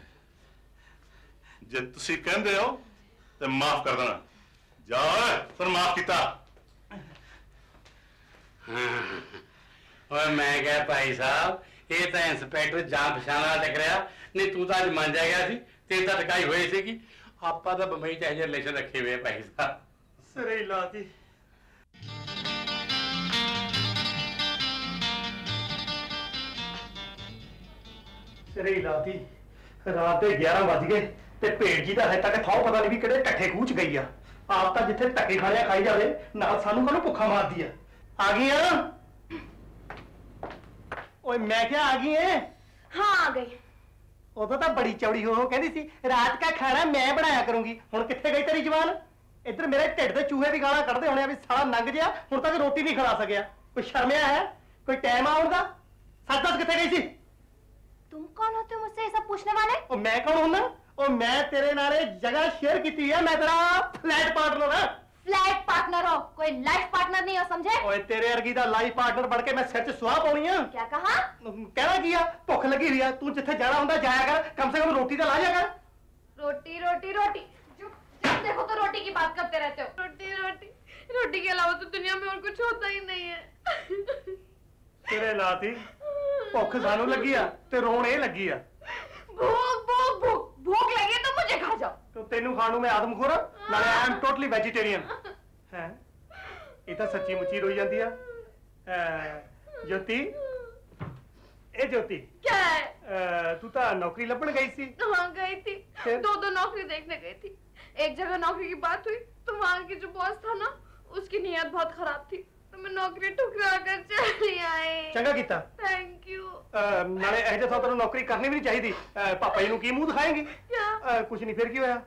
[SPEAKER 6] ਜੇ ਤੁਸੀਂ ਕਹਿੰਦੇ ਹੋ ਤੇ ਮਾਫ ਕਰ ਦੇਣਾ ਜਾ ਓਏ ਫਿਰ ਮਾਫ ਕੀਤਾ
[SPEAKER 4] ਓਏ ਮੈਂ ਕਿਹਾ ਭਾਈ ਸਾਹਿਬ ਇਹ ਤਾਂ ਇੰਸਪੈਕਟਰ ਜਾਂ ਪਛਾਣਾ ਟਕਰਿਆ ਨਹੀਂ ਤੂੰ ਤਾਂ ਅੱਜ ਮੰਨ ਜਾ ਗਿਆ ਸੀ ਤੇ ਤਾਂ ਟਕਾਈ ਹੋਈ ਸੀ ਕਿ ਆਪਾਂ ਤਾਂ ਬੰਬਈ ਚ ਇਹੋ ਜਿਹੇ ਰਿਲੇਸ਼ਨ ਰੱਖੇ ਹੋਏ ਆ ਭਾਈ ਸਾਹਿਬ
[SPEAKER 2] ਸਿਰੇ ਹੀ ਲਾਤੀ ਸਿਰੇ ਹੀ ਲਾਤੀ ਰਾਤ ਦੇ 11 ਵੱਜ ਗਏ ਤੇ ਭੇਡ ਜੀ ਦਾ ਹਜੇ ਤੱਕ ਥਾਂ ਪਤਾ ਨਹੀਂ ਵੀ ਕਿਹੜੇ ਟੱਠੇ ਖੂਚ ਗਈ ਆ ਆਪ ਤਾਂ ਜਿੱਥੇ ਧੱਕੇ ਖਾਣਿਆ ਖਾਈ ਜਾਵੇ ਨਾਲ ਸਾਨੂੰ ਕਾਹਨੂੰ ਭੁੱਖਾ ਮਾਰਦੀ ਆ ਗਈ ਆ ਓਏ ਮੈਂ ਕਿਹਾ ਆ ਗਈ ਐ
[SPEAKER 1] हाँ आ गई
[SPEAKER 2] ਉਦੋਂ ਤਾਂ ਬੜੀ ਚੌੜੀ ਹੋ ਕਹਿੰਦੀ ਸੀ ਰਾਤ ਦਾ ਖਾਣਾ ਮੈਂ ਬਣਾਇਆ ਕਰੂੰਗੀ ਹੁਣ ਕਿੱਥੇ ਗਈ ਤੇਰੀ ਜਵਾਨ ਇੱਧਰ ਮੇਰੇ ਢਿੱਡ ਦੇ ਚੂਹੇ ਵੀ ਗਾਲਾਂ ਕੱਢਦੇ ਹੋਣੇ ਆ ਵੀ ਸਾਲਾ ਨੰਗ ਜਿਆ ਹੁਣ ਤੱਕ ਰੋਟੀ ਨਹੀਂ ਖਿਲਾ ਸਕਿਆ ਕੋਈ ਸ਼ਰਮਿਆ ਹੈ ਕੋਈ ਟਾਈਮ ਆਉਣ ਦਾ ਸੱਤ ਦਸ ਕਿੱਥੇ ਗਈ ਸੀ
[SPEAKER 1] तुम कौन होते हो मुझसे ये सब पूछने वाले
[SPEAKER 2] ਉਹ ਮੈਂ ਕੌਣ ਹੁੰਨਾ ਉਹ ਮੈਂ ਤੇਰੇ ਨਾਲ ਇਹ ਜਗ੍ਹਾ ਸ਼ੇਅਰ ਕੀਤੀ ਹੈ ਮੈਂ ਤੇਰਾ ਫਲੈਟ ਪਾਰਟਨਰ ਹਾਂ
[SPEAKER 1] फ्लैट पार्टनर हो कोई लाइफ पार्टनर नहीं हो समझे
[SPEAKER 2] ਓਏ ਤੇਰੇ ਵਰਗੀ ਦਾ ਲਾਈਫ ਪਾਰਟਨਰ ਬਣ ਕੇ ਮੈਂ ਸਿਰ 'ਚ ਸੁਆਹ ਪਾਉਣੀ ਆ
[SPEAKER 1] क्या कहा
[SPEAKER 2] ਕਹਿਣਾ ਕੀ ਆ ਭੁੱਖ ਲੱਗੀ ਹੋਈ ਆ ਤੂੰ ਜਿੱਥੇ ਜਾਣਾ ਹੁੰਦਾ ਜਾਇਆ ਕਰ ਕਮ ਸੇ ਕਮ ਰੋਟੀ ਤਾਂ ਲਾ ਜਾ ਕਰ
[SPEAKER 1] रोटी रोटी रोटी जब देखो तो रोटी की बात करते रहते हो रोटी रोटी रोटी के अलावा तो दुनिया में और कुछ होता ही नहीं है
[SPEAKER 2] ਤੇਰੇ ਲਾਤੀ ਭੁੱਖ ਸਾਨੂੰ ਲੱਗੀ ਆ ਤੇ ਰੋਣ ਇਹ ਲੱਗੀ ਆ
[SPEAKER 1] भूख भूख भूख भूख लगी तो मुझे खा जाओ
[SPEAKER 2] ਤੇ ਤੈਨੂੰ ਖਾਣ ਨੂੰ ਮੈਂ ਆਦਮਖੋਰ ਆ? ਨਾਲੇ ਆਈ ਐਮ ਟੋਟਲੀ ਵੈਜੀਟੇਰੀਅਨ ਹੈ ਇਹ ਤਾਂ ਸੱਚੀ ਮੁੱਚੀ ਰੋਈ ਜਾਂਦੀ ਆ ਜੋਤੀ ਇਹ ਜੋਤੀ
[SPEAKER 1] क्या है
[SPEAKER 2] ਤੂੰ ਤਾਂ ਨੌਕਰੀ ਲੱਭਣ ਗਈ ਸੀ
[SPEAKER 1] हाँ गई थी
[SPEAKER 2] फिर?
[SPEAKER 1] दो नौकरी देखने गई थी एक जगह नौकरी की बात हुई तो वहाँ की जो बॉस था ना उसकी नीयत बहुत खराब थी तो मैं नौकरी ठुकरा कर चली आई
[SPEAKER 2] ਚੰਗਾ ਕੀਤਾ
[SPEAKER 1] थैंक यू
[SPEAKER 2] ਨਾਲੇ ਇਹ ਜਿਹਾ ਤੈਨੂੰ ਨੌਕਰੀ ਕਰਨੀ ਵੀ ਨਹੀਂ ਚਾਹੀਦੀ ਪਾਪਾ ਜੀ ਨੂੰ ਕੀ ਮੂੰਹ ਦਿਖਾਏਂਗੀ
[SPEAKER 1] क्या
[SPEAKER 2] ਕੁਝ ਨਹੀਂ ਫਿਰ ਕੀ ਹੋਇਆ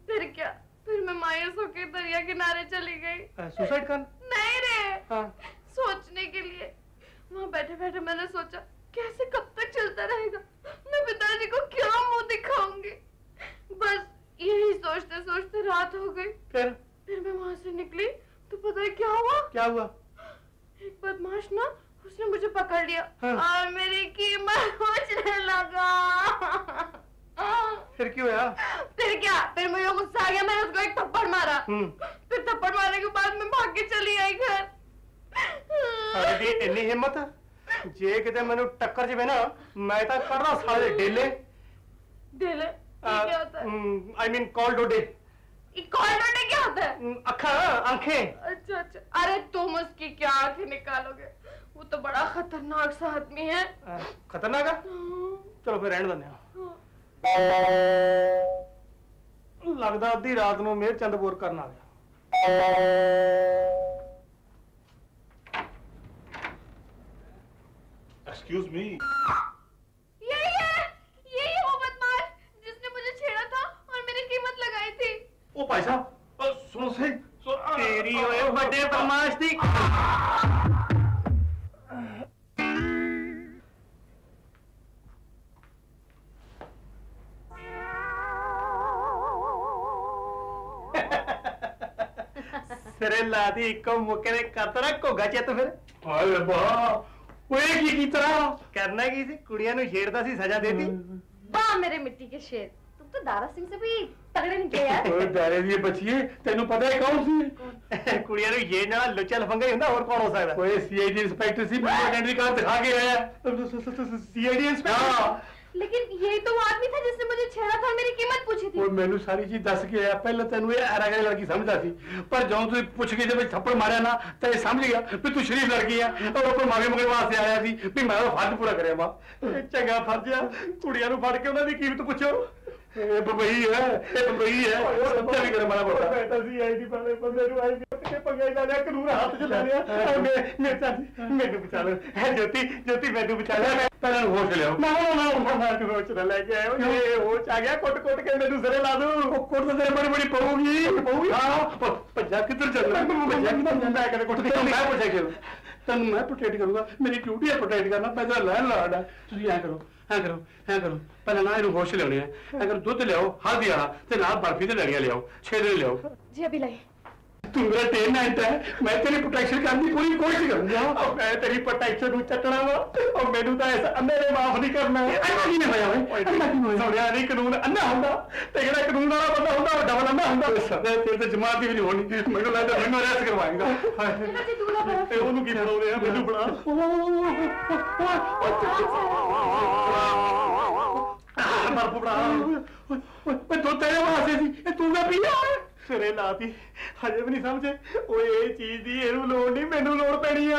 [SPEAKER 1] फिर क्या फिर मैं मायूस होकर दरिया किनारे चली गई
[SPEAKER 2] सुसाइड कर
[SPEAKER 1] नहीं रे
[SPEAKER 2] हाँ।
[SPEAKER 1] सोचने के लिए वहाँ बैठे बैठे मैंने सोचा कैसे कब तक चलता रहेगा मैं पिताजी को क्या मुंह दिखाऊंगी बस यही सोचते सोचते रात हो गई
[SPEAKER 2] फिर
[SPEAKER 1] मैं वहां से निकली तो पता है क्या हुआ
[SPEAKER 2] क्या हुआ
[SPEAKER 1] एक बदमाश ना उसने मुझे पकड़ लिया
[SPEAKER 2] हाँ।
[SPEAKER 1] और मेरी कीमत पूछने लगा
[SPEAKER 2] फिर क्यों होया
[SPEAKER 1] फिर क्या फिर मुझे गुस्सा आ गया मैंने उसको एक थप्पड़ मारा फिर थप्पड़ मारने के बाद मैं भाग के चली आई घर
[SPEAKER 2] अरे दी इतनी हिम्मत जे किते मैंने टक्कर जवे ना मैं तो करना साले डेले
[SPEAKER 1] दिल है ये क्या होता है
[SPEAKER 2] आई मीन कॉल डोडे
[SPEAKER 1] ये कॉल क्या होता है
[SPEAKER 2] अखा आंखें
[SPEAKER 1] अच्छा अच्छा अरे तुम उसकी क्या आंखें निकालोगे वो तो बड़ा खतरनाक सा आदमी है
[SPEAKER 2] खतरनाक है चलो फिर रहने देने लगदा अद्धी रात ਨੂੰ ਮੇਰ ਚੰਦ ਬੋਰ ਕਰਨ ਆ ਗਿਆ
[SPEAKER 6] एक्सक्यूज मी
[SPEAKER 1] यही वो बदमाश जिसने मुझे छेड़ा था और मेरी कीमत लगाई थी
[SPEAKER 6] ओ भाई साहब सुनो सही
[SPEAKER 2] तेरी ओए बड़े बदमाश दी ਸਿਰੇ ਲਾਦੀ ਇੱਕੋ ਮੁੱਕੇ ਨੇ ਕਰਤਰਾ ਘੋਗਾ ਚਿੱਤ ਫਿਰ
[SPEAKER 6] हाय वाह
[SPEAKER 2] ਓਏ ਕੀ ਤਰ੍ਹਾਂ ਕਰਨਾ ਕੀ ਸੀ ਕੁੜੀਆਂ ਨੂੰ ਛੇੜਦਾ ਸੀ ਸਜ਼ਾ ਦੇਤੀ
[SPEAKER 1] वाह मेरे मिट्टी के शेर तुम तो दारा सिंह से भी तगड़े निकले यार
[SPEAKER 6] ओए दारे दी बचिए तेनू पता है कौन सी
[SPEAKER 2] ਕੁੜੀਆਂ ਨੂੰ ਛੇੜਨ ਵਾਲਾ ਲੁੱਚਾ ਲਫੰਗਾ ਹੀ ਹੁੰਦਾ ਹੋਰ ਕੌਣ ਹੋ ਸਕਦਾ
[SPEAKER 6] ओए सीआईडी इंस्पेक्टर सी मुझे आइडेंटिटी कार्ड दिखा के आया
[SPEAKER 2] सीआईडी इंस्पेक्टर
[SPEAKER 1] लेकिन यही तो वो आदमी था जिसने मुझे छेड़ा था और मेरी कीमत पूछी थी
[SPEAKER 6] ਉਹ ਮੈਨੂੰ ਸਾਰੀ ਚੀਜ਼ ਦੱਸ ਕੇ ਆਇਆ ਪਹਿਲਾਂ ਤੈਨੂੰ ਇਹ ਐਰਾਗੜੀ ਲੜਕੀ ਸਮਝਦਾ ਸੀ ਪਰ ਜਦੋਂ ਤੂੰ ਪੁੱਛ ਕੇ ਜਦ ਥੱਪੜ ਮਾਰਿਆ ਨਾ ਤਾਂ ਇਹ ਸਮਝ ਗਿਆ ਵੀ ਤੂੰ ਸ਼ਰੀਫ ਲੜਕੀ ਆ ਔਰ ਉਹ ਮਾਗੇ ਮਗਰ ਵਾਸਤੇ ਆਇਆ ਸੀ ਵੀ ਮੈਂ ਉਹ ਫਰਜ਼ ਪੂਰਾ ਕਰਿਆ ਵਾ
[SPEAKER 2] ਚੰਗਾ ਫਰਜ਼ ਆ ਕੁੜੀਆਂ ਨੂੰ ਫੜ ਕੇ ਉਹਨਾਂ ਦੀ ਕੀਮਤ ਪੁੱਛੋ ਇਹ ਬੰਬਈ ਹੈ, ਇਹ ਬੰਬਈ ਹੈ। ਸਮਝਿਆ ਵੀ ਕਰ ਮਾੜਾ ਮੋਟਾ। ਮੈਂ ਤਾਂ ਸੀ ਆਈ ਦੀ ਬਾਰੇ ਬੰਦੇ ਨੂੰ ਆਈ ਕਿ ਪੰਗਾ ਹੀ ਲਾ ਲਿਆ, ਕਾਨੂੰਨ ਹੱਥ 'ਚ ਲੈ ਲਿਆ। ਮੈਂ ਤਾਂ ਮੈਨੂੰ ਬਚਾ ਲੈ, ਹੈ ਜੋਤੀ ਮੈਨੂੰ ਬਚਾ ਲੈ।
[SPEAKER 4] ਪਹਿਲਾਂ ਨੂੰ ਹੋਸ਼ ਲਿਆਓ।
[SPEAKER 2] ਨਾ ਤੂੰ ਹੋਸ਼ ਨਾ ਲੈ ਕੇ ਆਇਓ। ਇਹ ਹੋਸ਼ ਆ ਗਿਆ, ਕੁੱਟ ਕੇ ਮੈਨੂੰ ਸਿਰੇ ਲਾ ਦੂੰ। ਉਹ ਕੁੱਟ ਤਾਂ ਤੇਰੇ ਬੜੀ ਪਊਗੀ। ਹਾਂ ਭੱਜਾ ਕਿੱਧਰ ਚੱਲਦਾ? ਭੱਜਾ ਕਿੱਧਰ ਜਾਂਦਾ? ਕਦੇ ਕੁੱਟ ਦੇ ਮੈਂ ਪੁੱਛਿਆ ਕਿਉਂ? ਤੈਨੂੰ ਮੈਂ ਪ੍ਰੋਟੈਕਟ ਕਰੂੰਗਾ, ਮੇਰੀ ਡਿਊਟੀ ਹੈ ਪ੍ਰੋਟੈਕਟ ਕਰਨਾ। ਪੈਸਾ ਲੈਣ ਲਾੜਾ ਤੁਸੀਂ ਐ ਕਰੋ ਪਹਿਲਾਂ ਨਾ ਇਹਨੂੰ ਹੋਸ਼ ਲਿਆਉਣੇ ਆ। ਅਗਰ ਦੁੱਧ ਲਿਆਓ ਹਲਦੀ ਵਾਲਾ ਤੇ ਨਾਲ ਬਰਫੀ ਤੇ ਲੜੀਆਂ ਲਿਆਓ, 6 ਦਿਨ ਲਿਆਓ।
[SPEAKER 1] जी अभी लाई।
[SPEAKER 2] ਤੂੰ ਮੇਰਾ ਟੇਨੈਂਟ ਹੈ, ਮੈਂ ਤੇਰੀ ਪ੍ਰੋਟੈਕਸ਼ਨ ਕਰਨ ਦੀ ਪੂਰੀ ਕੋਸ਼ਿਸ਼ ਕਰੂੰਗਾ। ਔਰ ਮੈਂ ਤੇਰੀ ਪ੍ਰੋਟੈਕਸ਼ਨ ਨੂੰ ਚੱਟਣਾ ਵਾ, ਔਰ ਮੈਨੂੰ ਤਾਂ ਇਸ ਅੰਨੇ ਨੇ ਮਾਫ ਨਹੀਂ ਕਰਨਾ। ਅੰਨਾ ਕੀ ਨਹੀਂ ਹੋਇਆ ਓਏ? ਸੁਣਿਆ ਨਹੀਂ ਕਾਨੂੰਨ ਅੰਨਾ ਹੁੰਦਾ ਤੇ ਜਿਹੜਾ ਕਾਨੂੰਨ ਵਾਲਾ ਬੰਦਾ ਹੁੰਦਾ ਉਹ ਡਬਲ ਅੰਨਾ ਹੁੰਦਾ। ਤੇਰੇ ਤੇ ਜਮਾਤ ਦੀ ਵੀ ਨਹੀਂ ਹੋਣੀ, ਮੈਨੂੰ ਲੱਗਦਾ ਮੈਨੂੰ ਅਰੈਸਟ ਕਰਵਾਏਗਾ। ਤੇ ਉਹਨੂੰ ਕੀ ਬਣਾਉਂਦੇ ਆ? ਮੈਨੂੰ ਬਣਾ। ਬਰਫ ਬਣਾ। ਓਏ ਤੂੰ ਤੇਰੇ ਵਾਸਤੇ ਸੀ, ਇਹ ਤੂੰ ਨਾ ਪੀਆ ਸਿਰੇ ਲਾਤੀ। ਹਜੇ ਵੀ ਨਹੀਂ ਸਮਝੇ? ਓਏ ਇਹ ਚੀਜ਼ ਦੀ ਇਹਨੂੰ ਲੋੜ ਨਹੀਂ, ਮੈਨੂੰ ਲੋੜ ਪੈਣੀ ਆ।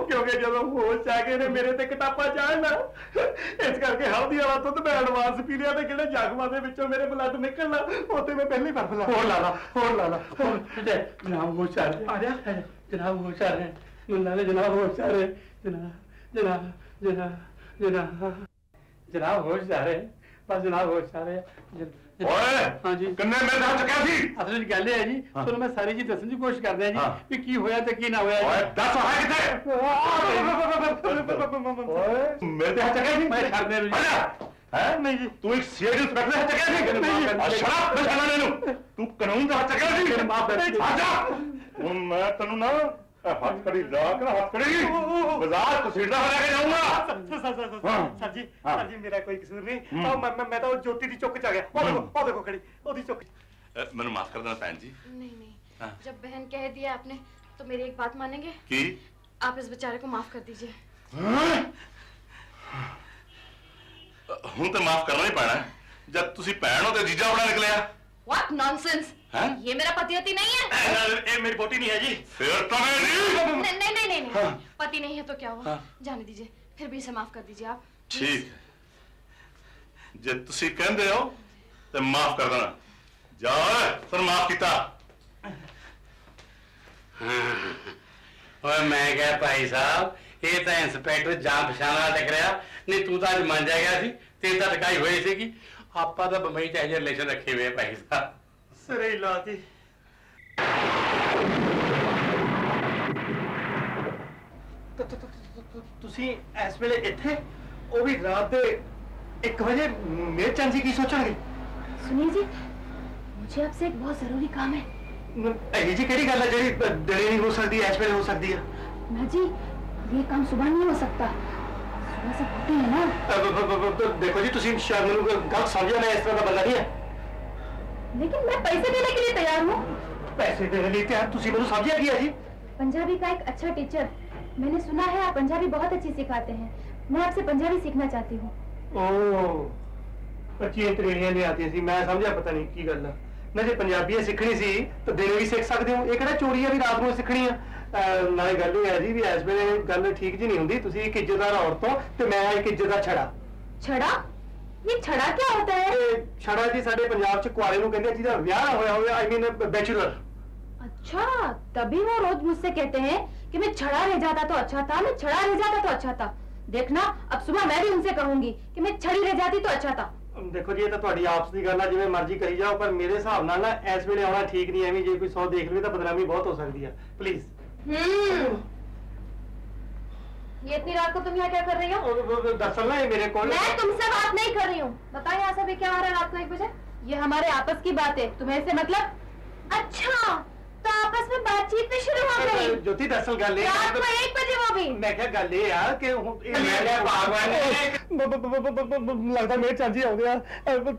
[SPEAKER 2] ਕਿਉਂਕਿ ਜਦੋਂ ਹੋਸ਼ ਆ ਕੇ ਨੇ ਮੇਰੇ ਤੇ ਕਿਤਾਬਾਂ ਚਾੜਨਾ, ਇਸ ਕਰਕੇ ਹਲਦੀ ਵਾਲਾ ਦੁੱਧ ਮੈਂ ਐਡਵਾਂਸ ਪੀ ਲਿਆ ਤੇ ਜਿਹੜੇ ਜ਼ਖਮਾਂ ਦੇ ਵਿੱਚੋਂ ਮੇਰੇ ਬਲੱਡ ਨਿਕਲਣਾ ਉੱਥੇ ਮੈਂ ਪਹਿਲਾਂ ਹੀ ਬਰਫ ਲਾ। ਹੋਰ ਲਾ ਲਾ। ਜਨਾਬ ਹੋਸ਼ ਆ ਰਿਹਾ। ਆ ਜਾ ਜਨਾਬ ਹੋਸ਼ ਆ ਰਿਹਾ। ਮੈਨੂੰ ਲੱਗਦਾ ਜਨਾਬ ਹੋਸ਼ ਆ ਰਿਹਾ। ਜਨਾਬ ਹੋਸ਼ ਆ ਰਿਹਾ। ਬਸ ਜਨਾਬ ਹੋਸ਼ ਆ ਰਿਹਾ।
[SPEAKER 6] ਓਏ
[SPEAKER 2] ਹਾਂਜੀ
[SPEAKER 6] ਕਿੰਨੇ ਮੇਰੇ ਹੱਥ ਚੱਕਿਆ ਸੀ?
[SPEAKER 2] ਅਸਲ ਵਿੱਚ ਗੱਲ ਇਹ ਹੈ ਜੀ, ਤੁਹਾਨੂੰ ਮੈਂ ਸਾਰੀ ਚੀਜ਼ ਦੱਸਣ ਦੀ ਕੋਸ਼ਿਸ਼ ਕਰਦਾ ਜੀ ਵੀ ਕੀ ਹੋਇਆ ਤੇ ਕੀ ਨਾ ਹੋਇਆ।
[SPEAKER 6] ਓਏ ਦੱਸ ਹੈ ਕਿੱਥੇ? ਓਏ ਮੇਰੇ ਹੱਥ ਚੱਕਿਆ ਸੀ?
[SPEAKER 2] ਮੈਂ ਛੱਡਦੇ ਨੂੰ ਜੀ।
[SPEAKER 6] ਹੈ ਨਹੀਂ ਜੀ, ਤੂੰ ਇੱਕ ਸੀਆਈਡੀ ਇੰਸਪੈਕਟਰ ਦੇ ਹੱਥ ਚੱਕਿਆ ਸੀ? ਸ਼ਰਾਬ ਬਚਾਣਾ ਮੈਨੂੰ, ਤੂੰ ਕਾਨੂੰਨ ਦਾ ਹੱਥ ਚੱਕਿਆ ਸੀ?
[SPEAKER 2] ਮਾਫ ਕਰ ਦੇ।
[SPEAKER 6] ਆ ਜਾ ਹੁਣ ਮੈਂ ਤੈਨੂੰ ਨਾ ਹੱਥ ਕੜੀ ਲਾ ਕੇ ਹੱਥ ਕੜੀ ਬਾਜ਼ਾਰ ਕਸੀੜਾ ਲੈ ਕੇ ਜਾਊਂਗਾ।
[SPEAKER 2] ਸਰ ਜੀ ਮੇਰਾ ਕੋਈ ਕਸੂਰ ਨਹੀਂ। ਮੈਂ ਤਾਂ ਉਹ ਜੋਤੀ ਦੀ ਚੁੱਕ ਚ ਆ ਗਿਆ। ਉਹ ਦੇਖੋ ਖੜੀ ਉਹਦੀ ਚੁੱਕ।
[SPEAKER 6] ਮੈਨੂੰ ਮਾਫ ਕਰ ਦੇਣਾ ਭੈਣ जी।
[SPEAKER 1] नहीं जब बहन कह दिया आपने तो मेरी एक बात मानेंगे?
[SPEAKER 6] की?
[SPEAKER 1] आप इस बेचारे को माफ कर दीजिए।
[SPEAKER 6] ਹੁਣ ਤੇ ਮਾਫ ਕਰਨਾ ਹੀ ਪੈਣਾ ਜਦ ਤੁਸੀਂ ਭੈਣ ਹੋ ਤੇ ਜੀਜਾ ਬੜਾ ਨਿਕਲਿਆ।
[SPEAKER 1] What nonsense!
[SPEAKER 6] हैं?
[SPEAKER 1] ये मेरा पति होती नहीं है।
[SPEAKER 2] ਇਹ ਮੇਰੀ ਪੋਤੀ ਨਹੀਂ ਹੈ ਜੀ।
[SPEAKER 6] फिर तो नहीं।
[SPEAKER 1] नहीं। पति नहीं है तो क्या हुआ? जाने दीजिए, फिर भी इसे माफ कर दीजिए आप।
[SPEAKER 6] ठीक है जे ਤੁਸੀਂ ਕਹਿੰਦੇ ਹੋ ਤੇ ਮਾਫ ਕਰ ਦੇਣਾ। ਜਾ ਫਿਰ ਮਾਫ ਕੀਤਾ।
[SPEAKER 4] ਓਏ ਮੈਂ ਕਿਹਾ ਭਾਈ ਸਾਹਿਬ ਇਹ ਤਾਂ ਇੰਸਪੈਕਟਰ ਜਾਂ ਪਛਾਣਾ ਟਕ ਰਿਹਾ ਨਹੀਂ, ਤੂੰ ਤਾਂ ਅੱਜ ਮੰਨ ਜਾ ਗਿਆ ਸੀ ਤੇ ਤਾਂ ਟਕਾਈ ਹੋਈ ਸੀਗੀ। ਆਪਾਂ ਤਾਂ ਬੰਬਈ ਚ ਇਹੋ ਰਿਲੇਸ਼ਨ ਰੱਖੇ ਹੋਏ ਭਾਈ ਸਾਹਿਬ।
[SPEAKER 2] ਸਿਰੇ ਹੀ ਲਾਤੀ। ਤੁਸੀਂ ਇਸ ਵੇਲੇ ਇੱਥੇ, ਉਹ ਵੀ ਰਾਤ ਦੇ 1 ਵਜੇ। ਮੇਰੇ ਚੰਦ ਜੀ ਕੀ ਸੋਚਣਗੇ?
[SPEAKER 1] सुनिए जी, मुझे आपसे एक बहुत जरूरी काम है।
[SPEAKER 2] ਇਹ ਜੀ ਕਿਹੜੀ ਗੱਲ ਹੈ ਜਿਹੜੀ ਦਿਨੇ ਨਹੀਂ ਹੋ ਸਕਦੀ, ਇਸ ਵੇਲੇ ਹੋ ਸਕਦੀ ਆ?
[SPEAKER 1] ना जी, ये काम सुबह नहीं हो सकता। सुबह से होते हैं ना।
[SPEAKER 2] ਦੇਖੋ ਜੀ ਤੁਸੀਂ ਸ਼ਾਇਦ ਮੈਨੂੰ ਗਲਤ ਸਮਝਿਆ, ਮੈਂ ਇਸ ਤਰ੍ਹਾਂ ਦਾ ਬੰਦਾ ਨਹੀਂ ਹੈ।
[SPEAKER 1] लेकिन मैं पैसे देने के लिए तैयार हूँ।
[SPEAKER 2] ਪੈਸੇ ਦੇਣ ਲਈ ਤਿਆਰ? ਤੁਸੀਂ ਮੈਨੂੰ ਸਮਝਿਆ ਕੀ ਹੈ ਜੀ?
[SPEAKER 1] पंजाबी का एक अच्छा टीचर, मैंने सुना है आप पंजाबी बहुत अच्छी सिखाते हैं। मैं आपसे पंजाबी सीखना चाहती हूँ।
[SPEAKER 2] ਓਹ 25 ਤਰੇੜੀਆਂ ਲਿਆਤੀਆਂ ਸੀ, ਮੈਂ ਸਮਝਿਆ ਪਤਾ ਨਹੀਂ ਕੀ ਗੱਲ ਆ। ਨਾ ਜੇ ਪੰਜਾਬੀ ਸਿੱਖਣੀ ਸੀ ਤਾਂ ਦਿਨੇ ਵੀ ਸਿੱਖ ਸਕਦੇ ਹੋ। ਇਹ ਕਿਹੜਾ ਚੋਰੀ ਆ ਵੀ ਰਾਤ ਨੂੰ ਸਿੱਖਣੀ ਆ? ਨਾਲੇ ਗੱਲ ਇਹ ਹੈ ਜੀ ਵੀ ਇਸ ਵੇਲੇ ਗੱਲ ਠੀਕ ਜੀ ਨਹੀਂ ਹੁੰਦੀ। ਤੁਸੀਂ ਇੱਕ ਇੱਜ਼ਤਦਾਰ ਔਰਤ ਹੋ ਤੇ ਮੈਂ ਇੱਕ ਇੱਜ਼ਤ ਦਾ ਛੜਾ।
[SPEAKER 1] छड़ा? ये छड़ा क्या होता है?
[SPEAKER 2] ਇਹ ਛੜਾ ਜੀ ਸਾਡੇ ਪੰਜਾਬ ਚ ਕੁਆਰੇ ਨੂੰ ਕਹਿੰਦੇ ਆ ਜਿਹਦਾ ਵਿਆਹ ਹੋਇਆ ਹੋਵੇ, ਆਈ ਮੀਨ ਬੈਚਲਰ।
[SPEAKER 1] अच्छा, तभी वो रोज मुझसे कहते हैं कि मैं छड़ा रह जाता तो अच्छा था, मैं छड़ा रह जाता तो अच्छा था। देखना, अब सुबह मैं भी उनसे कहूंगी कि मैं छड़ी रह जाती तो अच्छा था।
[SPEAKER 2] ਦੇਖੋ ਜੀ ਇਹ ਤਾਂ ਤੁਹਾਡੀ ਆਪਸ ਦੀ ਗੱਲ ਆ, ਜਿਵੇਂ ਮਰਜ਼ੀ ਕਰੀ ਜਾਓ, ਪਰ ਮੇਰੇ ਹਿਸਾਬ ਨਾਲ ਨਾ ਇਸ ਵੇਲੇ ਆਉਣਾ ਠੀਕ ਨਹੀਂ। ਐਵੇਂ ਜੇ ਕੋਈ 100 ਦੇਖ ਲਵੇ ਤਾਂ ਬਦਨਾਮੀ ਬਹੁਤ ਹੋ ਸਕਦੀ ਆ। ਪਲੀਜ਼।
[SPEAKER 1] ये इतनी रात को तुम यहाँ क्या कर रही हो?
[SPEAKER 2] दरअसल ना ये मेरे को
[SPEAKER 1] मैं तुमसे बात नहीं कर रही हूँ। बताओ यहाँ सब क्या हो रहा है रात को 1 बजे? ये हमारे आपस की बात है, तुम्हें इससे मतलब? अच्छा, तो आपस में बातचीत भी शुरू हो गई।
[SPEAKER 2] ज्योति दरअसल गल
[SPEAKER 1] रात को 1 बजे वो भी।
[SPEAKER 2] मैं क्या गल ये यार कि लगता मेरे चाची आउंदे आ।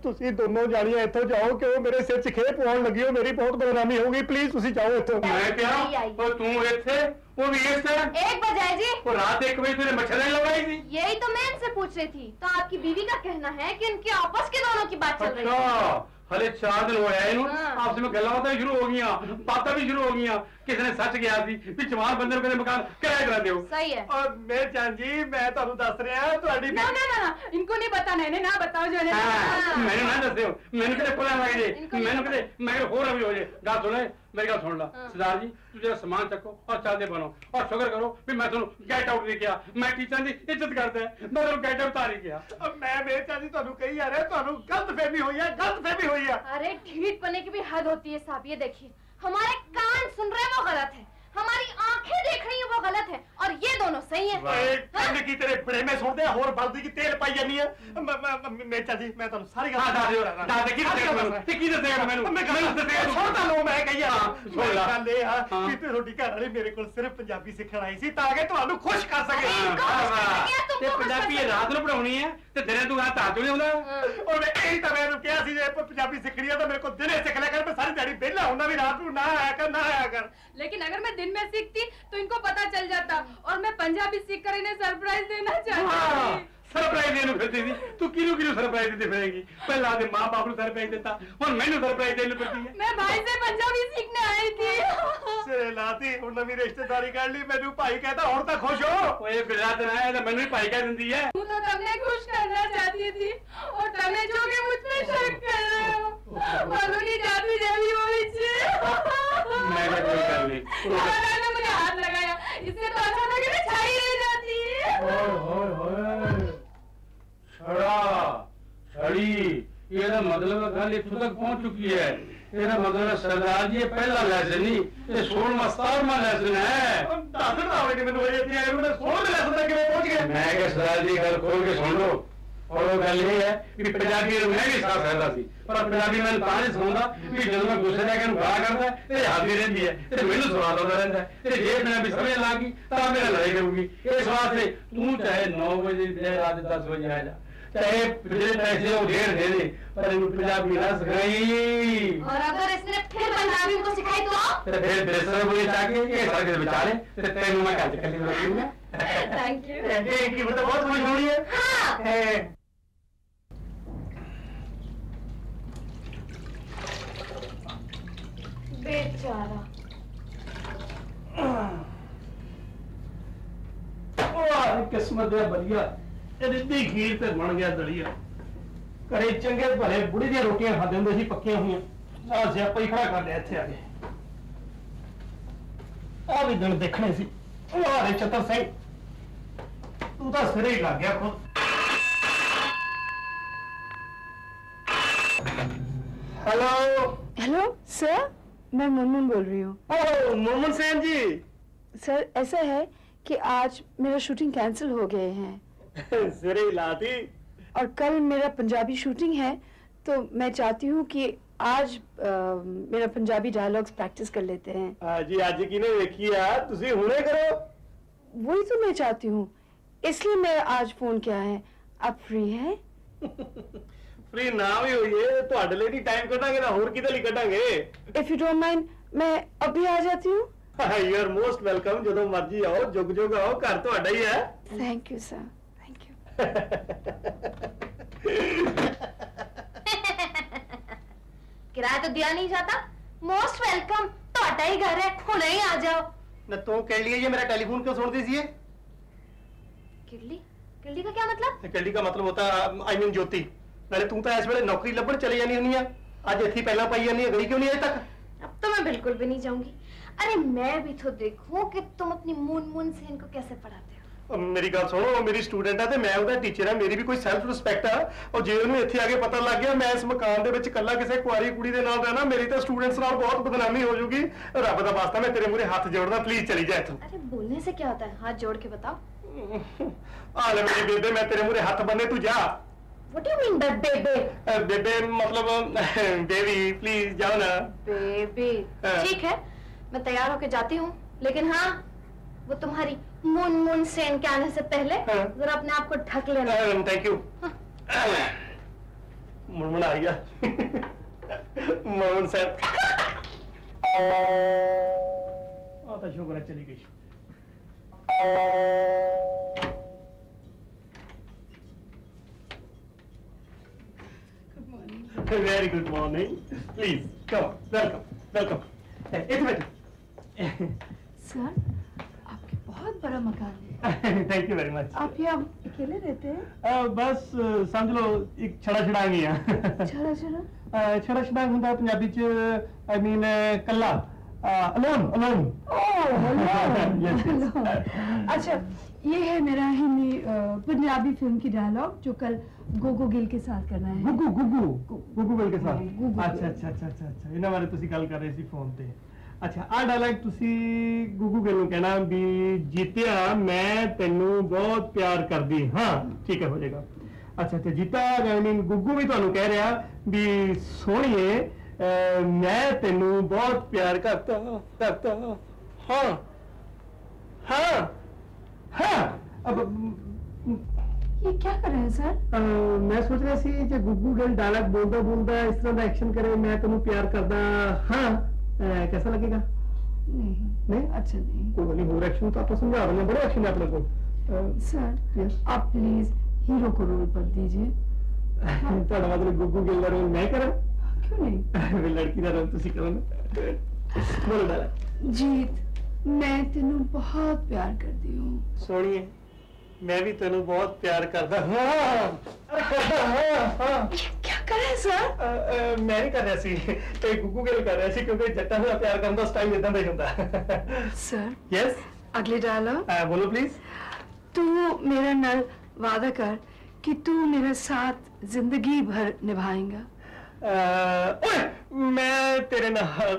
[SPEAKER 2] ਤੁਸੀਂ ਦੋਨੋਂ ਜਾਣੀਆਂ ਇੱਥੋਂ ਜਾਓ ਕਿ ਉਹ ਮੇਰੇ ਸਿਰ 'ਚ ਖੇਪ ਪਾਉਣ ਲੱਗੀ ਹੋ, ਮੇਰੀ ਬਹੁਤ ਬਦਨਾਮੀ ਹੋਊਗੀ। ਪਲੀਜ਼ ਤੁਸੀਂ ਜਾਓ ਇੱਥੋਂ।
[SPEAKER 4] ਮੈਂ ਕਿਹਾ ਉਹ ਤੂੰ ਇੱਥੇ, ਉਹ ਵੀ ਇਸ ਤਰ੍ਹਾਂ।
[SPEAKER 1] 1 बजे जी।
[SPEAKER 4] ਉਹ ਰਾਤ 1 ਵਜੇ ਤੂने मच्छर लगाई थी।
[SPEAKER 1] यही तो मैं इनसे पूछ रही थी। तो आपकी बीवी का कहना है कि इनके आपस के दोनों की बात चल रही है।
[SPEAKER 4] अच्छा, हले 4 दिन होया इन्हू
[SPEAKER 1] हाँ।
[SPEAKER 4] आपस में गल्लां बातां भी शुरू हो गईयां, बातां भी शुरू हो गईयां। ਕਿਸੇ ਨੇ ਸੱਚ ਗਿਆ ਸੀ ਵੀ ਜਵਾਨ ਬੰਦੇ ਨੂੰ ਕਹਿੰਦੇ ਮਕਾਨ ਕਿਰਾਏ ਕਰਾ ਦਿਓ।
[SPEAKER 1] सही है।
[SPEAKER 2] ਔਰ ਮੇਰਚੰਦ ਜੀ ਮੈਂ ਤੁਹਾਨੂੰ ਦੱਸ ਰਿਹਾ ਤੁਹਾਡੀ
[SPEAKER 5] ना ना ना ना इनको नहीं बताना है ना बताओ जो है
[SPEAKER 4] ਹਾਂ ਮੈਨੂੰ ਨਾ ਦੱਸਿਓ ਮੈਨੂੰ ਕਿਤੇ ਪਤਾ ਲੱਗ ਜੇ ਮੈਨੂੰ ਕਿਤੇ ਮੈਂ ਹੋਰ ਵੀ ਹੋ ਜੇ ਗੱਲ ਸੁਣੇ ਮੇਰੀ ਗੱਲ ਸੁਣ ਲਾ ਸਰਦਾਰ ਜੀ ਤੂੰ ਜਿਹੜਾ ਸਮਾਨ ਚੱਕੋ ਔਰ ਚੱਲਦੇ ਬਣੋ ਔਰ ਸ਼ੁਕਰ ਕਰੋ ਵੀ ਮੈਂ ਤੁਹਾਨੂੰ ਗੈਟ ਆਊਟ ਨਹੀਂ ਕਿਹਾ ਮੈਂ ਟੀਚਰਾਂ ਦੀ ਇੱਜ਼ਤ ਕਰਦਾ ਮੈਂ ਤੁਹਾਨੂੰ ਗੈਟ ਆਊਟ ਤਾਂ ਨਹੀਂ ਕਿਹਾ।
[SPEAKER 2] ਮੈਂ ਮੇਰਚੰਦ ਜੀ ਤੁਹਾਨੂੰ ਕਹੀ ਆ ਰਿਹਾ ਤੁਹਾਨੂੰ ਗਲਤਫਹਿਮੀ ਹੋਈ ਹੈ ਗਲਤਫਹਿਮੀ ਹੋਈ ਹੈ।
[SPEAKER 1] अरे ढीठ बनने की भी हद होती है साहब। ये देखिए हमारे कान सुन रहे हैं वो गलत है, हमारी आंखें देख रही हैं वो गलत है, और ये दोनों सही है।
[SPEAKER 2] ਓਏ ਕੰਨ ਕੀ ਤੇਰੇ ਬੜੇ ਮੈਂ ਸੁਣਦੇ ਆ ਹੋਰ ਬਲਦੀ ਕੀ ਤੇਲ ਪਾਈ ਜਾਨੀ ਆ ਮੇਰਚੰਦ ਜੀ ਮੈਂ ਤੁਹਾਨੂੰ ਸਾਰੀ ਗੱਲ
[SPEAKER 4] ਦੱਸ ਕੀ ਦੱਸੇਗਾ ਮੈਨੂੰ ਤੇ ਕੀ ਦੱਸੇਗਾ ਮੈਨੂੰ ਮੈਨੂੰ ਦੱਸੇਗਾ
[SPEAKER 2] ਸੁਣ ਤਾਂ ਲਓ ਮੈਂ ਕਹੀ ਆ
[SPEAKER 4] ਸੁਣ ਲਾ।
[SPEAKER 2] ਗੱਲ ਇਹ ਆ ਕਿ ਤੁਹਾਡੀ ਘਰ ਵਾਲੀ ਮੇਰੇ ਕੋਲ ਸਿਰਫ ਪੰਜਾਬੀ ਸਿੱਖਣ ਆਈ ਸੀ ਤਾਂ ਕਿ ਤੁਹਾਨੂੰ ਖੁਸ਼ ਕਰ ਸਕੇ।
[SPEAKER 4] ਤੇ ਪੰਜਾਬੀ ਇਹ ਰਾਤ ਨੂੰ ਪੜਾਉਣੀ ਹੈ ਤੇ ਦਿਨੇ ਤੂੰ ਆ ਤਾਂ ਨਹੀਂ ਆਉਂਦਾ।
[SPEAKER 2] ਉਹ ਮੈਂ ਇਹੀ ਤਾਂ ਮੈਨੂੰ ਕਿਹਾ ਸੀ ਜੇ ਪੰਜਾਬੀ ਸਿੱਖਣੀ ਆ ਤਾਂ ਮੇਰੇ ਕੋਲ ਦਿਨੇ ਸਿੱਖ ਲਿਆ ਕਰ ਮੈਂ ਸਾਰੀ ਦਿਹਾੜੀ ਵਿਹਲਾ ਹੁੰਦਾ ਵੀ ਰਾਤ ਨੂੰ ਨਾ ਆਇਆ ਕਰ ਨਾ ਆਇਆ ਕਰ।
[SPEAKER 5] लेकिन अगर मैं दिन में सीखती तो इनको पता चल जाता और मैं पंजाबी सीख कर इन्हें सरप्राइज देना चाहती थी।
[SPEAKER 4] ਸਰਪ੍ਰਾਈਜ਼ ਦੇਣ ਨੂੰ ਫਿਰਦੀ ਸੀ ਤੂੰ ਕਿਹਨੂੰ ਸਰਪ੍ਰਾਈਜ਼ ਦਿੰਦੀ ਫਿਰੇਂਗੀ ਪਹਿਲਾਂ ਦੇ ਮਾਂ-ਬਾਪ ਨੂੰ ਸਰਪ੍ਰਾਈਜ਼ ਦਿੱਤਾ ਹੁਣ ਮੈਨੂੰ ਸਰਪ੍ਰਾਈਜ਼ ਦੇਣ ਨੂੰ ਫਿਰਦੀ ਹੈ।
[SPEAKER 5] मैं भाई से पंजाबी सीखने आई थी।
[SPEAKER 2] ਸਿਰੇ ਲਾਤੀ ਹੁਣ ਨਵੀਂ ਰਿਸ਼ਤੇਦਾਰੀ ਕਰ ਲਈ ਮੈਨੂੰ ਭਾਈ ਕਹਿੰਦਾ ਹੁਣ ਤਾਂ ਖੁਸ਼ ਹੋ।
[SPEAKER 4] ਓਏ ਬਿਲਾ ਤੇ ਨਾ ਇਹ ਤਾਂ ਮੈਨੂੰ ਹੀ ਭਾਈ ਕਹਿ ਦਿੰਦੀ ਹੈ।
[SPEAKER 5] वो तो तुमने खुश करना चाहती थी और तुमने जो कि मुझ पे शक कर रहे हो बलूनी जादू देवी हो
[SPEAKER 4] मैं क्या कोई कर ली।
[SPEAKER 5] ने मुझे हाथ लगाया इससे तो अच्छा था कि मैं छाई रह जाती।
[SPEAKER 4] छड़ा छड़ी ਇਹਦਾ ਮਤਲਬ ਗੱਲ ਇੱਥੋਂ ਤੱਕ ਪਹੁੰਚ ਚੁੱਕੀ ਹੈ। ਇਹਦਾ ਮਤਲਬ ਸਰਦਾਰ ਜੀ ਇਹ ਪਹਿਲਾ ਲੈਸਨ ਨਹੀਂ ਇਹ 16ਵਾਂ 17ਵਾਂ ਲੈਸਨ ਹੈ।
[SPEAKER 2] ਦੱਸਣ ਦਾ ਹੋਵੇ ਕਿ ਮੈਨੂੰ ਅਜੇ ਇੱਥੇ ਆਏ ਨੂੰ ਮੈਂ 16 ਲੈਸਨ ਤੱਕ ਕਿਵੇਂ ਪਹੁੰਚ ਗਿਆ।
[SPEAKER 4] ਮੈਂ ਕਿਹਾ ਸਰਦਾਰ ਜੀ ਗੱਲ ਖੋਲ ਕੇ ਸੁਣ ਲਓ ਔਰ ਉਹ ਗੱਲ ਇਹ ਹੈ ਵੀ ਪੰਜਾਬੀ ਨੂੰ ਮੈਂ ਵੀ ਸਾਥ ਸਕਦਾ ਸੀ ਪਰ ਪੰਜਾਬੀ ਮੈਨੂੰ ਤਾਂ ਨਹੀਂ ਸੁਣਦਾ ਵੀ ਜਦੋਂ ਮੈਂ ਗੁੱਸੇ ਲੈ ਕੇ ਇਹਨੂੰ ਗਾਲਾਂ ਕੱਢਦਾ ਤੇ ਹਾਜ਼ਰੀ ਰਹਿੰਦੀ ਹੈ ਤੇ ਮੈਨੂੰ ਸਵਾਦ ਆਉਂਦਾ ਰਹਿੰਦਾ ਤੇ ਜੇ ਮੈਂ ਵੀ ਸਮਝ ਲਾ ਗਈ ਤਾਂ ਮੇਰਾ ਲੜਾਈ ਕਰੂਗੀ। ਇਸ ਵਾਸਤੇ ਤੂੰ ਚਾਹੇ 9 ਵਜੇ ਦੇ ਰਾਤ 10 ਵਜੇ ਆ ਜਾ चाहे पिछले पैसे वो ढेर दे दे पर इनको पंजाबी ना सिखाई।
[SPEAKER 1] और अगर इसने फिर पंजाबी को सिखाई तो
[SPEAKER 4] तेरे फिर बेसर बोले जाके ये सड़क से बेचारे तेरे तेरे मुंह में काट कर लिया।
[SPEAKER 1] Thank you.
[SPEAKER 2] की मतलब बहुत मशहूरी है।
[SPEAKER 1] हाँ। बेचारा
[SPEAKER 2] किस्मत है बढ़िया रिद्धी खीर ते बन गया दलिया घरे चंगे भले बुढ़ी दी रोटियां खाते होंगे सी पक्कियां हुई सियापा ही खड़ा कर लिया इत्थे आके आ भी दिन देखने सी अरे चतर सिंह तू तो सिरे ही लग गया खुद। हेलो
[SPEAKER 5] हेलो सर मैं मुनमुन बोल रही हूँ।
[SPEAKER 2] ओ मोहम्मद सैन जी।
[SPEAKER 5] सर ऐसा है कि आज मेरा शूटिंग कैंसिल हो गए हैं
[SPEAKER 2] सिरे ही लाती
[SPEAKER 5] और कल मेरा पंजाबी शूटिंग है तो मैं चाहती हूँ कि आज मेरा पंजाबी डायलॉग्स प्रैक्टिस कर लेते हैं।
[SPEAKER 2] जी आज की ने देखी है तुसी हुने करो।
[SPEAKER 5] वही तो मैं चाहती हूँ इसलिए मैं आज फोन किया है। आप फ्री हैं?
[SPEAKER 2] फ्री ना भी होइए ਤੁਹਾਡੇ ਲਈ टाइम कटांगे ना होर किदे ਲਈ कटांगे।
[SPEAKER 5] If you don't mind मैं अभी आ जाती हूँ।
[SPEAKER 2] You are most welcome ਜਦੋਂ ਮਰਜੀ ਆਓ ਜੁਗ ਜੁਗ ਆਓ ਘਰ ਤੁਹਾਡਾ ਹੀ ਹੈ।
[SPEAKER 5] Thank you sir. Thank you.
[SPEAKER 1] किराया तो दिया नहीं जाता। मोस्ट वेलकम ਤੁਹਾਡਾ ਹੀ घर है ਹੁਣੇ ही आ जाओ।
[SPEAKER 2] ना तू कह लिए ये मेरा टेलीफोन क्यों सुनती सी?
[SPEAKER 1] किरली किरली का क्या मतलब?
[SPEAKER 2] किरली का मतलब होता आई मीन ज्योति नाले तू तो इस वेले नौकरी लभण चली जानी हुंदी है आज इत्थे पहला पाई जानी है गई क्यों नहीं अजे तक?
[SPEAKER 1] अब तो मैं बिल्कुल भी नहीं जाऊंगी। अरे मैं भी तो देखूं कि तुम अपनी मून मून से इनको कैसे पढ़ाते हो।
[SPEAKER 2] मेरी गल सुनो मेरी स्टूडेंट है ते मैं ਉਹਦਾ टीचर है मेरी भी कोई सेल्फ रिस्पेक्ट है और जे ਉਹਨੂੰ ਇੱਥੇ ਆ ਕੇ ਪਤਾ ਲੱਗ ਗਿਆ ਮੈਂ ਇਸ ਮਕਾਨ ਦੇ ਵਿੱਚ ਇਕੱਲਾ ਕਿਸੇ ਕੁਆਰੀ ਕੁੜੀ ਦੇ ਨਾਲ ਰਹਿਣਾ ਮੇਰੀ ਤਾਂ स्टूडेंट्स ਨਾਲ ਬਹੁਤ ਬਦਨਾਮੀ ਹੋ ਜਾਊਗੀ। ਰੱਬ ਦਾ ਵਾਸਤਾ मैं तेरे ਮੂਹਰੇ ਹੱਥ ਜੋੜਦਾ प्लीज चली जा ਇੱਥੋਂ।
[SPEAKER 1] अरे बोलने से क्या होता है, हाथ जोड़ के बताओ।
[SPEAKER 2] आ ले मेरी बेबे मैं तेरे मूहरे हाथ बन्ने तू जा।
[SPEAKER 1] What do you mean by baby?
[SPEAKER 2] बेबे मतलब बेबी प्लीज जाओ ना।
[SPEAKER 1] बेबी ठीक है मैं तैयार होके जाती हूँ लेकिन हाँ वो तुम्हारी मून मून सेन के आने से पहले जरा अपने आप को ढक लेना।
[SPEAKER 2] Thank you. मुनमुन आ गया मुनमुन सर तो शुक्र है चली गई। Very good morning. Please come. Welcome. Welcome. इधर बैठो.
[SPEAKER 8] सर आपके बहुत बड़ा मकान है।
[SPEAKER 2] Thank you very much.
[SPEAKER 8] आप यहाँ अकेले रहते हैं?
[SPEAKER 2] बस समझ लो ਇੱਕ ਛੜਾ ਛੜਾਂਗੀ ਆ।
[SPEAKER 8] छड़ा छड़ा
[SPEAKER 2] ਛੜਾ ਛੜਾਂਗ ਹੁੰਦਾ ਪੰਜਾਬੀ ਚ ਆਈ ਮੀਨ ਕੱਲਾ ਅਲੋਨ ਅਲੋਨ। Yes, yes.
[SPEAKER 8] अच्छा ये है मेरा हिंदी पंजाबी फिल्म की डायलॉग जो कल गोगो गिल के साथ करना है।
[SPEAKER 2] ਗੁੱਗੂ ਗੁੱਗੂ ਗੁੱਗੂ ਗਿੱਲ ਕੇ ਸਾਥ।
[SPEAKER 8] ਗੁੱਗੂ ਗਿੱਲ।
[SPEAKER 2] ਅੱਛਾ ਇਹਨਾਂ ਬਾਰੇ ਤੁਸੀਂ ਗੱਲ ਕਰ ਰਹੇ ਸੀ ਫੋਨ ਤੇ। ਅੱਛਾ ਆਹ ਡਾਇਲੌਗ ਤੁਸੀਂ ਗੁੱਗੂ ਗਿੱਲ ਨੂੰ ਕਹਿਣਾ ਵੀ ਜੀਤਿਆ ਮੈਂ ਤੈਨੂੰ ਬਹੁਤ ਪਿਆਰ ਕਰਦੀ ਹਾਂ। ਠੀਕ ਹੈ ਹੋ ਜਾਏਗਾ। ਅੱਛਾ ਤੇ ਜੀਤਾ ਆਈ ਮੀਨ ਗੁੱਗੂ ਵੀ ਤੁਹਾਨੂੰ ਕਹਿ ਰਿਹਾ ਵੀ ਸੋਹਣੀਏ ਮੈਂ ਤੈਨੂੰ ਬਹੁਤ ਪਿਆਰ ਕਰਦਾ ਹਾਂ ਹਾਂ ਹਾਂ। अब
[SPEAKER 8] ये क्या कर रहे हैं सर?
[SPEAKER 2] मैं सोच रहा सी जे गुग्गू गिल डायलॉग बोलता बोलता इस तरह का एक्शन करे मैं तेनू प्यार करदा हाँ कैसा लगेगा?
[SPEAKER 8] नहीं
[SPEAKER 2] नहीं
[SPEAKER 8] अच्छा नहीं।
[SPEAKER 2] कोई नहीं और एक्शन तो आप समझा रहे हैं बड़े एक्शन है अपने को।
[SPEAKER 8] Sir
[SPEAKER 2] Yes.
[SPEAKER 8] आप प्लीज हीरो को रोल पर दीजिए।
[SPEAKER 2] ਤੁਹਾਡਾ ਮਤਲਬ ਗੁੱਗੂ ਗਿੱਲ ਦਾ ਰੋਲ ਮੈਂ ਕਰਾਂ?
[SPEAKER 8] क्यों नहीं?
[SPEAKER 2] ਵੀ ਲੜਕੀ ਦਾ ਰੋਲ ਤੁਸੀਂ ਕਰੋ ਨਾ। ਬੋਲੋ ਡਾਇਲੌਗ।
[SPEAKER 8] जीत मैं तेनू बहुत प्यार करती हूँ।
[SPEAKER 2] ਸੋਹਣੀਏ ਮੈਂ ਵੀ ਤੈਨੂੰ ਬਹੁਤ ਪਿਆਰ ਕਰਦਾ ਹਾਂ।
[SPEAKER 8] क्या कर रहे हैं सर?
[SPEAKER 2] ਮੈਂ ਨਹੀਂ ਕਰ ਰਿਹਾ ਸੀ ਤੇ ਗੁੱਗੂ ਗਿੱਲ ਕਰ ਰਿਹਾ ਸੀ ਕਿਉਂਕਿ ਜੱਟਾਂ ਦਾ ਪਿਆਰ ਕਰਨ ਦਾ ਸਟਾਈਲ ਇਦਾਂ ਦਾ ਹੀ ਹੁੰਦਾ।
[SPEAKER 8] सर
[SPEAKER 2] ਯੈਸ
[SPEAKER 8] अगले डायलॉग
[SPEAKER 2] बोलो प्लीज।
[SPEAKER 8] तू मेरा नल वादा कर कि तू मेरे साथ जिंदगी भर निभाएगा।
[SPEAKER 2] ओए मैं तेरे नाल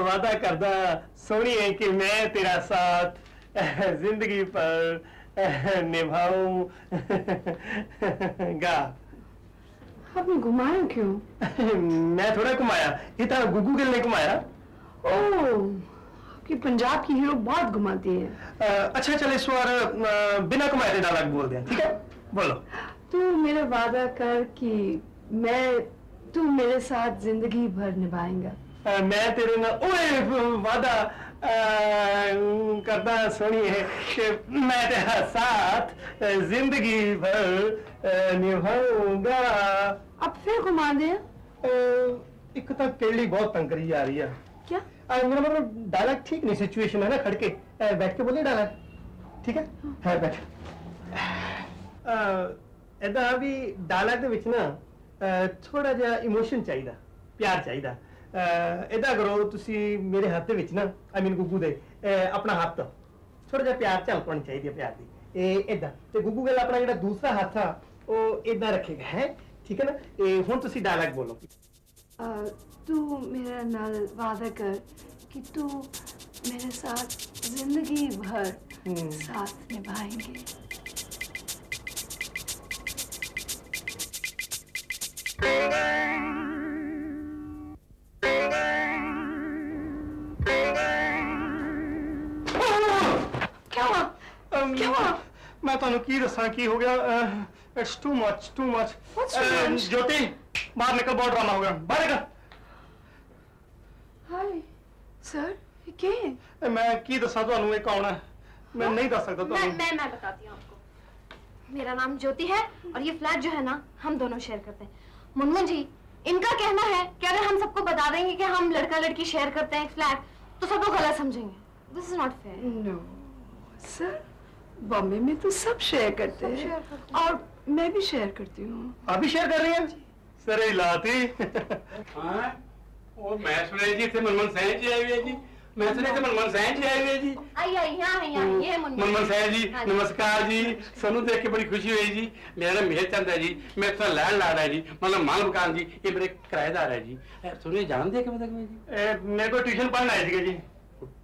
[SPEAKER 2] वादा करदा सोनिए कि मैं तेरा साथ जिंदगी पर निभाऊंगा।
[SPEAKER 8] आपने घुमाया क्यों?
[SPEAKER 2] मैं थोड़ा घुमाया ये तो गुग्गू गिल ने घुमाया।
[SPEAKER 8] ओह आपकी पंजाब की हीरो बहुत घुमाती है।
[SPEAKER 2] अच्छा चल इस बार बिना घुमाए के डायलॉग बोल दे ठीक है बोलो।
[SPEAKER 8] तू मेरा वादा कर कि तू मेरे साथ जिंदगी भर निभाएगा।
[SPEAKER 2] मैं तेरे नाल ओए वादा करदा सोनिए कि मैं तेरा साथ जिंदगी भर निभाऊंगा।
[SPEAKER 8] अब फिर घुमा दे।
[SPEAKER 2] एक तो केली बहुत तंग करी जा रही है।
[SPEAKER 8] क्या?
[SPEAKER 2] मेरा मतलब डायलॉग ठीक नहीं सिचुएशन है ना खड़ के बैठ के बोले डायलॉग ठीक है है बैठ। इदा भी डायलॉग ਦੇ ਵਿੱਚ ਨਾ ਥੋੜਾ ਜਿਹਾ ਇਮੋਸ਼ਨ ਚਾਹੀਦਾ ਪਿਆਰ ਚਾਹੀਦਾ। ਇਦਾਂ ਕਰੋ ਤੁਸੀਂ ਮੇਰੇ ਹੱਥ ਦੇ ਵਿੱਚ ਨਾ ਆਈ ਮੀਨ ਗੁੱਗੂ ਦੇ ਆਪਣਾ ਹੱਥ ਥੋੜਾ ਜਿਹਾ ਪਿਆਰ ਝਲਕ ਹੋਣੀ ਚਾਹੀਦੀ ਹੈ ਪਿਆਰ ਦੀ। ਇਹ ਇਦਾਂ ਤੇ ਗੁੱਗੂ ਗਿੱਲ ਆਪਣਾ ਜਿਹੜਾ ਦੂਸਰਾ ਹੱਥ ਆ ਉਹ ਇਦਾਂ ਰੱਖੇਗਾ ਹੈ ਠੀਕ ਹੈ ਨਾ। ਇਹ ਹੁਣ ਤੁਸੀਂ ਡਾਇਲੌਗ ਬੋਲੋ।
[SPEAKER 8] तू मेरा नल वादा कर कि तू मेरे साथ जिंदगी भर साथ निभाएंगे। क्या हुआ? क्या हुआ?
[SPEAKER 2] मैं ਤੁਹਾਨੂੰ ਕੀ ਦੱਸਾਂ ਕੀ ਹੋ ਗਿਆ। It's too much too much.
[SPEAKER 8] What's too much?
[SPEAKER 2] ਜੋਤੀ ਬਾਹਰ ਨਿਕਲ ਬਹੁਤ ਡਰਾਮਾ ਹੋ ਗਿਆ ਬਾਹਰ ਨਿਕਲ।
[SPEAKER 8] हाय सर ये क्या है?
[SPEAKER 2] ਮੈਂ ਕੀ ਦੱਸਾਂ ਤੁਹਾਨੂੰ ਇਹ ਕੌਣ ਹੈ मैं नहीं दस सकता ਤੁਹਾਨੂੰ।
[SPEAKER 1] मैं बताती हूँ आपको। मेरा नाम ज्योति है और ये फ्लैट जो है ना हम दोनों शेयर करते हैं। मुनमुन जी इनका कहना है कि अगर हम सबको बता देंगे कि हम लड़का लड़की शेयर करते हैं एक फ्लैट तो सब लोग गलत समझेंगे। This is not fair.
[SPEAKER 8] No sir Bombay में तो सब शेयर करते
[SPEAKER 1] सब
[SPEAKER 8] हैं
[SPEAKER 1] शेयर करते हैं।
[SPEAKER 8] और मैं भी शेयर करती हूँ।
[SPEAKER 2] आप भी शेयर कर रही हैं? सर ये लाती।
[SPEAKER 4] हाँ वो मैं सुने जी थे मनमोहन सैन जी आए हुए हैं जी। मैं सुने थे मनमोहन सैन जी आए हुए हैं जी।
[SPEAKER 1] आइए यहाँ है यहाँ ये है
[SPEAKER 4] मनमोहन सैन जी
[SPEAKER 1] हाँ जी।
[SPEAKER 4] नमस्कार जी। सोनू देख के बड़ी खुशी हुई जी। मेरा नाम मेहर चंद है जी। मैं तो लैंडलॉर्ड है जी मतलब माल मकान जी ये मेरे किराएदार है जी। सुनिए जान दे के मतलब जी
[SPEAKER 2] मेरे को ट्यूशन पढ़ना आए थे जी।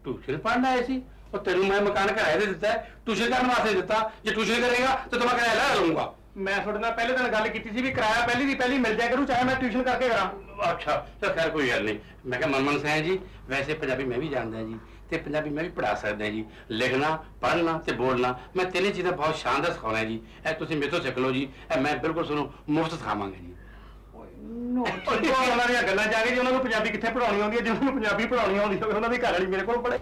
[SPEAKER 4] ट्यूशन पढ़ना है सी और तेरू मैं मकान किराए दे देता है ट्यूशन करने वास्ते देता जे ट्यूशन करेगा तो तुम्हें किराया ला लूंगा।
[SPEAKER 2] मैं थोड़े नाल पहले दिन गल की भी किराया पहली दी पहली मिल जाया करूं चाहे मैं ट्यूशन करके करा।
[SPEAKER 4] अच्छा चल खैर कोई गल नहीं। मैं क्या मनमोहन सैन जी वैसे पंजाबी मैं भी जानता जी ते पंजाबी मैं भी पढ़ा सकदा जी। लिखना पढ़ना ते बोलना मैं तीनों चीज़ां बहुत शानदार सिखाना है जी। ए तुसीं मेरे तो सीख लो जी। ए मैं बिल्कुल सुनो मुफ्त सिखावांगा जी।
[SPEAKER 2] ਉਹਨਾਂ ਦੀਆਂ ਗੱਲਾਂ ਜਾ ਕੇ ਜੀ ਉਹਨਾਂ ਨੂੰ ਪੰਜਾਬੀ ਕਿੱਥੇ ਪੜਾਉਣੀ ਆਉਂਦੀ ਹੈ ਜਿਹਨਾਂ ਨੂੰ ਪੰਜਾਬੀ ਪੜਾਉਣੀ ਆਉਂਦੀ ਹੋਵੇ ਉਹਨਾਂ ਦੀ ਘਰ ਵਾਲੀ ਮੇਰੇ ਕੋਲ ਪੜੇ।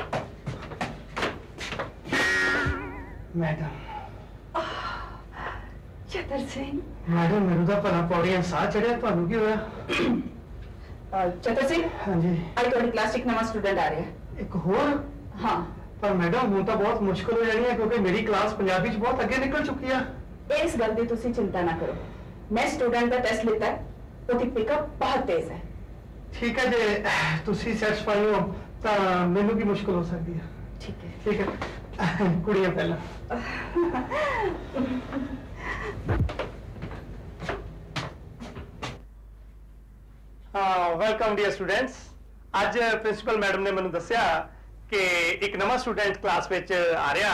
[SPEAKER 2] ਮੈਡਮ
[SPEAKER 8] चतर सिंह।
[SPEAKER 2] ਮੈਡਮ ਮੈਨੂੰ ਤਾਂ ਭਲਾ ਪੌੜੀਆਂ ਸਾਹ ਚੜਿਆ ਤੁਹਾਨੂੰ ਕੀ ਹੋਇਆ?
[SPEAKER 5] चतर सिंह
[SPEAKER 2] ਹਾਂਜੀ
[SPEAKER 5] आज थोड़ी क्लास एक नवा स्टूडेंट आ रहा है।
[SPEAKER 2] ਇੱਕ ਹੋਰ
[SPEAKER 5] हाँ
[SPEAKER 2] ਪਰ ਮੈਡਮ ਹੁਣ ਤਾਂ ਬਹੁਤ ਮੁਸ਼ਕਲ ਹੋ ਜਾਣੀ ਹੈ ਕਿਉਂਕਿ ਮੇਰੀ ਕਲਾਸ ਪੰਜਾਬੀ 'ਚ ਬਹੁਤ ਅੱਗੇ ਨਿਕਲ ਚੁੱਕੀ ਆ।
[SPEAKER 5] इस गल की तुसी चिंता ना करो। मैं स्टूडेंट का टेस्ट लेता है, उसकी पिकअप बहुत तेज है।
[SPEAKER 2] ਠੀਕ ਹੈ ਜੇ ਤੁਸੀਂ ਸੈਟੀਸਫਾਈ ਹੋ ਤਾਂ ਮੈਨੂੰ ਕੀ ਮੁਸ਼ਕਲ ਹੋ ਸਕਦੀ ਹੈ।
[SPEAKER 5] ठीक है।
[SPEAKER 2] ਠੀਕ ਹੈ ਕੁੜੀਆਂ ਪਹਿਲਾਂ। Welcome dear students. ਅੱਜ ਪ੍ਰਿੰਸੀਪਲ ਮੈਡਮ ਨੇ ਮੈਨੂੰ ਦੱਸਿਆ ਕਿ ਇੱਕ ਨਵਾਂ ਸਟੂਡੈਂਟ ਕਲਾਸ ਵਿੱਚ ਆ ਰਿਹਾ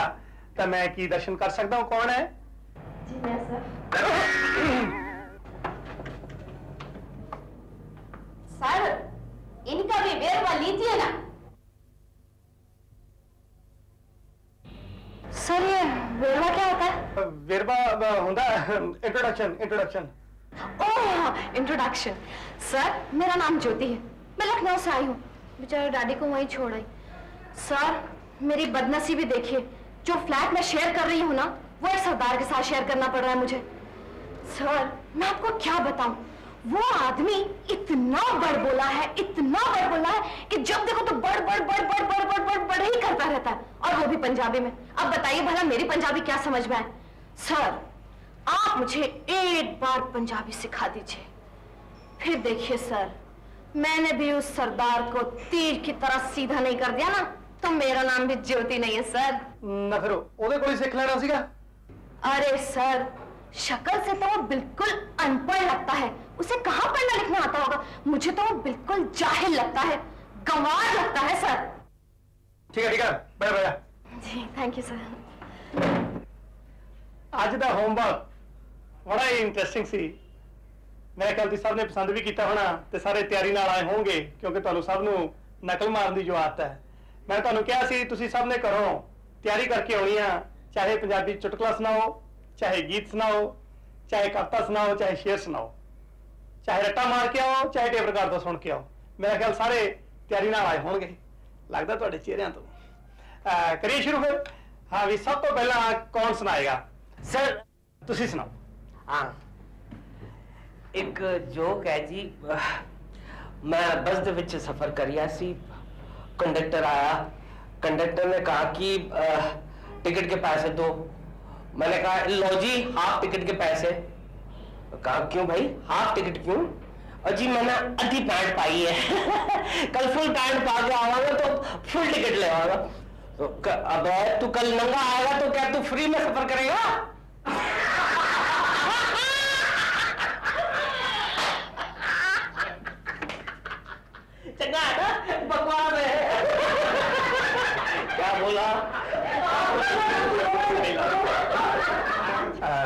[SPEAKER 2] ਤਾਂ ਮੈਂ ਕੀ ਦਰਸ਼ਨ ਕਰ ਸਕਦਾ ਹਾਂ? ਕੌਣ ਹੈ?
[SPEAKER 1] जी मैं सर।
[SPEAKER 7] सर इनका भी वेरवा लीजिए ना।
[SPEAKER 1] सर ये वेरवा क्या होता है?
[SPEAKER 2] ਵੇਰਵਾ ਹੁੰਦਾ इंट्रोडक्शन।
[SPEAKER 1] ओह इंट्रोडक्शन। सर मेरा नाम ज्योति है, मैं लखनऊ से आई हूँ, बेचारे डैडी को वहीं छोड़ आई। सर मेरी बदनसीबी देखिए, जो फ्लैट में शेयर कर रही हूँ ना वो एक सरदार के साथ शेयर करना पड़ रहा है मुझे। सर मैं आपको क्या बताऊं, वो आदमी इतना बड़बोला है, इतना बड़बोला है कि जब देखो तो बड़ ही करता रहता है, और वो भी पंजाबी में। अब बताइए भला मेरी पंजाबी क्या समझ में आए? सर आप मुझे एक बार पंजाबी सिखा दीजिए, फिर देखिए सर मैंने भी उस सरदार को तीर की तरह सीधा नहीं कर दिया ना तो मेरा नाम भी ज्योति नहीं है सर।
[SPEAKER 2] ਨਾ ਫਿਰ ਉਹਦੇ ਕੋਲ ਹੀ ਸਿੱਖ ਲੈਣਾ ਸੀਗਾ।
[SPEAKER 1] अरे सर शक्ल से तो वो बिल्कुल अनपढ़ लगता है, उसे कहाँ पढ़ना लिखना आता होगा। मुझे तो वो बिल्कुल जाहिल लगता है, गंवार लगता है सर।
[SPEAKER 2] ਠੀਕ ਹੈ ਬੜਾ
[SPEAKER 1] जी थैंक यू सर।
[SPEAKER 2] ਅੱਜ ਦਾ ਹੋਮਵਰਕ ਬੜਾ ਹੀ ਇੰਟਰਸਟਿੰਗ ਸੀ। ਮੇਰੇ ਖਿਆਲ ਦੀ ਸਭ ਨੇ ਪਸੰਦ ਵੀ ਕੀਤਾ ਹੋਣਾ ਤੇ ਸਾਰੇ ਤਿਆਰੀ ਨਾਲ ਆਏ ਹੋਣਗੇ ਕਿਉਂਕਿ ਤੁਹਾਨੂੰ ਸਭ ਨੂੰ ਨਕਲ ਮਾਰਨ ਦੀ ਜੋ ਆਦਤ ਹੈ। ਮੈਂ ਤੁਹਾਨੂੰ ਕਿਹਾ ਸੀ ਤੁਸੀਂ ਸਭ ਨੇ ਘਰੋਂ ਤਿਆਰੀ ਕਰਕੇ ਆਉਣੀ ਆ, ਚਾਹੇ ਪੰਜਾਬੀ ਚੁਟਕਲਾ ਸੁਣਾਓ, ਚਾਹੇ ਗੀਤ ਸੁਣਾਓ, ਚਾਹੇ ਕਵਿਤਾ ਸੁਣਾਓ, ਚਾਹੇ ਸ਼ੇਰ ਸੁਣਾਓ, ਚਾਹੇ ਰੱਟਾ ਮਾਰ ਕੇ ਆਓ, ਚਾਹੇ ਟੇਪ ਰਿਕਾਰਡ ਤੋਂ ਸੁਣ ਕੇ ਆਓ। ਮੇਰਾ ਖਿਆਲ ਸਾਰੇ ਤਿਆਰੀ ਨਾਲ ਆਏ ਹੋਣਗੇ, ਲੱਗਦਾ ਤੁਹਾਡੇ ਚਿਹਰਿਆਂ ਤੋਂ। ਕਰੀਏ ਸ਼ੁਰੂ ਫਿਰ। ਹਾਂ ਵੀ ਸਭ ਤੋਂ ਪਹਿਲਾਂ ਕੌਣ ਸੁਣਾਏਗਾ?
[SPEAKER 3] सर
[SPEAKER 2] ਤੁਸੀਂ ਸੁਣਾਓ।
[SPEAKER 3] हाँ एक जोक है जी। मैं बस दे विच सफर कर रहा सी, कंडक्टर आया, कंडक्टर ने कहा कि टिकट के पैसे दो। मैंने कहा लो जी हाफ टिकट के पैसे। कहा क्यों भाई हाफ टिकट क्यों? और जी मैंने आधी पैंट पाई है कल फुल पैंट पा के आवागा तो फुल टिकट ले आवागा। तो अब तू कल नंगा आएगा तो क्या तू फ्री में सफर करेगा? चंगा है ना, बकवास है। क्या बोला?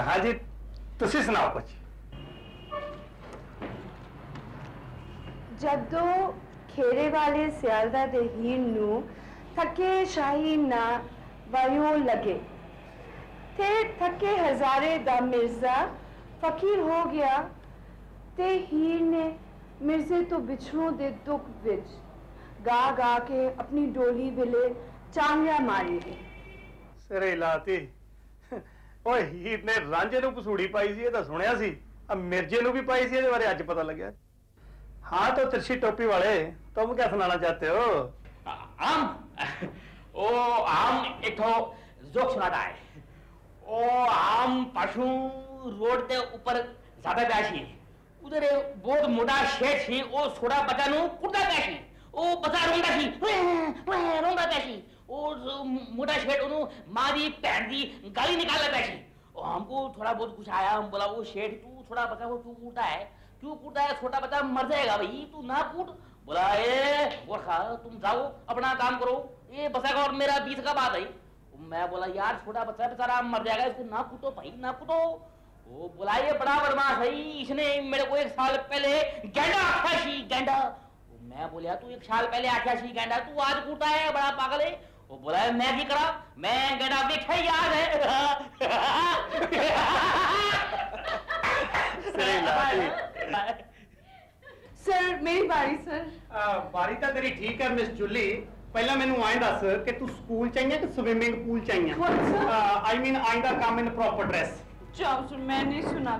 [SPEAKER 2] हाँ जी ਤੁਸੀਂ ਸੁਣਾਓ ਕੁਝ।
[SPEAKER 5] ਜਦੋਂ ਖੇੜੇ ਵਾਲੇ ਸਿਆਲਦਾ ਦੇ ਹੀਰ ਨੂੰ ਥੱਕੇ ਸ਼ਾਹੀ ਨਾ ਵਾਯੂ ਲਗੇ ਤੇ ਥੱਕੇ ਹਜ਼ਾਰੇ ਦਾ ਮਿਰਜ਼ਾ ਫਕੀਰ ਹੋ ਗਿਆ ਤੇ ਹੀਰ ਨੇ ਮਿਰਜ਼ੇ ਤੋਂ ਵਿਛੜੋਂ ਦੇ ਦੁੱਖ ਵਿੱਚ ਗਾ ਗਾ ਕੇ ਆਪਣੀ ਡੋਲੀ ਵੇਲੇ ਚਾਂਗਿਆ ਮਾਰੀ ਗਈ।
[SPEAKER 2] ਸਿਰੇ ਲਾਤੀ। ਓਏ ਹੀਰ ਨੇ ਰਾਂਝੇ ਨੂੰ ਪਸੂੜੀ ਪਾਈ ਸੀ, ਇਹ ਤਾਂ ਸੁਣਿਆ ਸੀ। ਆ ਮਿਰਜੇ ਨੂੰ ਵੀ ਪਾਈ ਸੀ, ਇਹਦੇ ਬਾਰੇ ਅੱਜ ਪਤਾ ਲੱਗਿਆ। हाँ तो तिरछी टोपी वाले तुम क्या सुनाना चाहते हो?
[SPEAKER 10] आम ओ आम एक तो जोक सुनाता है। ओ आम पशु रोड के ऊपर ज्यादा बैठी, उधर बहुत मोटा शेठ सी, ओ छोटा बच्चा नु कुर्ता बैठी, ओ बच्चा रोंदा सी, रोंदा बैठी, ओ मोटा शेठ ओनु मारी पैर दी गाली निकाल बैठी। और हमको थोड़ा बहुत कुछ आया, हम बोला वो शेठ तू थोड़ा बच्चा को क्यों कूटा है, क्यों कूटा है, छोटा बच्चा मर जाएगा भाई, तू ना कूट। बोला ए गोरखा तुम जाओ अपना काम करो, ये बच्चा का और मेरा 20 का बात है। मैं बोला यार छोटा बच्चा बेचारा मर जाएगा, इसको ना कूटो भाई ना कूटो। वो बोला ये बड़ा बदमाश है, इसने मेरे को 1 साल पहले गैंडा आख्या सी गैंडा। मैं बोलिया तू 1 साल पहले आख्या सी गैंडा, तू आज कूटा है, बड़ा पागल है। वो बोला मैं की करा, मैं गैंडा देखे याद है।
[SPEAKER 5] सर मेरी बारी सर।
[SPEAKER 2] ਬਾਰੀ ਤਾਂ ਤੇਰੀ ਠੀਕ ਹੈ ਮਿਸ ਜੁਲੀ। ਪਹਿਲਾਂ ਮੈਨੂੰ ਐਂ ਦੱਸ ਕਿ ਤੂੰ ਸਕੂਲ ਚ ਆਈਆਂ ਕਿ ਸਵਿਮਿੰਗ ਪੂਲ ਚ ਆਈਆਂ? ਆਈ ਮੀਨ ਆਇੰਦਾ ਕਮ ਇਨ ਪ੍ਰੋਪਰ ਡਰੈਸ।
[SPEAKER 5] जाओ सर मैं नहीं सुना।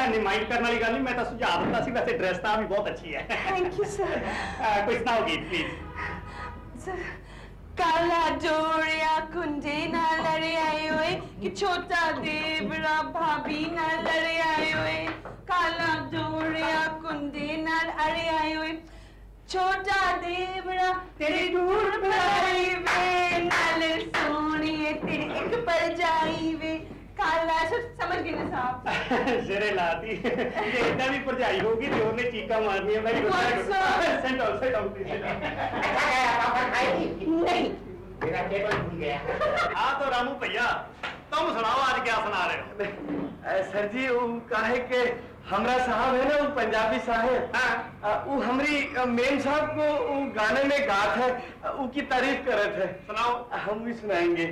[SPEAKER 2] ਨਹੀਂ ਮਾਈਂਡ ਕਰਨ ਵਾਲੀ ਗੱਲ ਨਹੀਂ, ਮੈਂ ਤਾਂ ਸੁਝਾਅ ਦਿੱਤਾ ਸੀ, ਵੈਸੇ ਡਰੈਸ ਤਾਂ ਵੀ ਬਹੁਤ ਅੱਛੀ ਹੈ।
[SPEAKER 5] Thank you sir.
[SPEAKER 2] ਕੋਈ ਸੁਣਾਓ ਗੀਤ ਪਲੀਜ਼।
[SPEAKER 5] सर काला जोड़िया कुंजे ना लड़े आए हुए कि छोटा देवरा भाभी ना लड़े आए हुए काला जोड़िया कुंजे ना अड़े आए हुए छोटा देवरा तेरे ढूंढ भाई वे नाले सोनिए तेरे एक पर जाई वे काला समझ गए ना साहब
[SPEAKER 2] सिरे लाती ये इतना भी भरजाई होगी तो ਉਹਨੇ चीका मारनी है मेरी सेंड आउट
[SPEAKER 5] नहीं
[SPEAKER 10] मेरा टेबल भूल गया।
[SPEAKER 2] हाँ तो रामू भैया तुम सुनाओ आज क्या सुना रहे हो?
[SPEAKER 6] सर जी वो काहे के हमरा साहब है ना वो पंजाबी साहब वो हमरी मेम साहब को वो गाने में गात है वो की तारीफ करत है।
[SPEAKER 2] सुनाओ।
[SPEAKER 6] हम भी सुनाएंगे।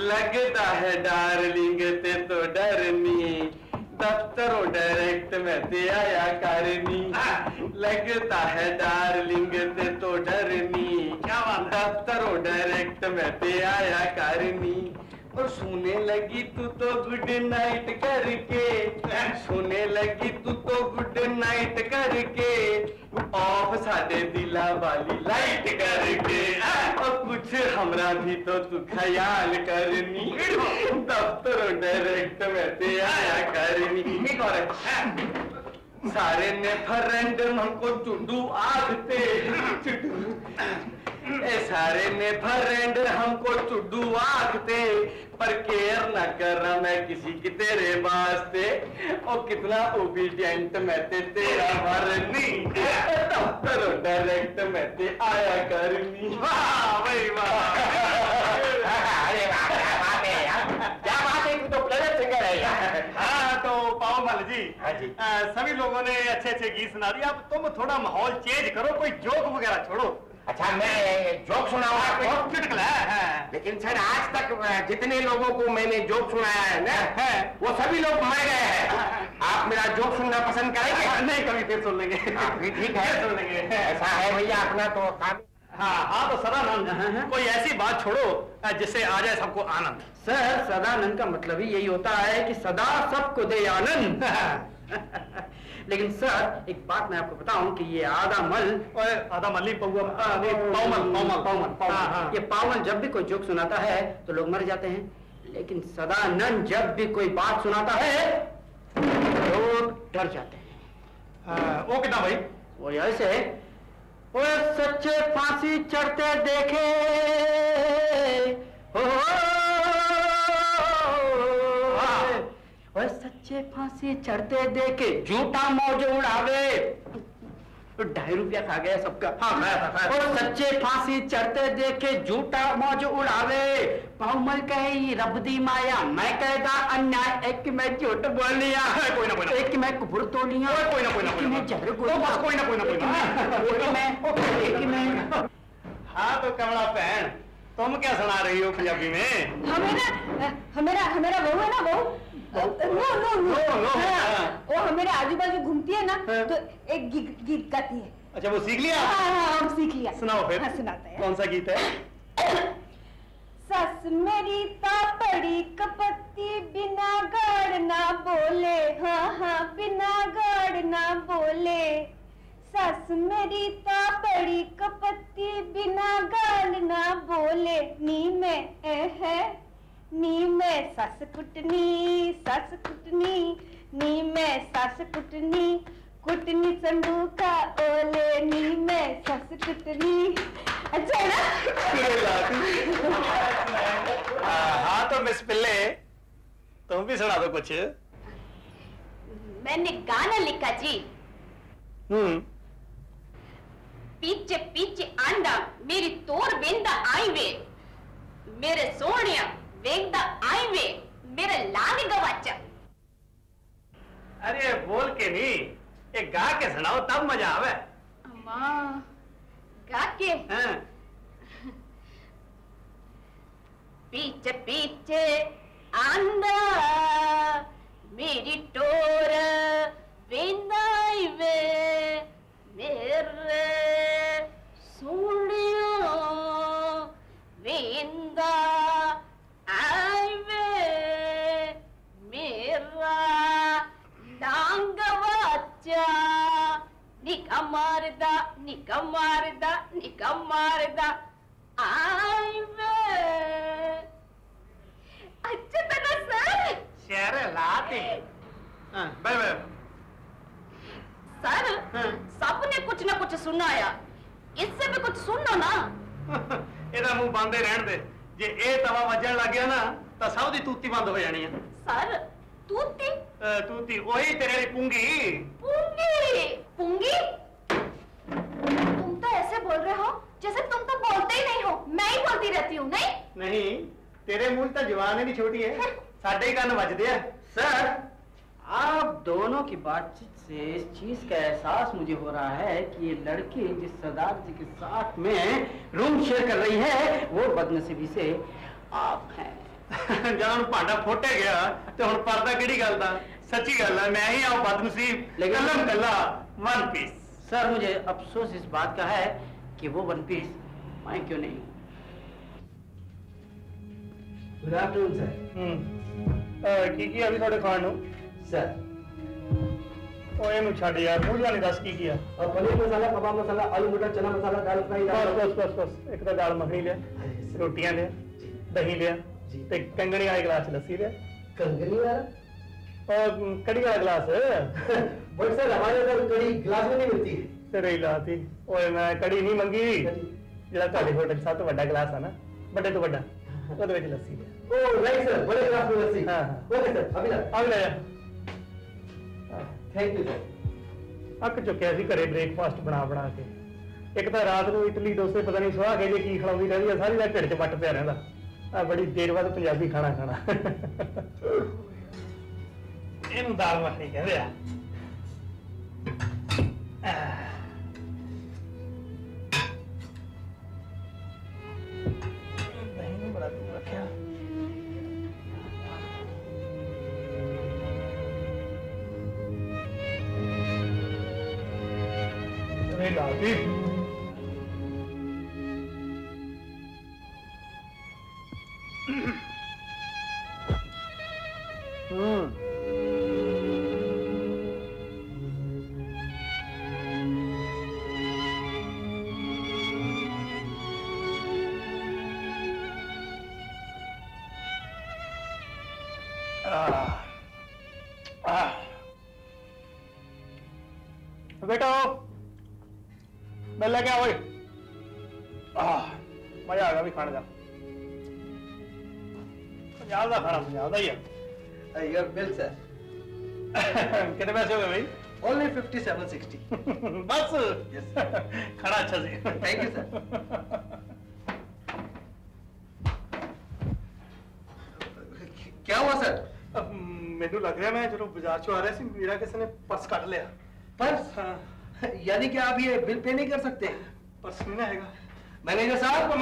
[SPEAKER 6] लगता है डार्लिंग ते तो डरनी दफ्तरों डायरेक्ट में ते आया करनी लगता है डार्लिंग ते तो डरनी
[SPEAKER 2] क्या बात है?
[SPEAKER 6] दफ्तरों डायरेक्ट में ते आया करनी और सोने लगी तू तो गुड नाइट करके सोने लगी तू तो गुड नाइट करके ऑफ साडे दिला वाली लाइट करके और कुछ हमरा भी तो तू ख्याल करनी दफ्तर डायरेक्ट में ते आया करनी एक और सारे ने फ्रेंड हमको चुड्डू आगते ए सारे ने फ्रेंड हमको चुड्डू आगते पर केयर न कर मैं किसी की तेरे वास्ते और कितना ओबीडियंट मैं ते तेरा वरनी दफ्तर डायरेक्ट मैं ते आया करनी।
[SPEAKER 2] वाह भाई वाह।
[SPEAKER 10] अरे वाह क्या बात है यार, क्या बात है, तू तो प्लेजर सिंगर है यार।
[SPEAKER 2] हाँ तो पावमल जी,
[SPEAKER 10] हाँ जी।
[SPEAKER 2] सभी लोगों ने अच्छे अच्छे गीत सुना दिए, अब तुम थोड़ा माहौल चेंज करो, कोई जोक वगैरह छोड़ो।
[SPEAKER 10] अच्छा मैं जोक सुनाऊंगा आपको?
[SPEAKER 2] चुटकुला है।
[SPEAKER 10] लेकिन सर आज तक जितने लोगों को मैंने जोक सुनाया है ना वो सभी लोग मर गए हैं। आप मेरा जोक सुनना पसंद करेंगे?
[SPEAKER 2] नहीं कभी फिर सुन लेंगे।
[SPEAKER 10] ठीक है,
[SPEAKER 2] सुन लेंगे।
[SPEAKER 10] ऐसा है भैया अपना तो काम।
[SPEAKER 2] हाँ हाँ तो सदानंद कोई ऐसी बात छोड़ो जिससे आ जाए सबको आनंद।
[SPEAKER 9] सर सदानंद का मतलब ही यही होता है कि सदा सबको दे आनंद। लेकिन सर एक बात मैं आपको बताऊं कि ये आधा मल
[SPEAKER 2] आधा मल्ली पावमल
[SPEAKER 9] ये पावल जब भी कोई जोक सुनाता है तो लोग मर जाते हैं, लेकिन सदानंद जब भी कोई बात सुनाता है लोग डर जाते हैं।
[SPEAKER 2] वो कितना भाई?
[SPEAKER 9] वो ऐसे वो सच्चे फांसी चढ़ते देखे हो सच्चे फांसी चढ़ते देखे झूठा मौज उड़ावे। 2.5 रुपया खा गया सबका।
[SPEAKER 2] हाँ
[SPEAKER 9] और सच्चे फांसी चढ़ते देखे झूठा मौज उड़ावे। पावमल कहे रब दी माया मैं कहता अन्याय एक मैं झूठ बोल लिया
[SPEAKER 2] कोई ना
[SPEAKER 9] एक मैं कुबुर तो लिया
[SPEAKER 2] कोई ना
[SPEAKER 9] मैं जहर
[SPEAKER 2] बस कोई ना हाँ तो कमला बहन तुम क्या सुना रही हो पंजाबी में?
[SPEAKER 8] हमेरा बहू है ना बहू नो वो हमारे आजू बाजू घूमती है ना तो एक गीत गाती है।
[SPEAKER 2] अच्छा वो सीख लिया?
[SPEAKER 8] हाँ हम सीख लिया।
[SPEAKER 2] सुनाओ फिर।
[SPEAKER 8] हाँ सुनाते हैं।
[SPEAKER 2] कौन सा गीत है?
[SPEAKER 8] सस मेरी तापड़ी कपत्ती बिना गाड़ ना बोले हाँ बिना गाड़ ना बोले सस मेरी तापड़ी कपत्ती बिना गाड़ ना बोले नी में सस कुटनी नी में सस कुटनी संदूका ओले नी में सस कुटनी। अच्छा है ना?
[SPEAKER 2] हाँ तो मिस पिल्ले तुम भी सुना दो कुछ।
[SPEAKER 7] मैंने गाना लिखा जी। पीछे पीछे आंदा मेरी तोर वेंदा आई वे मेरे सोनिया वेंदा आई वे मेरे लाल गवाचा।
[SPEAKER 2] अरे बोल के नहीं, एक गा के सुनाओ तब मजा आवे।
[SPEAKER 7] अम्मा गा के
[SPEAKER 2] हाँ।
[SPEAKER 7] पीछे पीछे आंदा मेरी टोर वेंदा आई वे मेरे सोनिया वेंदा आई वे मेरा डांग वाचा निका मारदा निका मारदा निका मारदा आई वे अच्छा तरह सर
[SPEAKER 2] ਸ਼ਹਿਰ ਲਾਤੀ ਹਾਂ ਬੈ ਬੈ
[SPEAKER 7] सर सबने कुछ ना कुछ सुनाया इससे भी कुछ सुनो ना
[SPEAKER 2] ਇਹਦਾ ਮੂੰਹ ਬੰਦ ਹੀ ਰਹਿਣ ਦੇ ਜੇ ਇਹ ਤਵਾ ਵੱਜਣ ਲੱਗ ਗਿਆ ਨਾ ਤਾਂ ਸਭ ਦੀ ਤੂਤੀ ਬੰਦ ਹੋ ਜਾਣੀ ਆ
[SPEAKER 7] सर तूती
[SPEAKER 2] ਤੂਤੀ ਉਹੀ ਤੇਰੇ ਵਾਲੀ ਪੁੰਗੀ
[SPEAKER 7] पुंगी पुंगी
[SPEAKER 1] तुम तो ऐसे बोल रहे हो जैसे तुम तो बोलते ही नहीं हो, मैं ही बोलती रहती हूँ। नहीं
[SPEAKER 2] ਨਹੀਂ ਤੇਰੇ ਮੂੰਹ 'ਚ ਤਾਂ ਜਵਾਨ ਹੀ ਨਹੀਂ ਛੋਟੀ ਹੈ ਸਾਡੇ ਹੀ ਕੰਨ ਵੱਜਦੇ ਆ
[SPEAKER 9] सर आप दोनों की बातचीत से इस चीज का एहसास मुझे हो रहा है कि ये लड़की जिस सरदार जी के साथ में रूम शेयर कर रही है वो बदनसीबी से आप हैं।
[SPEAKER 2] ਜਦੋਂ ਹੁਣ ਭਾਂਡਾ ਫੋਟੇ ਗਿਆ ਤੇ ਹੁਣ ਪਰਦਾ ਕਿਹੜੀ ਗੱਲ ਦਾ ਸੱਚੀ ਗੱਲ ਹੈ ਮੈਂ ਹੀ ਆ ਬਦਨਸੀਬ
[SPEAKER 9] ਲੇਕਿਨ-
[SPEAKER 2] ਕਲਮ ਕੱਲਾ ਵਨ ਪੀਸ
[SPEAKER 9] सर मुझे अफसोस इस बात का है कि वो वन पीस मैं क्यों नहीं।
[SPEAKER 6] Good afternoon sir.
[SPEAKER 2] ਕੀ ਆ ਵੀ ਤੁਹਾਡੇ ਖਾਣ ਨੂੰ
[SPEAKER 6] सर
[SPEAKER 2] ਉਹ ਇਹਨੂੰ ਛੱਡ ਯਾਰ ਮੂੰਹ ਜਾਣੀ ਦੱਸ ਕੀ ਆ
[SPEAKER 6] और पनीर मसाला, कबाब मसाला, आलू मटर, चना मसाला, दाल फ्राई,
[SPEAKER 2] ਬਸ ਇੱਕ ਤਾਂ ਦਾਲ ਮੱਖਣੀ ਲਿਆ ਰੋਟੀਆਂ ਲਿਆ ਦਹੀਂ ਲਿਆ ਤੇ ਕੰਗਣੀ ਵਾਲੇ ਗਲਾਸ ਲੱਸੀ ਲਿਆ
[SPEAKER 6] कंगनी वाला।
[SPEAKER 2] ਔਰ ਕੜੀ ਵਾਲਾ ਗਲਾਸ
[SPEAKER 6] बट सर हमारे इधर कड़ी गिलास में नहीं मिलती है।
[SPEAKER 2] ਤੇਰੇ ਹੀ ਲਾਤੀ ਓਏ ਮੈਂ ਕੜੀ ਨਹੀਂ ਮੰਗੀ ਜਿਹੜਾ ਤੁਹਾਡੇ ਹੋਟਲ 'ਚ ਸਭ ਤੋਂ ਵੱਡਾ ਗਲਾਸ ਆ ਨਾ ਵੱਡੇ ਤੋਂ ਵੱਡਾ ਉਹਦੇ ਵਿੱਚ ਲੱਸੀ ਲਿਆ
[SPEAKER 6] ओह राइट सर, बड़े गिलास में लस्सी।
[SPEAKER 2] हाँ, हाँ।
[SPEAKER 6] ओके सर, अभी ला।
[SPEAKER 2] ਆ ਵੀ ਲੈ ਜਾ
[SPEAKER 6] थैंक यू सर।
[SPEAKER 2] ਅੱਕ ਚੁੱਕਿਆ ਸੀ ਘਰੇ ਬ੍ਰੇਕਫਾਸਟ ਬਣਾ ਕੇ ਇੱਕ ਤਾਂ ਰਾਤ ਨੂੰ ਇਡਲੀ ਡੋਸੇ ਪਤਾ ਨਹੀਂ ਸੁਆਹ ਕੇ ਜੇ ਕੀ ਖਿਲਾਉਂਦੀ ਰਹਿੰਦੀ ਆ ਸਾਰੀ ਰਾਤ ਢਿੱਡ 'ਚ ਵੱਟ ਪਿਆ ਰਹਿੰਦਾ ਆ ਬੜੀ ਦੇਰ ਬਾਅਦ ਪੰਜਾਬੀ ਖਾਣਾ ਖਾਣਾ ਇਹਨੂੰ ਦਾਲ ਮੱਖਣੀ ਕਹਿੰਦੇ ਆ ਦਹੀਂ ਨੂੰ ਬੜਾ ਦੂਰ ਰੱਖਿਆ ਇਹ ਲਾਤੀ बेटा मिल क्या ओए मजा आ गया भी खाने का पंजाब का खाना पंजाब का ही है
[SPEAKER 6] योर बिल सर।
[SPEAKER 2] कितने पैसे हो गए भाई
[SPEAKER 6] ओनली 5760।
[SPEAKER 2] बस
[SPEAKER 6] Yes.
[SPEAKER 2] खाना अच्छा से
[SPEAKER 6] थैंक यू सर। क्या हुआ सर?
[SPEAKER 2] ਮੈਨੂੰ ਲੱਗ ਰਿਹਾ ਮੈਂ ਜਦੋਂ ਬਾਜ਼ਾਰ ਚੋਂ ਆ ਰਿਹਾ ਸੀ ਮੇਰਾ ਕਿਸੇ ਨੇ ਪਰਸ ਕੱਢ ਲਿਆ
[SPEAKER 6] पर्स?
[SPEAKER 2] ਹਾਂ
[SPEAKER 6] यानी कि आप ये बिल पे नहीं कर सकते?
[SPEAKER 2] ਪਰਸ ਨਹੀਂ ਨਾ ਹੈਗਾ
[SPEAKER 6] मैनेजर साहब,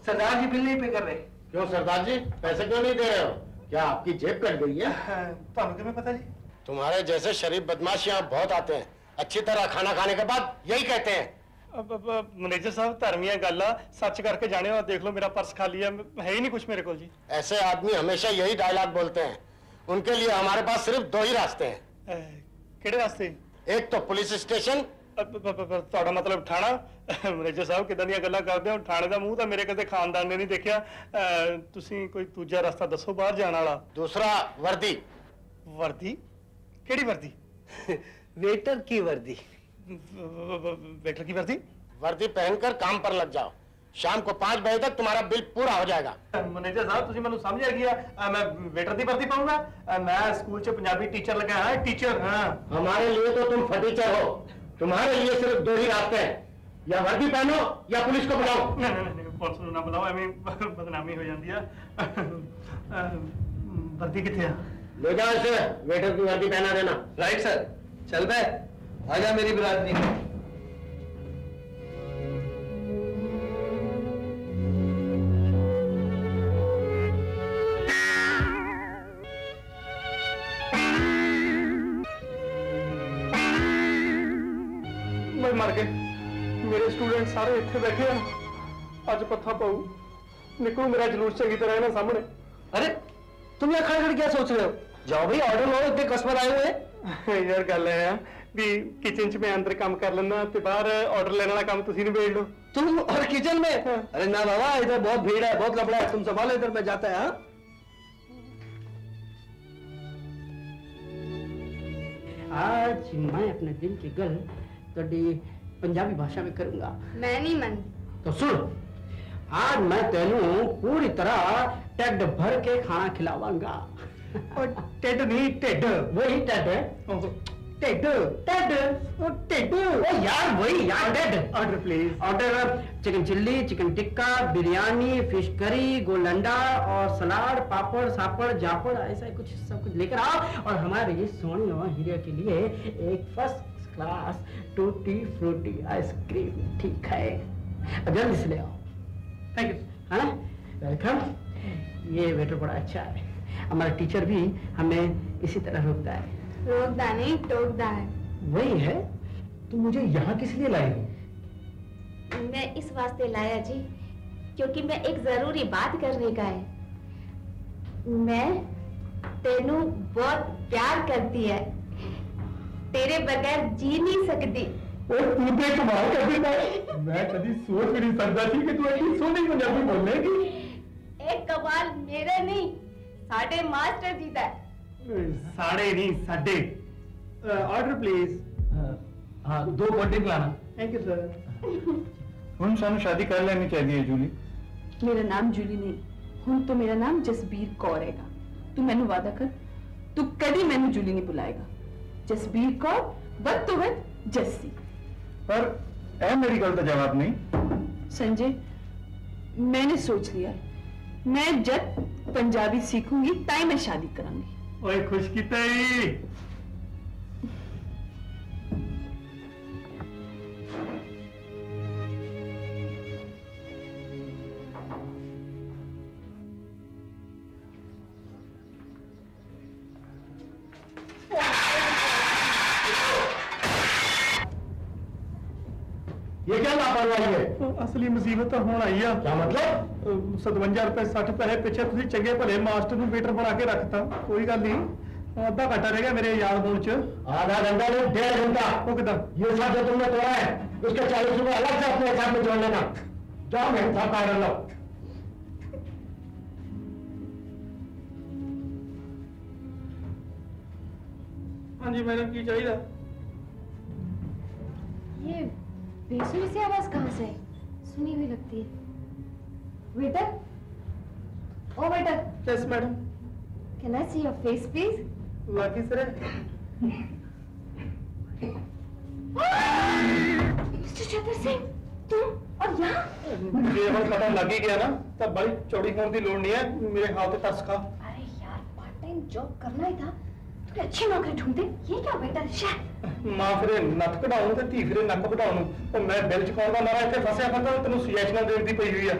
[SPEAKER 6] सरदार जी बिल नहीं पे कर रहे।
[SPEAKER 12] क्यों सरदार जी पैसे क्यों नहीं दे रहे हो? क्या आपकी जेब कट गई है?
[SPEAKER 2] ਤੁਹਾਨੂੰ ਕਿਵੇਂ ਪਤਾ ਜੀ
[SPEAKER 12] तुम्हारे जैसे शरीफ बदमाश यहाँ बहुत आते हैं, अच्छी तरह खाना खाने के बाद यही कहते हैं।
[SPEAKER 2] मैनेजर साहब ਧਰਮੀਆਂ ਗੱਲ ਆ ਸੱਚ ਕਰਕੇ ਜਾਣਿਓ ਆ ਦੇਖ ਲਓ ਮੇਰਾ ਪਰਸ ਖਾਲੀ ਹੈ ਹੈ ਹੀ ਨਹੀਂ ਕੁਝ ਮੇਰੇ ਕੋਲ ਜੀ
[SPEAKER 12] ऐसे आदमी हमेशा यही डायलॉग बोलते हैं। उनके लिए हमारे पास सिर्फ दो ही रास्ते हैं,
[SPEAKER 2] ਕਿਹੜੇ ਵਾਸਤੇ
[SPEAKER 12] एक तो पुलिस स्टेशन,
[SPEAKER 2] ਤੁਹਾਡਾ ਮਤਲਬ ਥਾਣਾ ਮੈਨੇਜਰ ਸਾਹਿਬ ਕਿਦਾਂ ਦੀਆਂ ਗੱਲਾਂ ਕਰਦੇ ਹੋ ਥਾਣੇ ਦਾ ਮੂੰਹ ਤਾਂ ਮੇਰੇ ਕਦੇ ਖਾਨਦਾਨ ਨੇ ਨਹੀਂ ਦੇਖਿਆ ਤੁਸੀਂ ਕੋਈ ਦੂਜਾ ਰਸਤਾ ਦੱਸੋ ਬਾਹਰ ਜਾਣ ਵਾਲਾ
[SPEAKER 12] दूसरा वर्दी।
[SPEAKER 2] ਵਰਦੀ ਕਿਹੜੀ ਵਰਦੀ
[SPEAKER 3] वेटर की वर्दी।
[SPEAKER 2] ਵੇਟਰ ਕੀ ਵਰਦੀ
[SPEAKER 12] वर्दी पहनकर काम पर लग जाओ, शाम को 5 बजे तक तुम्हारा बिल पूरा हो जाएगा।
[SPEAKER 2] ਮੈਨੇਜਰ ਸਾਹਿਬ ਤੁਸੀਂ ਮੈਨੂੰ ਸਮਝਿਆ ਗਿਆ ਮੈਂ ਵੇਟਰ ਦੀ ਵਰਦੀ ਪਾਉਂਗਾ ਮੈਂ ਸਕੂਲ 'ਚ ਪੰਜਾਬੀ ਟੀਚਰ ਲੱਗਾ ਹਾਂ ਟੀਚਰ ਹਾਂ
[SPEAKER 12] हमारे लिए तो तुम फटीचर हो, तुम्हारे लिए सिर्फ दो ही रास्ते हैं, या वर्दी पहनो या पुलिस को बुलाओ।
[SPEAKER 2] ਨਹੀਂ ਪੁਲਿਸ ਨੂੰ ਨਾ ਬੁਲਾਓ ਐਵੇਂ ਬਦਨਾਮੀ ਹੋ ਜਾਂਦੀ ਆ ਵਰਦੀ ਕਿੱਥੇ ਆ
[SPEAKER 12] ले जाओ इसे, वेटर की वर्दी पहना देना।
[SPEAKER 6] राइट सर, चल बे, आजा मेरी बिरादरी में।
[SPEAKER 2] ਮੈਂ ਮਰ ਗਏ ਮੇਰੇ ਸਟੂਡੈਂਟ ਸਾਰੇ ਇੱਥੇ ਬੈਠੇ ਆ ਅੱਜ ਪੱਥਾ ਪਾਉ ਨਿਕਲੂ ਮੇਰਾ ਜਲੂਸ ਚੰਗੀ ਤਰ੍ਹਾਂ ਇਹਨਾਂ ਸਾਹਮਣੇ
[SPEAKER 6] अरे तुम यहाँ खड़े खड़े क्या सोच रहे हो? जाओ भाई, ऑर्डर लो, इतने कस्टमर आए हुए हैं।
[SPEAKER 2] ਯਾਰ ਗੱਲ ਹੈ ਵੀ ਕਿਚਨ 'ਚ ਮੈਂ ਅੰਦਰ ਕੰਮ ਕਰ ਲੈਂਦਾ ਤੇ ਬਾਹਰ ਆਰਡਰ ਲੈਣ वाला काम ਤੁਸੀਂ ਨਿਬੇੜ ਲਓ।
[SPEAKER 6] तुम और किचन में? अरे ना बाबा, इधर बहुत भीड़ है, बहुत लफड़ा है, तुम संभालो, इधर मैं जाता है। हाँ?
[SPEAKER 9] आज मैं अपने दिल की गल थोड़ी पंजाबी भाषा में करूंगा।
[SPEAKER 8] मैं नहीं मानती।
[SPEAKER 9] तो सुन, आज मैं तेनू पूरी तरह टेड भर के खाना खिलावांगा।
[SPEAKER 2] और टेड नहीं टेड,
[SPEAKER 9] वही टेड है। टेड टेड टेड, ओ यार वही यार Ted.
[SPEAKER 2] Order please.
[SPEAKER 9] Order chicken chilli, chicken tikka, biryani, fish curry, गोलंडा और सलाद, पापड़ सापड़ जापड़, ऐसा कुछ सब कुछ लेकर आओ। और हमारे ये सोनी और हीरा के लिए एक first class tutti frutti ice cream, ठीक है? अब जल्दी से ले आओ।
[SPEAKER 2] Thank you.
[SPEAKER 9] है ना? वेलकम। ये वेटर बड़ा अच्छा है, हमारा टीचर भी हमें इसी तरह रोकता है।
[SPEAKER 8] रोकदा नहीं, टोकदा है।
[SPEAKER 9] वही है। तुम मुझे यहाँ किस लिए लाई हो?
[SPEAKER 7] मैं इस वास्ते लाया जी, क्योंकि मैं एक जरूरी बात करने का है। मैं तेनू बहुत प्यार करती है, तेरे बगैर जी नहीं सकती।
[SPEAKER 2] और तू तो कमाल कर देता है। मैं कभी सोच भी नहीं सकता थी कि तू इतनी सोनी पंजाबी बोलेगी।
[SPEAKER 7] एक कमाल मेरे नहीं, साढ़े मास्टर जी का है।
[SPEAKER 2] साढ़े नहीं साढ़े। Order please.
[SPEAKER 6] हाँ, 2 क्वांटिटी लाना।
[SPEAKER 2] Thank you sir.
[SPEAKER 12] ਹੁਣ ਸਾਨੂੰ ਸ਼ਾਦੀ ਕਰ ਲੈਣੀ ਚਾਹੀਦੀ ਹੈ ਜੂਲੀ।
[SPEAKER 5] मेरा नाम जूली नहीं, हुण तो मेरा नाम जसबीर कौर हैगा। तू मैनू वादा कर, तू कभी मैनू जूली नहीं बुलाएगा। जसबीर कौर, वध तो वध जस्सी।
[SPEAKER 12] पर ਇਹ ਮੇਰੀ ਗੱਲ ਦਾ ਜਵਾਬ ਨਹੀਂ।
[SPEAKER 5] संजय, मैंने सोच लिया है, मैं जब पंजाबी सीखूंगी ताई मैं शादी करांगी।
[SPEAKER 2] ओए खुश किता ही।
[SPEAKER 12] ये क्या लापरवाही है?
[SPEAKER 2] असली मुसीबत तो होना ही आ।
[SPEAKER 12] क्या मतलब?
[SPEAKER 2] 57 रुपए 60 पैसे ਪਿੱਛੇ ਤੁਸੀਂ ਚੰਗੇ ਭਲੇ ਮਾਸਟਰ ਨੂੰ ਵੇਟਰ ਬਣਾ ਕੇ ਰੱਖਤਾ। ਕੋਈ ਗੱਲ ਨਹੀਂ, आधा घंटा रह गया मेरे याद होने च।
[SPEAKER 12] आधा घंटा नहीं, 1.5 घंटा।
[SPEAKER 2] वो कितना?
[SPEAKER 12] ये सब जो तुमने तोड़ा है उसके 40 रुपए अलग से अपने हिसाब में जोड़ लेना। जाओ मैं था कर लो।
[SPEAKER 2] हाँ जी मैडम, की चाहिए?
[SPEAKER 1] ये बेसुरी सी आवाज कहाँ से है? सुनी हुई लगती है। वेटर, ओ waiter,
[SPEAKER 2] yes madam.
[SPEAKER 1] Can I see your face please?
[SPEAKER 2] लाकी सर।
[SPEAKER 1] मिस्टर चतर सिंह, तुम और यहाँ?
[SPEAKER 2] ਜੇ ਹੁਣ ਪਤਾ ਲੱਗ ਹੀ ਗਿਆ ਨਾ ਤਾਂ ਬੜੀ ਚੌੜੀ ਹੋਣ ਦੀ ਲੋੜ ਨਹੀਂ ਹੈ। ਮੇਰੇ ਹਾਲ ਤੇ ਤਰਸ ਖਾ।
[SPEAKER 1] अरे यार, पार्ट टाइम जॉब करना ही था, थोड़ी अच्छी नौकरी ढूंढते। ये क्या वेटर शे?
[SPEAKER 2] ਮਾਂ ਫਿਰੇ ਨੱਕ ਕਢਾਉਣ ਤੇ ਧੀ ਫਿਰੇ ਨੱਕ ਵਧਾਉਣ ਨੂੰ। ਉਹ ਮੈਂ ਬਿੱਲ ਚੁਕਾਉਣ ਦਾ ਮਾਰਾ ਇੱਥੇ ਫਸਿਆ ਫਿਰਦਾ, ਤੈਨੂੰ ਸੁਜੈਸ਼ਨਾਂ ਦੇਣ ਦੀ ਪਈ ਹੋਈ ਆ।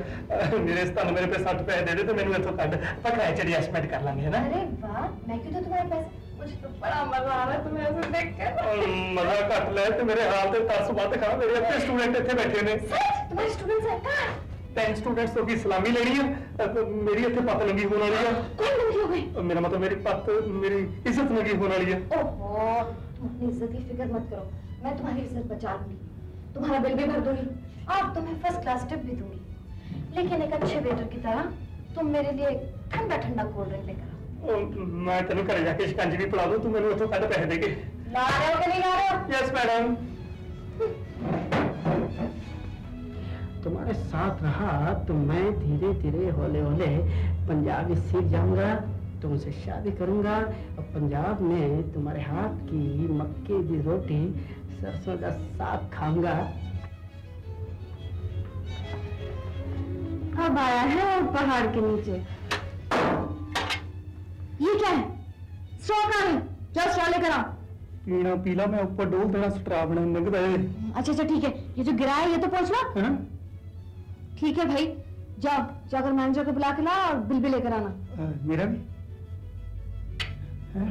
[SPEAKER 2] ਮੇਰੇ ਤੁਹਾਨੂੰ ਮੇਰੇ ਪੇ 60 ਪੈਸੇ ਦੇ ਦੇ ਤੇ ਮੈਨੂੰ ਇੱਥੋਂ ਕੱਢ, ਆਪਾਂ ਕਿਰਾਏ ਚ ਐਡਜਸਟਮੈਂਟ ਕਰ ਲਾਂਗੇ, ਹੈ ਨਾ?
[SPEAKER 1] अरे वाह, मैं क्यों दूं तुम्हारे पैसे? मुझे तो बड़ा मजा आ रहा है तुम्हें ऐसे देखकर।
[SPEAKER 2] ਮਜ਼ਾ ਘੱਟ ਲੈ ਤੇ ਮੇਰੇ ਹਾਲ ਤੇ ਤਰਸ ਵੱਧ ਖਾ। ਮੇਰੇ ਇੱਥੇ ਸਟੂਡੈਂਟ ਇੱਥੇ ਬੈਠੇ ਨੇ।
[SPEAKER 1] सच? तुम्हारे स्टूडेंट्स हैं कहाँ?
[SPEAKER 2] 10 स्टूडेंट्स ਤੋਂ ਕੀ ਸਲਾਮੀ ਲੈਣੀ ਆ? ਮੇਰੀ ਇੱਥੇ ਪੱਤ ਲੰਗੀ ਹੋਣ ਵਾਲੀ ਆ।
[SPEAKER 1] कौन लगी हो गई?
[SPEAKER 2] ਮੇਰਾ ਮਤਲਬ ਮੇਰੀ ਪੱਤ, ਮੇਰੀ ਇੱਜ਼ਤ ਲੰਗੀ ਹੋਣ ਵਾਲੀ ਆ।
[SPEAKER 1] ओहो, तुम अपनी इज्जत की फिक्र मत करो, मैं तुम्हारी इज्जत बचा लूंगी, तुम्हारा बिल भी भर दूंगी और तुम्हें फर्स्ट क्लास टिप भी दूंगी। लेकिन एक अच्छे वेटर की तरह तुम मेरे लिए ठंडा ठंडा कोल्ड ड्रिंक लेकर आओ।
[SPEAKER 2] ਮੈਂ ਤੈਨੂੰ ਘਰੇ ਜਾ ਕੇ ਸ਼ਿਕੰਜਵੀ ਪਿਲਾ ਦੂੰ, ਤੂੰ ਮੈਨੂੰ ਇੱਥੋਂ ਕੱਢ ਪੈਸੇ ਦੇ ਕੇ।
[SPEAKER 1] ला रहे हो कि नहीं ला रहे हो?
[SPEAKER 2] Yes madam.
[SPEAKER 9] तुम्हारे साथ रहा तो मैं धीरे धीरे हौले हौले पंजाबी सीख जाऊंगा, तुमसे शादी करूंगा और पंजाब में तुम्हारे हाथ की मक्के की रोटी सरसों का साग खाऊंगा।
[SPEAKER 1] अब आया है और पहाड़ के नीचे। ये क्या है? स्ट्रॉ कहाँ है? जाओ स्ट्रॉ लेकर आओ।
[SPEAKER 2] पीना पीला, मैं ऊपर डोल देना स्ट्रॉ बना निकलता है।
[SPEAKER 1] अच्छा अच्छा ठीक है, ये जो गिरा है ये तो पहुंच लो।
[SPEAKER 2] हाँ?
[SPEAKER 1] ठीक है भाई, जाओ जाकर मैनेजर को बुला के लाओ और बिल भी लेकर आना।
[SPEAKER 2] मेरा भी? हाँ?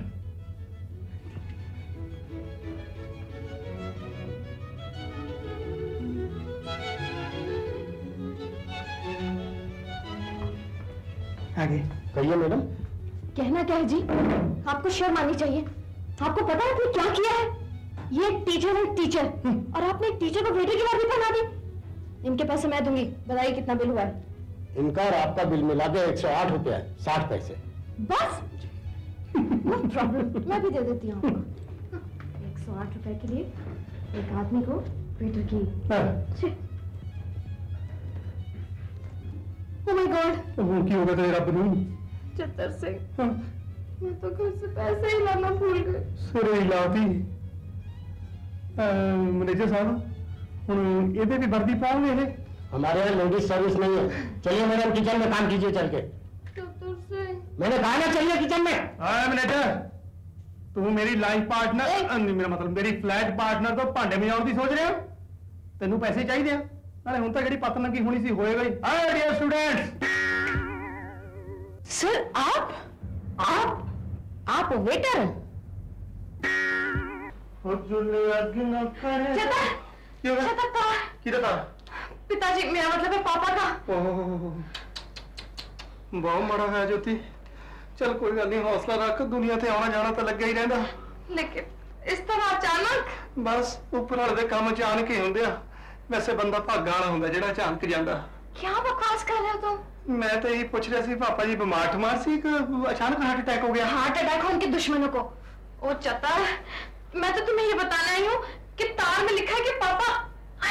[SPEAKER 2] आगे
[SPEAKER 12] कहिए मैडम।
[SPEAKER 1] कहना क्या है जी? आपको शर्म आनी चाहिए। आपको पता है आपने क्या किया है? ये टीचर है टीचर, और आपने टीचर को वेटर की वर्दी पहना दी। इनके पैसे मैं दूंगी, बताइए कितना बिल हुआ है?
[SPEAKER 12] इनका और आपका बिल मिला के 108 रुपया 60 पैसे।
[SPEAKER 1] बस नो प्रॉब्लम, मैं भी दे देती हूँ। 108 रुपए के लिए एक आदमी को वेटर की। ओह माय गॉड,
[SPEAKER 2] वो की होगा तेरे रब नूं।
[SPEAKER 1] चतर सिंह, मैं तो घर से पैसे ही लाना भूल गई।
[SPEAKER 2] ਸਿਰੇ ਲਾਤੀ। मैनेजर साहब ਹੁਣ ਇਹਦੇ ਵੀ ਵਰਦੀ ਪਾਉਣਗੇ ਇਹ?
[SPEAKER 12] हमारे यहाँ लेडीज सर्विस नहीं है। चलिए मैडम किचन में काम कीजिए चल के।
[SPEAKER 1] चतर सिंह,
[SPEAKER 12] मैंने कहा ना चलिए किचन में।
[SPEAKER 2] ਹਾਂ ਮੈਨੇਜਰ, ਤੂੰ ਮੇਰੀ ਲਾਈਫ ਪਾਰਟਨਰ, ਮੇਰਾ ਮਤਲਬ ਮੇਰੀ ਫਲੈਟ ਪਾਰਟਨਰ ਤੋਂ ਭਾਂਡੇ ਮਜਾਉਣ ਦੀ ਸੋਚ ਰਿਹਾ? ਤੈਨੂੰ ਪੈਸੇ ਚਾਹੀਦੇ ਆ? ਨਾਲੇ ਹੁਣ ਤਾਂ ਜਿਹੜੀ ਪੱਤ ਲੱਗੀ ਹੋਣੀ ਸੀ ਹੋਏਗਾ ਹੀ। ਹਾਏ ਡੀਅਰ ਸਟੂਡੈਂਟਸ।
[SPEAKER 1] सर आप वेटर हैं? पिताजी, मेरा मतलब है पापा का।
[SPEAKER 2] ਬਹੁਤ ਮਾੜਾ ਹੋਇਆ ਜੋਤੀ। चल कोई गल नहीं, हौसला रख, दुनिया ते आना जाना तो लग्या ही रहंदा।
[SPEAKER 1] लेकिन इस तरह अचानक?
[SPEAKER 2] बस उपर वाले दे काम अचानक ही हुंदे आ। वैसे बंदा भागा वाला हुंदा जेड़ा अचानक जांदा।
[SPEAKER 1] क्या बकवास कर रहे हो तुम?
[SPEAKER 2] मैं तो यही पूछ रहा सी, पापा जी बीमार ठमार सी कि अचानक हार्ट अटैक हो गया?
[SPEAKER 1] हार्ट अटैक हो उनके दुश्मनों को। ओ चतर, मैं तो तुम्हें ये बताना आई हूँ कि तार में लिखा है कि पापा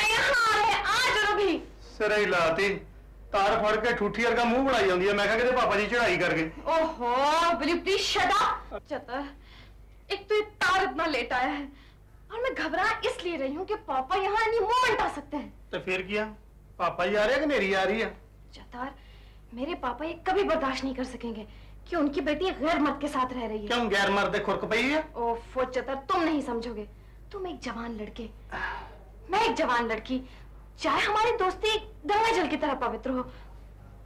[SPEAKER 1] यहाँ आ रहे हैं, आ जरा भी।
[SPEAKER 2] सिरे ही लाती, तार फड़ के ठूठी वर्गा मुंह बनाई जाती है। मैं कहा कि पापा जी चढ़ाई कर गए।
[SPEAKER 1] ओहो, will you please shut up? चतर, एक तो ये तार इतना लेट आया है और मैं घबरा इसलिए रही हूँ कि पापा यहाँ एनी मोमेंट आ सकते हैं।
[SPEAKER 2] तो फिर किया, पापा जी आ रहे हैं कि मेरी आ रही है?
[SPEAKER 1] चतर, मेरे पापा ये कभी बर्दाश्त नहीं कर सकेंगे कि उनकी बेटी गैर मर्द के साथ रह रही है।
[SPEAKER 2] क्यों गैर मर्द खुरक पई है?
[SPEAKER 1] ओफो चतर, तुम नहीं समझोगे। तुम एक जवान लड़के, मैं एक जवान लड़की, चाहे हमारी दोस्ती गंगा जल की तरह पवित्र हो,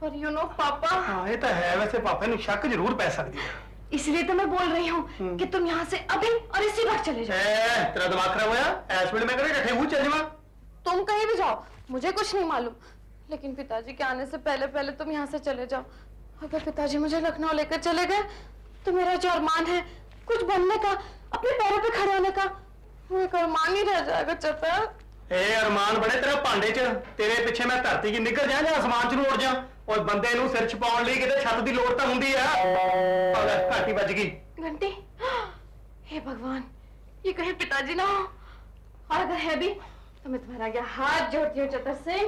[SPEAKER 1] पर यू नो पापा।
[SPEAKER 2] हाँ ये तो है, वैसे पापा ने शक जरूर पै सकती है।
[SPEAKER 1] इसलिए तो मैं बोल रही हूँ कि तुम यहाँ से अभी और इसी वक्त चले जाओ।
[SPEAKER 2] तेरा दिमाग खराब होया? ऐस वेले मैं करे डठे मुंह चल जावा।
[SPEAKER 1] तुम कहीं भी जाओ, मुझे कुछ नहीं मालूम, लेकिन पिताजी के आने से पहले पहले तुम यहाँ से चले जाओ। अगर पिताजी मुझे लखनऊ लेकर चले गए तो मेरा जो अरमान है कुछ बनने का, अपने पैरों पे खड़े होने का, वो एक अरमान ही रह जाएगा। चतर,
[SPEAKER 2] ए अरमान बड़े तेरे भांडे च, तेरे पीछे मैं धरती की निकल जाए या आसमान च उड़ जा। और बंदे नूं सिर छपाउण लई किते छत दी लोड़ तां हुंदी आ। घाटी बज गई
[SPEAKER 1] घंटी। हे भगवान, ये कहीं पिताजी ना हो, और अगर है भी तो मैं तुम्हारा आगे हाथ जोड़ती हूँ चतर सिंह,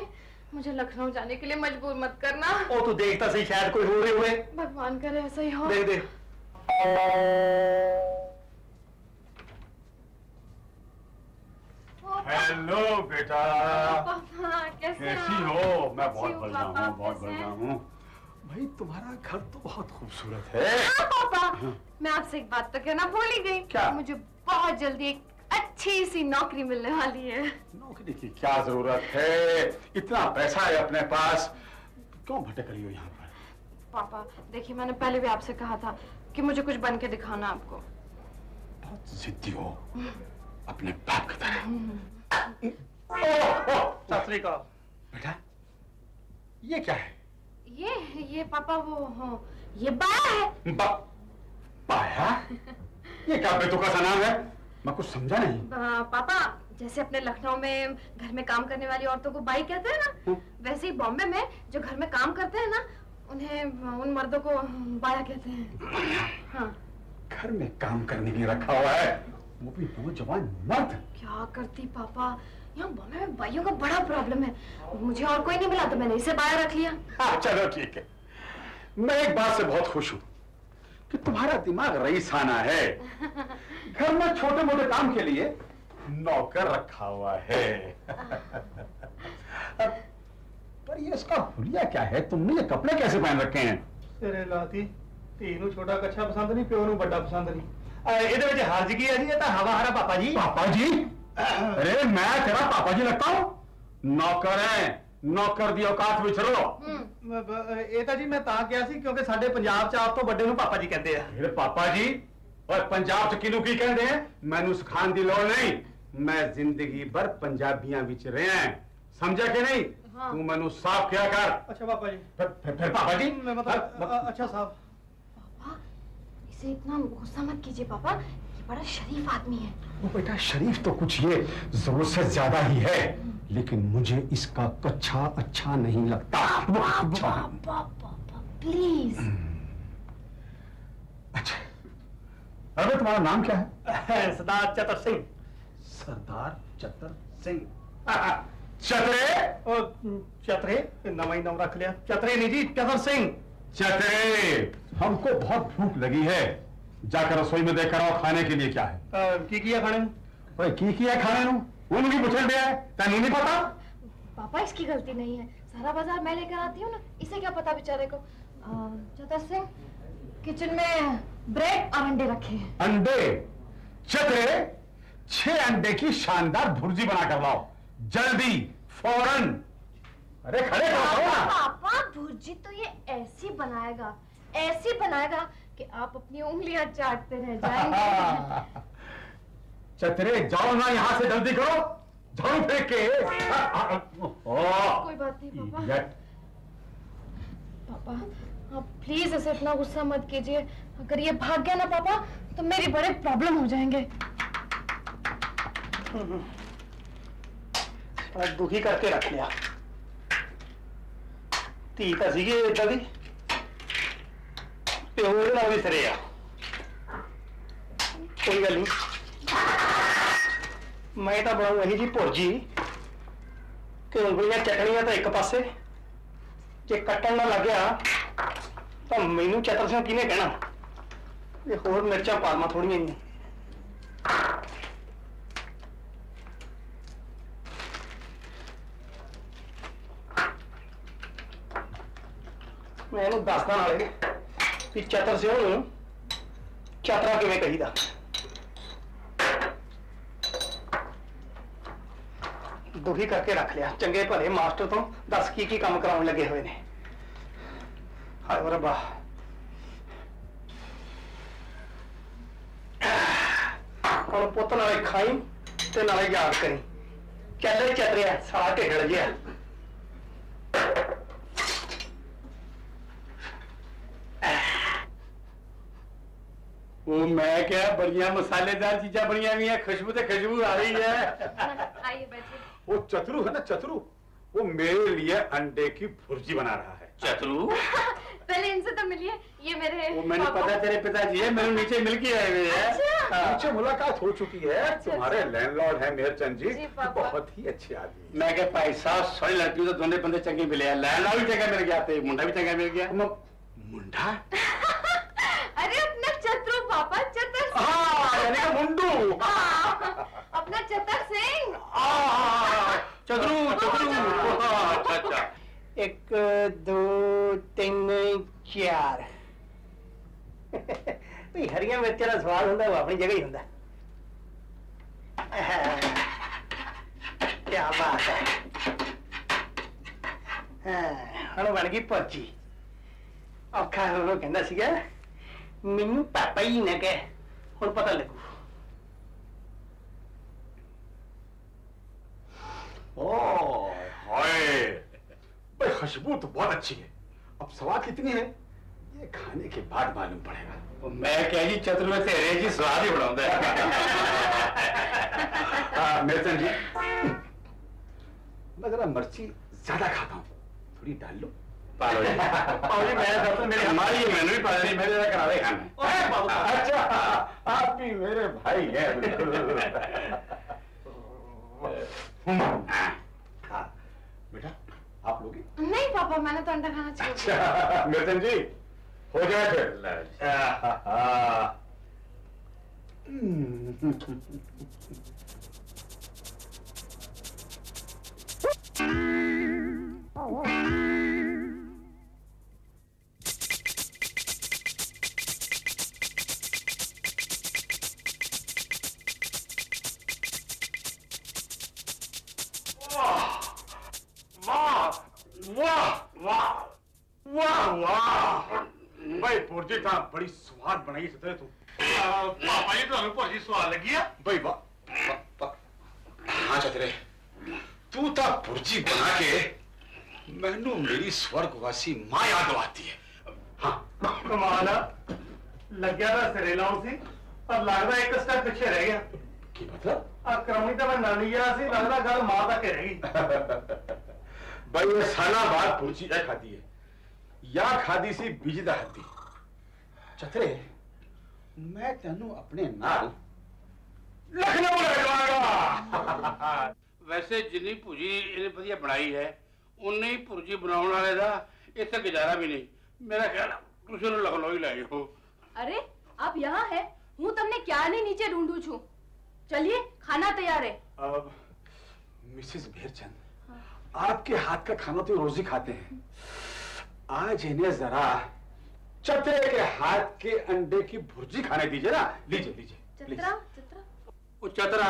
[SPEAKER 1] मुझे लखनऊ जाने के लिए मजबूर मत करना।
[SPEAKER 2] ओ तू देखता सही, शायद कोई हो रहे हुए।
[SPEAKER 1] भगवान करे ऐसा ही हो।
[SPEAKER 2] देख दे।
[SPEAKER 4] हेलो बेटा,
[SPEAKER 1] पापा कैसे
[SPEAKER 4] कैसी
[SPEAKER 1] आप?
[SPEAKER 4] हो? मैं
[SPEAKER 1] अच्छी
[SPEAKER 4] बहुत
[SPEAKER 1] हूँ,
[SPEAKER 4] बढ़िया
[SPEAKER 1] पापा,
[SPEAKER 4] हूँ, बहुत
[SPEAKER 1] कैसे
[SPEAKER 4] बढ़िया
[SPEAKER 1] हैं?
[SPEAKER 4] हूँ।
[SPEAKER 6] भाई तुम्हारा घर तो बहुत खूबसूरत है।
[SPEAKER 1] हाँ पापा, मैं आपसे एक बात तो कहना भूल ही गई।
[SPEAKER 6] क्या?
[SPEAKER 1] मुझे बहुत जल्दी एक अच्छी सी नौकरी मिलने वाली है।
[SPEAKER 4] नौकरी की क्या जरूरत है? इतना पैसा है अपने पास, क्यों भटक रही हो यहाँ पर?
[SPEAKER 1] पापा देखिए, मैंने पहले भी आपसे कहा था कि मुझे कुछ बन के दिखाना आपको।
[SPEAKER 4] बहुत जिद्दी हो, अपने बाप की तरह।
[SPEAKER 2] सत श्री अकाल।
[SPEAKER 4] बेटा, ये क्या है?
[SPEAKER 1] ये पापा वो हो, ये बाया है।
[SPEAKER 4] पाया? ये क्या बेतुका सा नाम है? मैं कुछ समझा नहीं।
[SPEAKER 1] पापा, जैसे अपने लखनऊ में घर में काम करने वाली औरतों को बाई कहते हैं ना, वैसे ही बॉम्बे में जो घर में काम करते हैं ना, उन्हें उन मर्दों को बाया कहते हैं। हाँ।
[SPEAKER 4] घर में काम करने के लिए रखा हुआ है, वो भी नौजवान मर्द।
[SPEAKER 1] क्या करती पापा, यहाँ बॉम्बे में बाइयों का बड़ा प्रॉब्लम है। मुझे और कोई नहीं मिला तो मैंने इसे बाया रख लिया।
[SPEAKER 4] हाँ चलो ठीक है। मैं एक बात से बहुत खुश हूँ कि तुम्हारा दिमाग रईसाना है। घर में छोटे मोटे काम के लिए नौकर रखा हुआ है। पर ये इसका हुलिया क्या है? तुमने ये कपड़े कैसे पहन रखे हैं?
[SPEAKER 2] तेरे लाती, धी नूं छोटा कच्छा पसंद नहीं, प्यो नूं बड़ा पसंद नहीं। ਇਹਦੇ ਵਿੱਚ ਹਰਜ ਕੀ ਹੈ ਜੀ? ਇਹ ਤਾਂ ਹਵਾ ਹਰਾ पापा जी।
[SPEAKER 4] पापा जी? अरे मैं तेरा पापा जी लगता हूँ? नौकर है, नौकर दी औकात विच रहो।
[SPEAKER 2] ਇਹ ਤਾਂ ਜੀ ਮੈਂ ਤਾਂ ਕਿਹਾ ਸੀ ਕਿਉਂਕਿ ਸਾਡੇ ਪੰਜਾਬ ਚ ਆਪ ਤੋਂ ਵੱਡੇ ਨੂੰ ਪਾਪਾ ਜੀ ਕਹਿੰਦੇ ਆ।
[SPEAKER 4] मेरे पापा जी और पंजाब च किनू की कहते हैं? मैनू सिखाने की लोड़ नहीं, मैं जिंदगी भर पंजाबियां विच रहा है, समझा कि नहीं?
[SPEAKER 1] हाँ।
[SPEAKER 4] तू मैनू साफ किया कर।
[SPEAKER 2] अच्छा पापा जी।
[SPEAKER 4] फिर पापा जी
[SPEAKER 2] मैं मतलब अच्छा साहब।
[SPEAKER 1] पापा, इसे इतना गुस्सा मत कीजिए पापा, ये बड़ा शरीफ आदमी है।
[SPEAKER 12] वो बेटा शरीफ तो कुछ ये जरूरत से ज्यादा ही है, लेकिन मुझे इसका कच्छा अच्छा नहीं लगता।
[SPEAKER 1] प्लीज।
[SPEAKER 12] अच्छा, अरे तुम्हारा नाम क्या है?
[SPEAKER 2] सरदार चतर सिंह।
[SPEAKER 12] सरदार चतर सिंह। चतरे?
[SPEAKER 2] चतरे नवा ही नाम रख लिया। चतरे नहीं जी, चतर सिंह।
[SPEAKER 12] चतरे, हमको बहुत भूख लगी है, जाकर रसोई में देखकर आओ खाने के लिए क्या है।
[SPEAKER 2] की किया खाने में?
[SPEAKER 12] भाई की है खाने ਨੂੰ उनकी पूछने दिया है, तेनू नहीं पता?
[SPEAKER 1] पापा इसकी गलती नहीं है, सारा बाजार मैं लेकर आती हूँ ना, इसे क्या पता बेचारे को। चतर सिंह, किचन में ब्रेड और अंडे रखे हैं।
[SPEAKER 12] अंडे? चतरे, 6 अंडे की शानदार भुर्जी बना कर लाओ, जल्दी, फौरन। अरे खड़े रहो ना।
[SPEAKER 1] पापा भुर्जी तो ये ऐसी बनाएगा कि आप अपनी उंगलियां चाटते रह जाएंगे।
[SPEAKER 12] चतरे जाओ ना यहाँ से, जल्दी करो, झाड़ू फेंक के।
[SPEAKER 1] कोई बात नहीं पापा। पापा आप प्लीज ऐसे इतना गुस्सा मत कीजिए, अगर ये भाग गया ना पापा तो मेरी बड़े प्रॉब्लम हो जाएंगे।
[SPEAKER 2] दुखी करके रख लिया। धी तो सीगी इदा दी, प्यो ਇਹਦੇ ਨਾਲ ਵੀ ਸਿਰੇ ਆ। ਕੋਈ ਗੱਲ ਨਹੀਂ, ਮੈਂ ਤਾਂ ਬਣਾਉ ਇਹੀ ਜੀ ਭੁਰਜੀ ਕਿ ਉਂਗਲੀਆਂ ਚਟਣੀਆਂ ਤਾਂ ਇੱਕ ਪਾਸੇ, ਜੇ ਕੱਟਣ ਨਾ ਲੱਗਿਆ ਤਾਂ ਮੈਨੂੰ ਚਤਰ ਸਿੰਘ ਕਿਹਨੇ ਕਹਿਣਾ। ਇਹ ਹੋਰ ਮਿਰਚਾਂ ਪਾਲਮਾ ਥੋੜੀਆਂ ਹੀ। मैं इन्हूं दसदा नाले कि चतर सिंह नूं चतरा किवें कहीदा। दुखी करके रख लिया, चंगे भले मास्टर तो दस की काम कराउण लगे हुए ने। हाय रब्बा, हुण पुत्त नाले खाई ते नाले याद करी। चल चतरिया सारा ढिडल जिहा।
[SPEAKER 4] वो मैं क्या, बढ़िया मसालेदार चीजें बढ़िया हुई है, खुशबू तो खुशबू आ रही है।
[SPEAKER 1] आइए बैठिए।
[SPEAKER 12] वो चतरू है ना, चतरू, वो मेरे लिए अंडे की भुर्जी बना रहा है।
[SPEAKER 4] चतरू?
[SPEAKER 1] पहले इनसे तो मिलिए, ये मेरे
[SPEAKER 4] वो मैंने पता तेरे पिताजी है, मैंने नीचे मिल के आए हुए हैं।
[SPEAKER 1] अच्छा।
[SPEAKER 12] नीचे मुलाकात हो चुकी है। तुम्हारे लैंडलॉर्ड है मेहरचंद
[SPEAKER 1] जी,
[SPEAKER 12] जी,
[SPEAKER 1] पापा।
[SPEAKER 12] बहुत ही अच्छे आदमी।
[SPEAKER 4] मैं क्या भाई साहब, सोनी लड़की तो दोनों बंदे चंगे मिले हैं, लैला भी चंगा मिल गया, तो मुंडा भी चंगा मिल गया।
[SPEAKER 12] मुंडा?
[SPEAKER 1] अरे अपना चतरू पापा, चतर सिंह।
[SPEAKER 12] हाँ, यानी कि मुंडू।
[SPEAKER 1] अपना चतर सिंह।
[SPEAKER 4] चतरू चतरू। अच्छा अच्छा।
[SPEAKER 2] 1 2 3 4 भाई हरिया मिर्चां दा स्वाद हुंदा, वो अपनी जगह ही हुंदा। क्या बात है। हाँ, हुण बन गई भुर्जी। औखा हो कहंदा सीगा मैनू पापा ही ना कह, हुण पता लगू।
[SPEAKER 12] ओह हाय, भाई खुशबू तो बहुत अच्छी है, अब स्वाद कितनी है ये खाने के बाद मालूम पड़ेगा।
[SPEAKER 4] मैं क्या जी, चतुर में तेरे जी स्वाद ही बढ़ाता है।
[SPEAKER 12] मेहरचंद जी, मैं जरा मिर्ची ज्यादा खाता हूँ, थोड़ी डाल लो।
[SPEAKER 4] पालो जी, मैं मेरे हमारी मैंने भी पाला नहीं, मेरे जरा करा दे खाना।
[SPEAKER 12] अच्छा, आप भी मेरे भाई हैं बिल्कुल। हाँ, बेटा आप लोगे?
[SPEAKER 1] नहीं पापा, मैंने तो अंडा खाना छोड़ दिया।
[SPEAKER 12] अच्छा मेहरचंद जी, हो जाए फिर। भाई भुर्जी ਤਾਂ ਬੜੀ ਸਵਾਦ ਬਣਾਈ ਸਤਰੇ ਤੂੰ।
[SPEAKER 6] पापा जी ਤੁਹਾਨੂੰ ਭੁਰਜੀ ਸਵਾਦ ਲੱਗੀ ਆ?
[SPEAKER 12] भाई वाह, हाँ चतरे, तू ਤਾਂ भुर्जी बना के मैनू मेरी स्वर्गवासी माँ याद आती है। हाँ
[SPEAKER 2] कमाल आ, लग्या दा सिरे लाउं सी ਪਰ ਲੱਗਦਾ ਇੱਕ ਸਟੈਪ ਪਿੱਛੇ ਰਹਿ ਗਿਆ।
[SPEAKER 12] ਕੀ ਮਤਲਬ?
[SPEAKER 2] ਆ ਕਰਾਉਣੀ ਤਾਂ ਮੈਂ ਨਾਨੀ ਗਿਆ ਸੀ, ਲੱਗਦਾ ਗੱਲ ਮਾਂ ਤੱਕ ਰਹਿ ਗਈ।
[SPEAKER 12] भाई ये साला बात पुरची है खाती है या खादी सी बीजदा हत्ती चतरे मैं तेनू अपने नाल लखनऊ ले जाऊंगा।
[SPEAKER 4] वैसे जिन्नी भुजी इन्हें बढ़िया बनाई है उन्नी ही भुर्जी बनाने वाले का इतने गुजारा भी नहीं। मेरा ख्याल तुम लखनऊ ही लाई हो।
[SPEAKER 1] अरे आप यहाँ है, हूँ तमने क्या नहीं नीचे ढूंढू छू। चलिए खाना तैयार है।
[SPEAKER 12] अब मिसेस भेरचंद आपके हाथ का खाना तो रोज ही खाते हैं, आज इन्हें जरा चतरे के हाथ के अंडे की भुर्जी खाने दीजिए ना। लीजिए लीजिए प्लीज।
[SPEAKER 1] चतरा चतरा
[SPEAKER 4] वो चतरा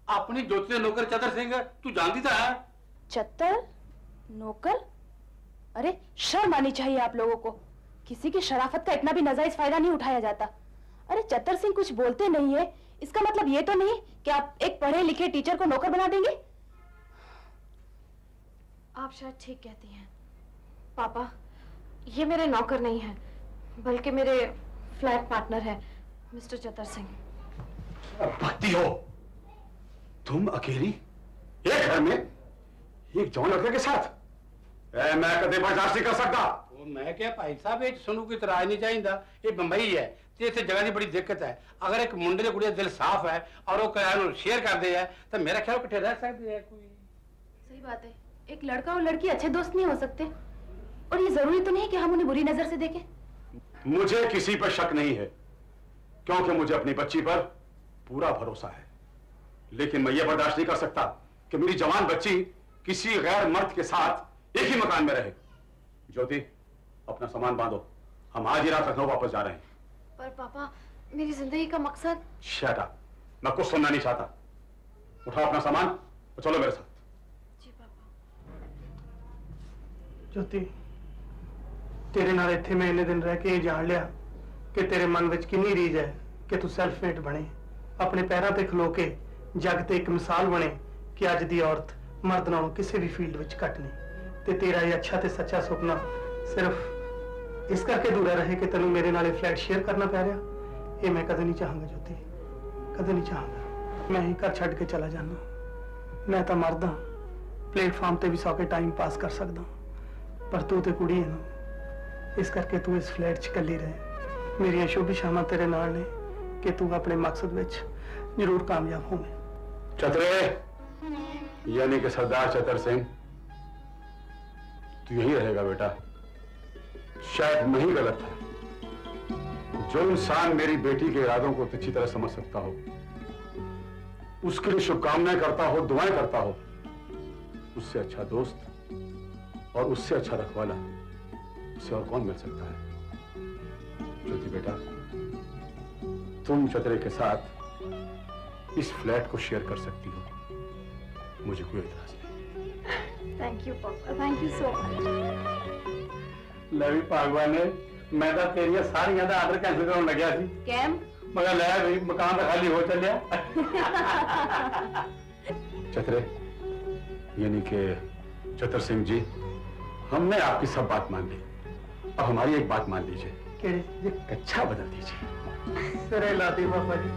[SPEAKER 4] अपनी ज्योति नौकर चतर सिंह तू जानती था है?
[SPEAKER 1] चतर नौकर? अरे शर्म आनी चाहिए आप लोगों को, किसी की शराफत का इतना भी नाजायज फायदा नहीं उठाया जाता। अरे चतर सिंह कुछ बोलते नहीं है, इसका मतलब ये तो नहीं कि आप एक पढ़े लिखे टीचर को नौकर बना देंगे। आप शायद ठीक कहती हैं पापा, ये मेरे नौकर नहीं हैं, बल्कि मेरे फ्लैट पार्टनर है मिस्टर चतर सिंह।
[SPEAKER 12] भक्ति हो तुम अकेली एक घर में एक जवान लड़के के साथ? मैं कदे बर्दाश्त नहीं कर सकता।
[SPEAKER 4] वो मैं क्या भाई साहब ये सुनू की इतराज नहीं चाहिए। ये बंबई है ते इतने जगह की बड़ी दिक्कत है। अगर एक मुंडे के कुड़ी दिल साफ है और वो किराया शेयर करते हैं तो मेरा ख्याल कट्ठे रह सकते हैं। कोई
[SPEAKER 1] सही बात है, एक लड़का और लड़की अच्छे दोस्त नहीं हो सकते, और ये जरूरी तो नहीं कि हम उन्हें बुरी नजर से देखें।
[SPEAKER 12] मुझे किसी पर शक नहीं है क्योंकि मुझे अपनी बच्ची पर पूरा भरोसा है, लेकिन मैं ये बर्दाश्त नहीं कर सकता कि मेरी जवान बच्ची किसी गैर मर्द के साथ एक ही मकान में रहे। ज्योति अपना सामान बांधो, हम आज ही रात लखनऊ वापस जा रहे हैं।
[SPEAKER 1] पर पापा मेरी जिंदगी का मकसद।
[SPEAKER 12] शट अप, मैं कुछ सुनना नहीं चाहता। उठाओ अपना सामान और चलो मेरे साथ।
[SPEAKER 1] जी पापा।
[SPEAKER 2] ज्योति तेरे नाल इत्थे मैं इन्ने दिन रह के जान लिया कि तेरे मन विच किन्नी रीझ है कि तू सैल्फ मेड बने, अपने पैरों ते खलो के जग ते एक मिसाल बने कि अज दी औरत मर्द नालों किसी भी फील्ड विच घट नहीं। ते तेरा ये अच्छा ते सच्चा सुपना सिर्फ इस करके अधूरा रहे कि तेनू मेरे नाल फ्लैट शेयर करना पै रहा, ये मैं कदे नहीं चाहांगा ज्योति, कदे नहीं चाहांगा। मैं ही घर छड़ के चला जाना, मैं तो मर्द हाँ, प्लेटफार्म ते भी सौ के टाइम पास कर सकदा, पर तू ते कुड़ी है ना, इस करके तू इस फ्लैट च कल्ली रहे। मेरिया शुभ शामां तेरे नाल ने कि तू अपने मकसद विच जरूर कामयाब होवे।
[SPEAKER 12] चतरे यानी कि सरदार चतर सिंह तू यही रहेगा बेटा। शायद मैं ही गलत था। जो इंसान मेरी बेटी के इरादों को अच्छी तरह समझ सकता हो, उसके लिए शुभकामनाएं करता हो, दुआएं करता हो, उससे अच्छा दोस्त और उससे अच्छा रखवाला उससे और कौन मिल सकता है। ज्योति बेटा, तुम चतरे के साथ इस फ्लैट को शेयर कर सकती हो, मुझे कोई एतराज नहीं।
[SPEAKER 1] थैंक यू पापा, थैंक यू सो मच।
[SPEAKER 2] लवी भगवान ने मैं तो तेरिया सारियां दा आर्डर कैंसिल कराउण लग्या सी।
[SPEAKER 1] कैम
[SPEAKER 2] मगर ले भाई मकान तो खाली हो चलिया।
[SPEAKER 12] चतरे यानी कि चतर सिंह जी, हमने आपकी सब बात मान ली, अब हमारी एक बात मान लीजिए,
[SPEAKER 2] केड़ी?
[SPEAKER 12] ये कच्छा बदल दीजिए।
[SPEAKER 2] सिरे लाती पापा जी।